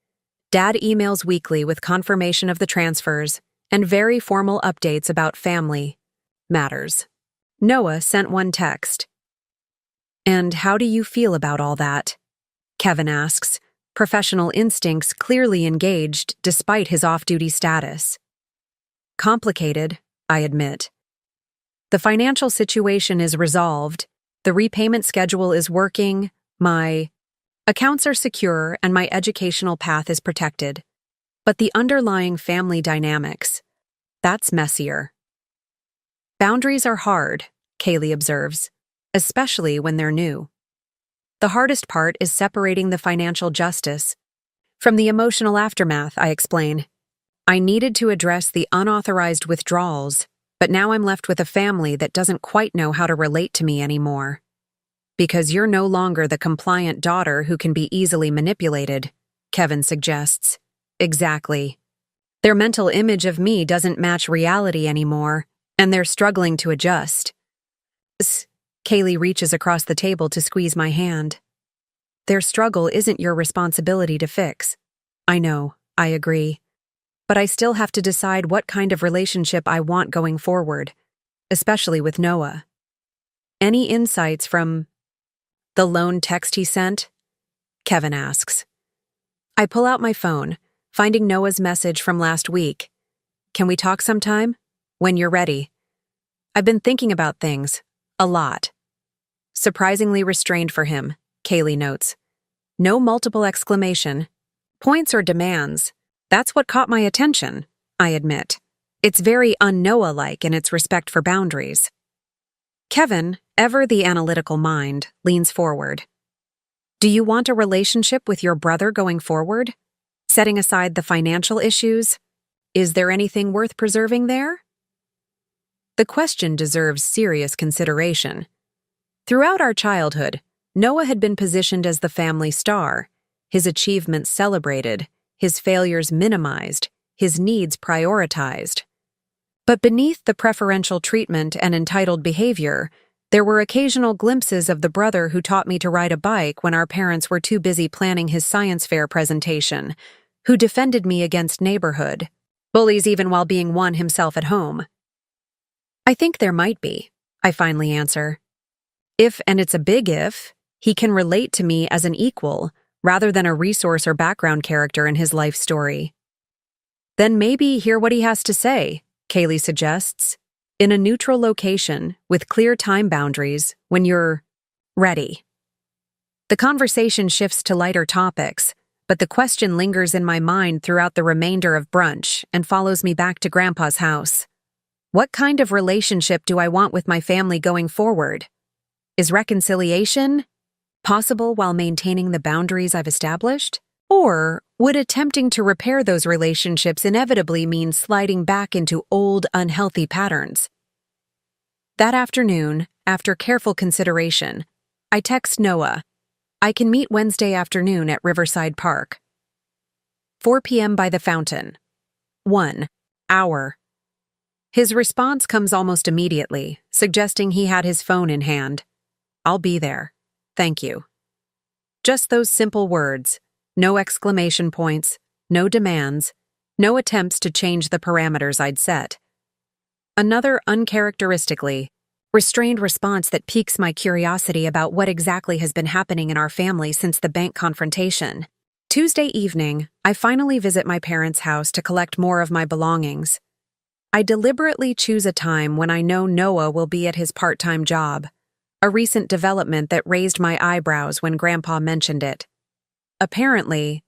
Dad emails weekly with confirmation of the transfers and very formal updates about family matters. Noah sent one text. "And how do you feel about all that?" Kevin asks, professional instincts clearly engaged despite his off-duty status. "Complicated," I admit. "The financial situation is resolved, the repayment schedule is working, my accounts are secure, and my educational path is protected. But the underlying family dynamics, that's messier." "Boundaries are hard," Kaylee observes, "especially when they're new. The hardest part is separating the financial justice from the emotional aftermath," I explain. "I needed to address the unauthorized withdrawals, but now I'm left with a family that doesn't quite know how to relate to me anymore." "Because you're no longer the compliant daughter who can be easily manipulated," Kevin suggests. "Exactly. Their mental image of me doesn't match reality anymore, and they're struggling to adjust." Kaylee reaches across the table to squeeze my hand. "Their struggle isn't your responsibility to fix." "I know, I agree. But I still have to decide what kind of relationship I want going forward, especially with Noah." "Any insights from the lone text he sent?" Kevin asks. I pull out my phone, finding Noah's message from last week. "Can we talk sometime? When you're ready. I've been thinking about things. A lot." Surprisingly restrained for him, Kaylee notes. No multiple exclamation points or demands. That's what caught my attention, I admit. It's very un-Noah-like in its respect for boundaries. Kevin, ever the analytical mind, leans forward. "Do you want a relationship with your brother going forward? Setting aside the financial issues? Is there anything worth preserving there?" The question deserves serious consideration. Throughout our childhood, Noah had been positioned as the family star, his achievements celebrated, his failures minimized, his needs prioritized. But beneath the preferential treatment and entitled behavior, there were occasional glimpses of the brother who taught me to ride a bike when our parents were too busy planning his science fair presentation, who defended me against neighborhood bullies even while being one himself at home. "I think there might be," I finally answer. "If, and it's a big if, he can relate to me as an equal rather than a resource or background character in his life story." "Then maybe hear what he has to say," Kaylee suggests, "in a neutral location with clear time boundaries when you're ready." The conversation shifts to lighter topics, but the question lingers in my mind throughout the remainder of brunch and follows me back to Grandpa's house. What kind of relationship do I want with my family going forward? Is reconciliation possible while maintaining the boundaries I've established? Or would attempting to repair those relationships inevitably mean sliding back into old, unhealthy patterns? That afternoon, after careful consideration, I text Noah. I can meet Wednesday afternoon at Riverside Park. 4 p.m. by the fountain. 1 hour. His response comes almost immediately, suggesting he had his phone in hand. "I'll be there. Thank you." Just those simple words, No exclamation points, no demands, no attempts to change the parameters I'd set. Another uncharacteristically restrained response that piques my curiosity about what exactly has been happening in our family since the bank confrontation. Tuesday evening, I finally visit my parents' house to collect more of my belongings. I deliberately choose a time when I know Noah will be at his part-time job, a recent development that raised my eyebrows when Grandpa mentioned it. Apparently,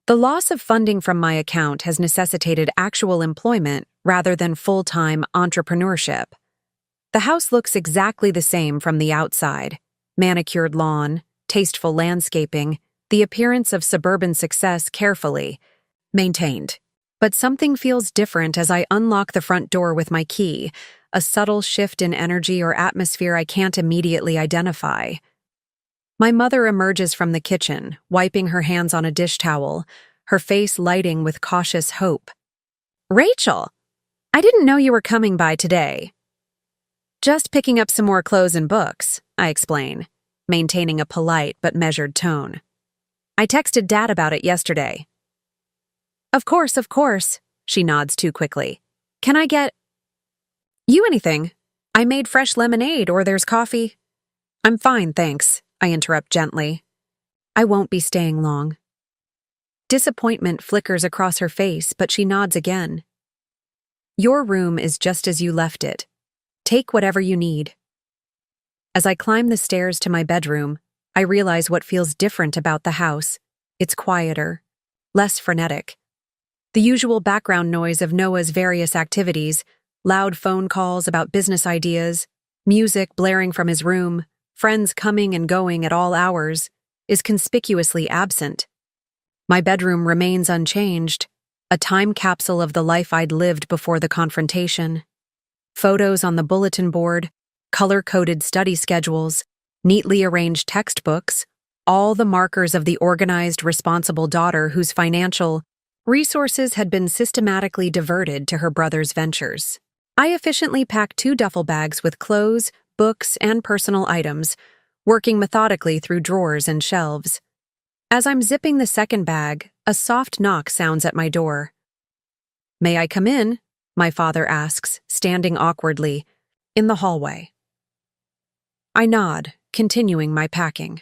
the loss of funding from my account has necessitated actual employment rather than full-time entrepreneurship. The house looks exactly the same from the outside: manicured lawn, tasteful landscaping, the appearance of suburban success carefully maintained. But something feels different as I unlock the front door with my key, a subtle shift in energy or atmosphere I can't immediately identify. My mother emerges from the kitchen, wiping her hands on a dish towel, her face lighting with cautious hope. "Rachel, I didn't know you were coming by today." "Just picking up some more clothes and books," I explain, maintaining a polite but measured tone. "I texted Dad about it yesterday." Of course, she nods too quickly. "Can I get you anything? I made fresh lemonade, or there's coffee." "I'm fine, thanks," I interrupt gently. "I won't be staying long." Disappointment flickers across her face, but she nods again. "Your room is just as you left it. Take whatever you need." As I climb the stairs to my bedroom, I realize what feels different about the house. It's quieter, less frenetic. The usual background noise of Noah's various activities, loud phone calls about business ideas, music blaring from his room, friends coming and going at all hours, is conspicuously absent. My bedroom remains unchanged, a time capsule of the life I'd lived before the confrontation. Photos on the bulletin board, color-coded study schedules, neatly arranged textbooks, all the markers of the organized, responsible daughter whose financial resources had been systematically diverted to her brother's ventures. I efficiently pack 2 duffel bags with clothes, books, and personal items, working methodically through drawers and shelves. As I'm zipping the second bag, a soft knock sounds at my door. "May I come in?" my father asks, standing awkwardly in the hallway. I nod, continuing my packing.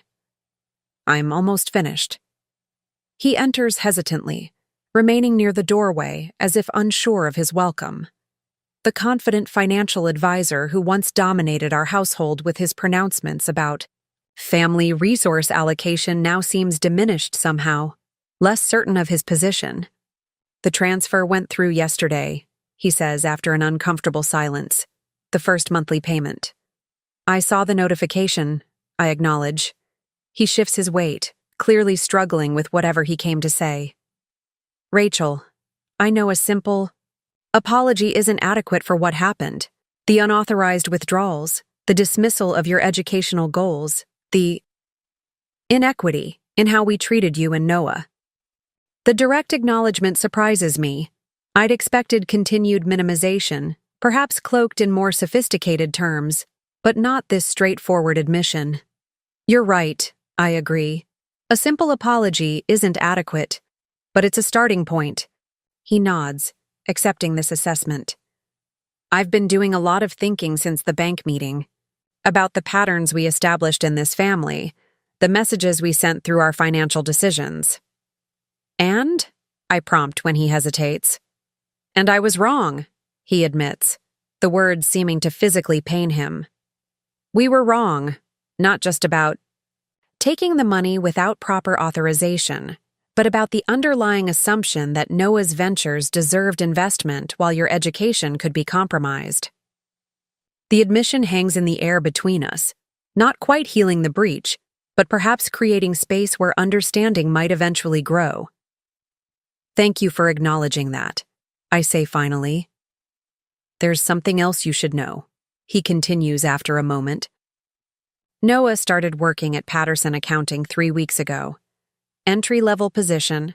"I'm almost finished." He enters hesitantly, remaining near the doorway as if unsure of his welcome. The confident financial advisor who once dominated our household with his pronouncements about family resource allocation now seems diminished somehow, less certain of his position. "The transfer went through yesterday," he says after an uncomfortable silence. "The first monthly payment." "I saw the notification," I acknowledge. He shifts his weight, clearly struggling with whatever he came to say. "Rachel, I know a simple apology isn't adequate for what happened. The unauthorized withdrawals, the dismissal of your educational goals, the inequity in how we treated you and Noah. The direct acknowledgement surprises me. I'd expected continued minimization, perhaps cloaked in more sophisticated terms, but not this straightforward admission." "You're right," I agree. "A simple apology isn't adequate, but it's a starting point." He nods, accepting this assessment. "I've been doing a lot of thinking since the bank meeting about the patterns we established in this family, the messages we sent through our financial decisions." "And?" I prompt when he hesitates. "And I was wrong," he admits, the words seeming to physically pain him. "We were wrong, not just about taking the money without proper authorization, but about the underlying assumption that Noah's ventures deserved investment while your education could be compromised." The admission hangs in the air between us, not quite healing the breach, but perhaps creating space where understanding might eventually grow. "Thank you for acknowledging that," I say finally. "There's something else you should know," he continues after a moment. "Noah started working at Patterson Accounting 3 weeks ago. Entry-level position,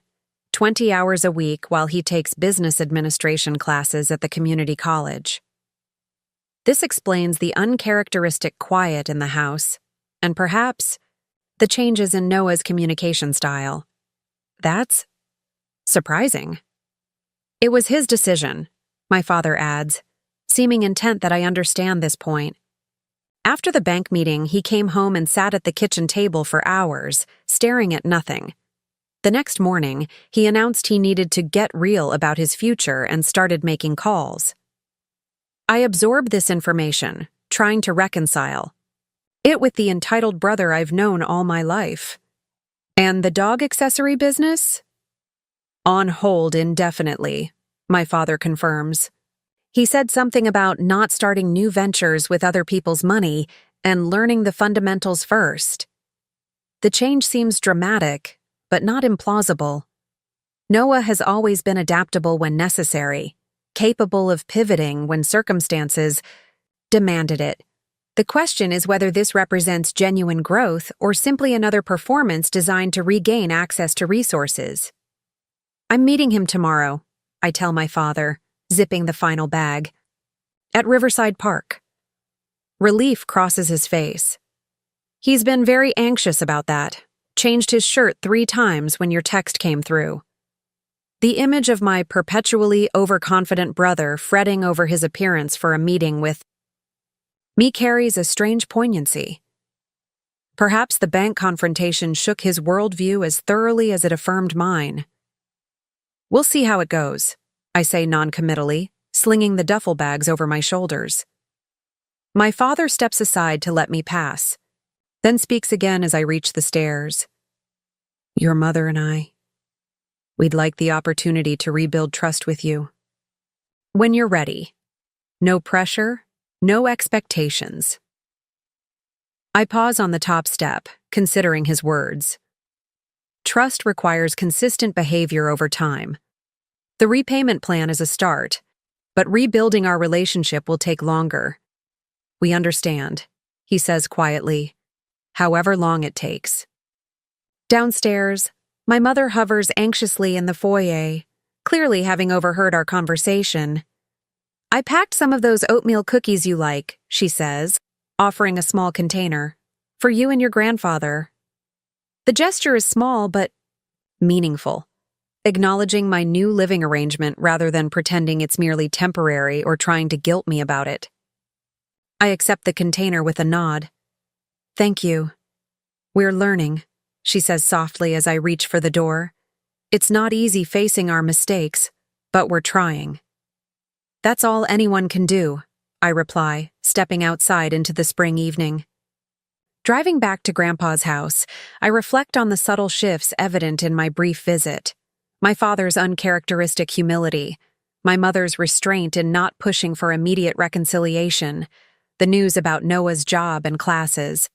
20 hours a week while he takes business administration classes at the community college." This explains the uncharacteristic quiet in the house, and perhaps the changes in Noah's communication style. That's surprising. It was his decision, my father adds, seeming intent that I understand this point. After the bank meeting, he came home and sat at the kitchen table for hours, staring at nothing. The next morning, he announced he needed to get real about his future and started making calls. I absorbed this information, trying to reconcile it with the entitled brother I've known all my life. And the dog accessory business? On hold indefinitely, my father confirms. He said something about not starting new ventures with other people's money and learning the fundamentals first. The change seems dramatic, but not implausible. Noah has always been adaptable when necessary, capable of pivoting when circumstances demanded it. The question is whether this represents genuine growth or simply another performance designed to regain access to resources. I'm meeting him tomorrow, I tell my father, zipping the final bag. At Riverside Park. Relief crosses his face. He's been very anxious about that. Changed his shirt 3 times when your text came through. The image of my perpetually overconfident brother fretting over his appearance for a meeting with me carries a strange poignancy. Perhaps the bank confrontation shook his worldview as thoroughly as it affirmed mine. We'll see how it goes, I say noncommittally, slinging the duffel bags over my shoulders. My father steps aside to let me pass, then speaks again as I reach the stairs. Your mother and I, we'd like the opportunity to rebuild trust with you. When you're ready. No pressure, no expectations. I pause on the top step, considering his words. Trust requires consistent behavior over time. The repayment plan is a start, but rebuilding our relationship will take longer. We understand, he says quietly, however long it takes. Downstairs, my mother hovers anxiously in the foyer, clearly having overheard our conversation. I packed some of those oatmeal cookies you like, she says, offering a small container, for you and your grandfather. The gesture is small but meaningful, acknowledging my new living arrangement rather than pretending it's merely temporary or trying to guilt me about it. I accept the container with a nod. Thank you. We're learning, she says softly as I reach for the door. It's not easy facing our mistakes, but we're trying. That's all anyone can do, I reply, stepping outside into the spring evening. Driving back to Grandpa's house, I reflect on the subtle shifts evident in my brief visit. My father's uncharacteristic humility, my mother's restraint in not pushing for immediate reconciliation, the news about Noah's job and classes.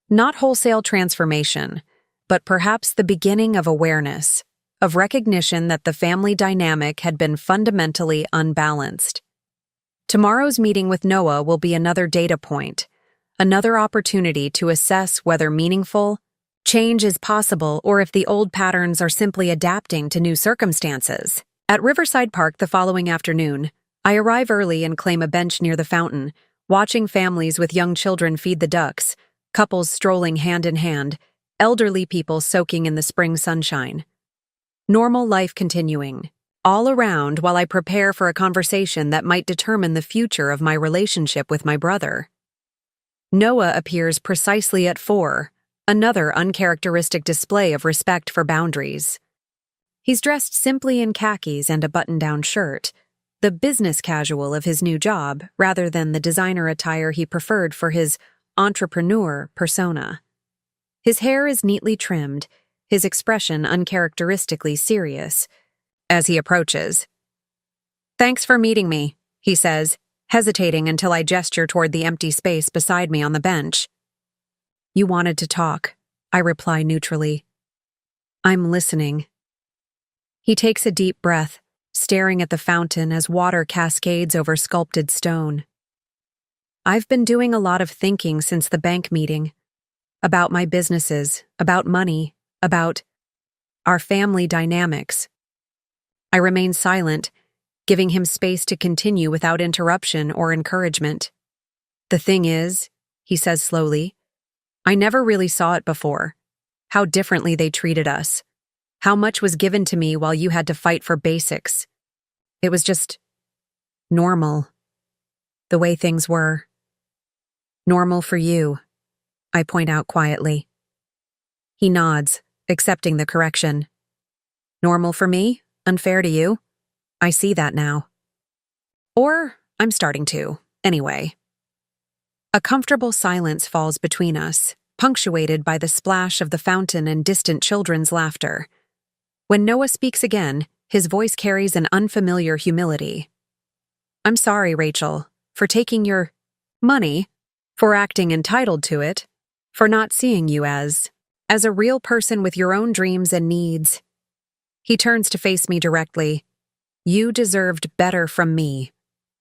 Not wholesale transformation, but perhaps the beginning of awareness, of recognition that the family dynamic had been fundamentally unbalanced. Tomorrow's meeting with Noah will be another data point, another opportunity to assess whether meaningful change is possible or if the old patterns are simply adapting to new circumstances. At Riverside Park the following afternoon, I arrive early and claim a bench near the fountain, watching families with young children feed the ducks, couples strolling hand in hand, elderly people soaking in the spring sunshine. Normal life continuing, all around while I prepare for a conversation that might determine the future of my relationship with my brother. Noah appears precisely at 4, another uncharacteristic display of respect for boundaries. He's dressed simply in khakis and a button-down shirt, the business casual of his new job rather than the designer attire he preferred for his entrepreneur persona. His hair is neatly trimmed, his expression uncharacteristically serious. As he approaches, "Thanks for meeting me," he says, hesitating until I gesture toward the empty space beside me on the bench. "You wanted to talk," I reply neutrally. "I'm listening." He takes a deep breath, staring at the fountain as water cascades over sculpted stone. "I've been doing a lot of thinking since the bank meeting. About my businesses, about money, about our family dynamics." I remain silent, giving him space to continue without interruption or encouragement. "The thing is," he says slowly, "I never really saw it before, how differently they treated us. How much was given to me while you had to fight for basics? It was just normal. The way things were. Normal for you, I point out quietly. He nods, accepting the correction. Normal for me? Unfair to you? I see that now. Or I'm starting to, anyway. A comfortable silence falls between us, punctuated by the splash of the fountain and distant children's laughter. When Noah speaks again, his voice carries an unfamiliar humility. I'm sorry, Rachel, for taking your money, for acting entitled to it, for not seeing you as a real person with your own dreams and needs. He turns to face me directly. You deserved better from me,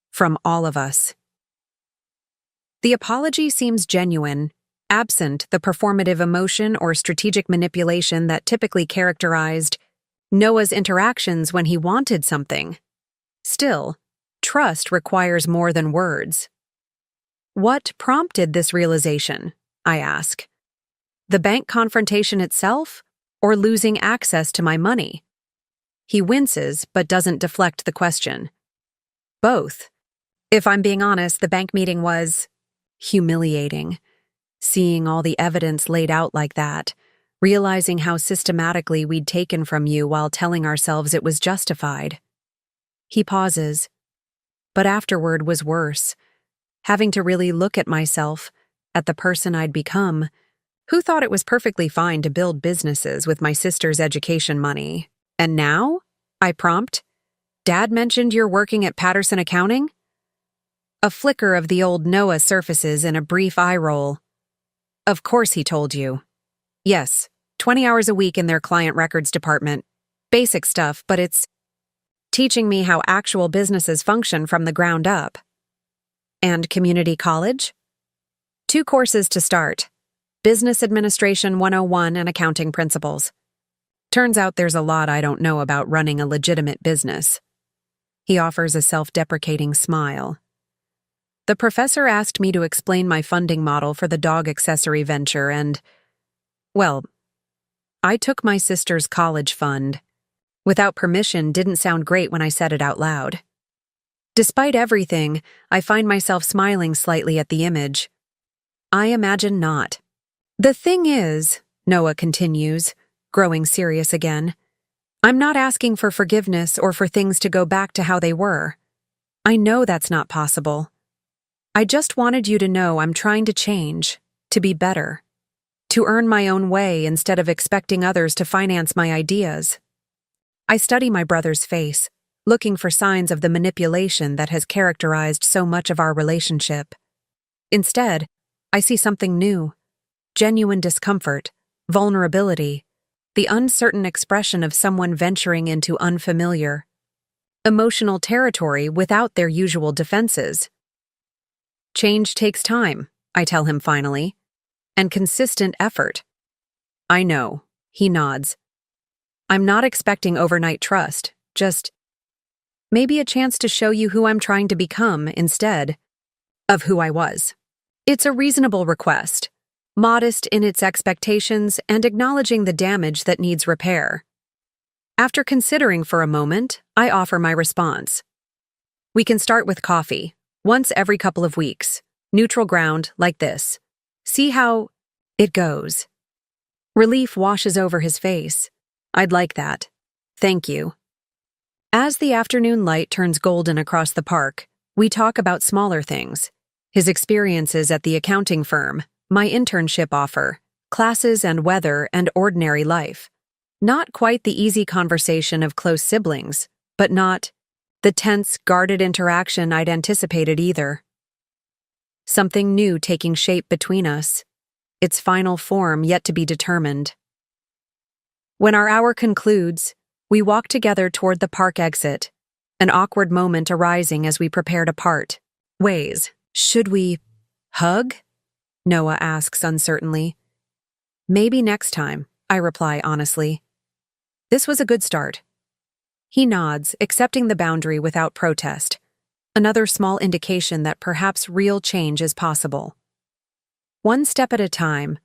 from all of us. The apology seems genuine, absent the performative emotion or strategic manipulation that typically characterized Noah's interactions when he wanted something. Still, trust requires more than words. What prompted this realization? I ask. The bank confrontation itself, or losing access to my money? He winces, but doesn't deflect the question. Both. If I'm being honest, the bank meeting was humiliating. Seeing all the evidence laid out like that, realizing how systematically we'd taken from you while telling ourselves it was justified. He pauses. But afterward was worse. Having to really look at myself, at the person I'd become, who thought it was perfectly fine to build businesses with my sister's education money. And now? I prompt. Dad mentioned you're working at Patterson Accounting? A flicker of the old Noah surfaces in a brief eye roll. Of course he told you. Yes, 20 hours a week in their client records department. Basic stuff, but it's teaching me how actual businesses function from the ground up. And community college? 2 courses to start. Business Administration 101 and Accounting Principles. Turns out there's a lot I don't know about running a legitimate business. He offers a self-deprecating smile. The professor asked me to explain my funding model for the dog accessory venture and, well, I took my sister's college fund. Without permission didn't sound great when I said it out loud. Despite everything, I find myself smiling slightly at the image. I imagine not. The thing is, Noah continues, growing serious again, I'm not asking for forgiveness or for things to go back to how they were. I know that's not possible. I just wanted you to know I'm trying to change, to be better, to earn my own way instead of expecting others to finance my ideas. I study my brother's face, looking for signs of the manipulation that has characterized so much of our relationship. Instead, I see something new, genuine discomfort, vulnerability, the uncertain expression of someone venturing into unfamiliar, emotional territory without their usual defenses. Change takes time, I tell him finally, and consistent effort. I know, he nods. I'm not expecting overnight trust, just maybe a chance to show you who I'm trying to become instead of who I was. It's a reasonable request, modest in its expectations and acknowledging the damage that needs repair. After considering for a moment, I offer my response. We can start with coffee, once every couple of weeks, neutral ground like this. See how it goes. Relief washes over his face. I'd like that. Thank you. As the afternoon light turns golden across the park, we talk about smaller things. His experiences at the accounting firm, my internship offer, classes and weather and ordinary life. Not quite the easy conversation of close siblings, but not the tense, guarded interaction I'd anticipated either. Something new taking shape between us, its final form yet to be determined. When our hour concludes, we walk together toward the park exit, an awkward moment arising as we prepare to part ways. Should we hug? Noah asks uncertainly. Maybe next time, I reply honestly. This was a good start. He nods, accepting the boundary without protest, another small indication that perhaps real change is possible. One step at a time,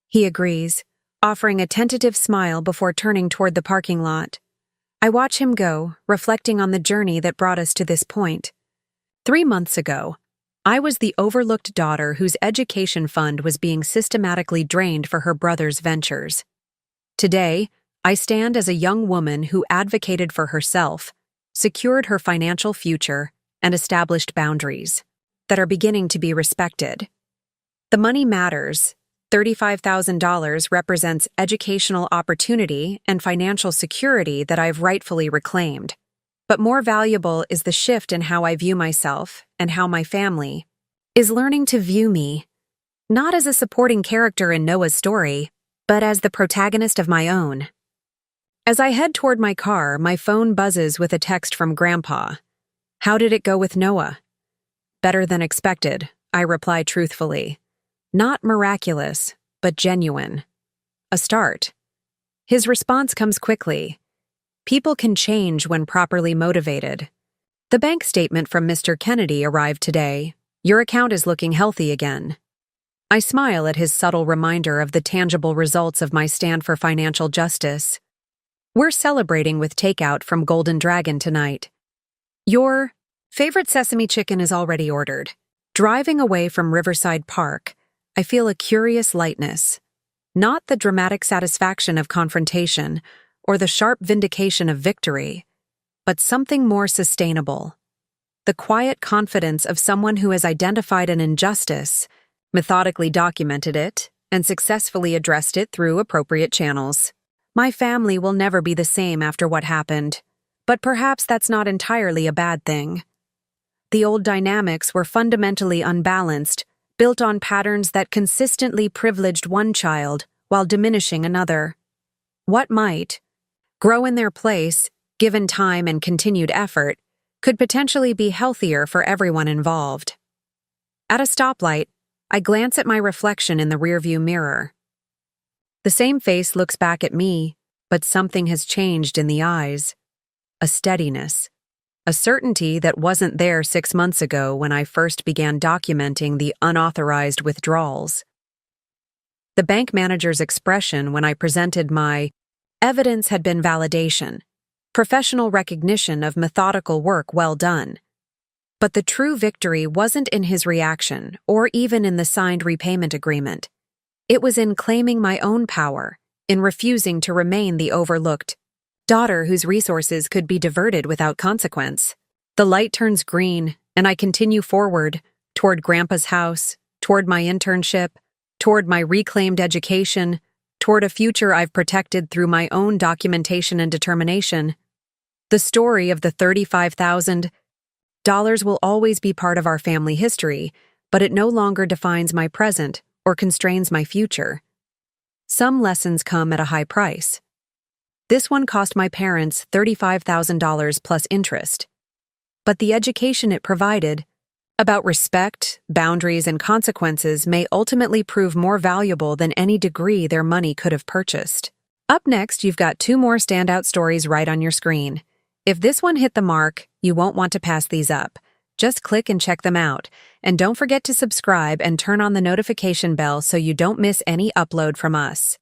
he agrees, offering a tentative smile before turning toward the parking lot. I watch him go, reflecting on the journey that brought us to this point. 3 months ago, I was the overlooked daughter whose education fund was being systematically drained for her brother's ventures. Today, I stand as a young woman who advocated for herself, secured her financial future, and established boundaries that are beginning to be respected. The money matters. $35,000 represents educational opportunity and financial security that I've rightfully reclaimed. But more valuable is the shift in how I view myself and how my family is learning to view me, not as a supporting character in Noah's story, but as the protagonist of my own. As I head toward my car, my phone buzzes with a text from Grandpa. "How did it go with Noah?" "Better than expected," I reply truthfully. Not miraculous, but genuine. A start. His response comes quickly. "People can change when properly motivated." "The bank statement from Mr. Kennedy arrived today. Your account is looking healthy again." I smile at his subtle reminder of the tangible results of my stand for financial justice. We're celebrating with takeout from Golden Dragon tonight. Your favorite sesame chicken is already ordered. Driving away from Riverside Park, I feel a curious lightness. Not the dramatic satisfaction of confrontation or the sharp vindication of victory, but something more sustainable. The quiet confidence of someone who has identified an injustice, methodically documented it, and successfully addressed it through appropriate channels. My family will never be the same after what happened, but perhaps that's not entirely a bad thing. The old dynamics were fundamentally unbalanced, built on patterns that consistently privileged one child while diminishing another. What might grow in their place, given time and continued effort, could potentially be healthier for everyone involved. At a stoplight, I glance at my reflection in the rearview mirror. The same face looks back at me, but something has changed in the eyes. A steadiness. A certainty that wasn't there 6 months ago when I first began documenting the unauthorized withdrawals. The bank manager's expression when I presented my evidence had been validation, professional recognition of methodical work well done. But the true victory wasn't in his reaction or even in the signed repayment agreement. It was in claiming my own power, in refusing to remain the overlooked daughter whose resources could be diverted without consequence. The light turns green, and I continue forward, toward Grandpa's house, toward my internship, toward my reclaimed education, toward a future I've protected through my own documentation and determination. The story of the $35,000 will always be part of our family history, but it no longer defines my present or constrains my future. Some lessons come at a high price. This one cost my parents $35,000 plus interest. But the education it provided, about respect, boundaries, and consequences, may ultimately prove more valuable than any degree their money could have purchased. Up next, you've got 2 more standout stories right on your screen. If this one hit the mark, you won't want to pass these up. Just click and check them out. And don't forget to subscribe and turn on the notification bell so you don't miss any upload from us.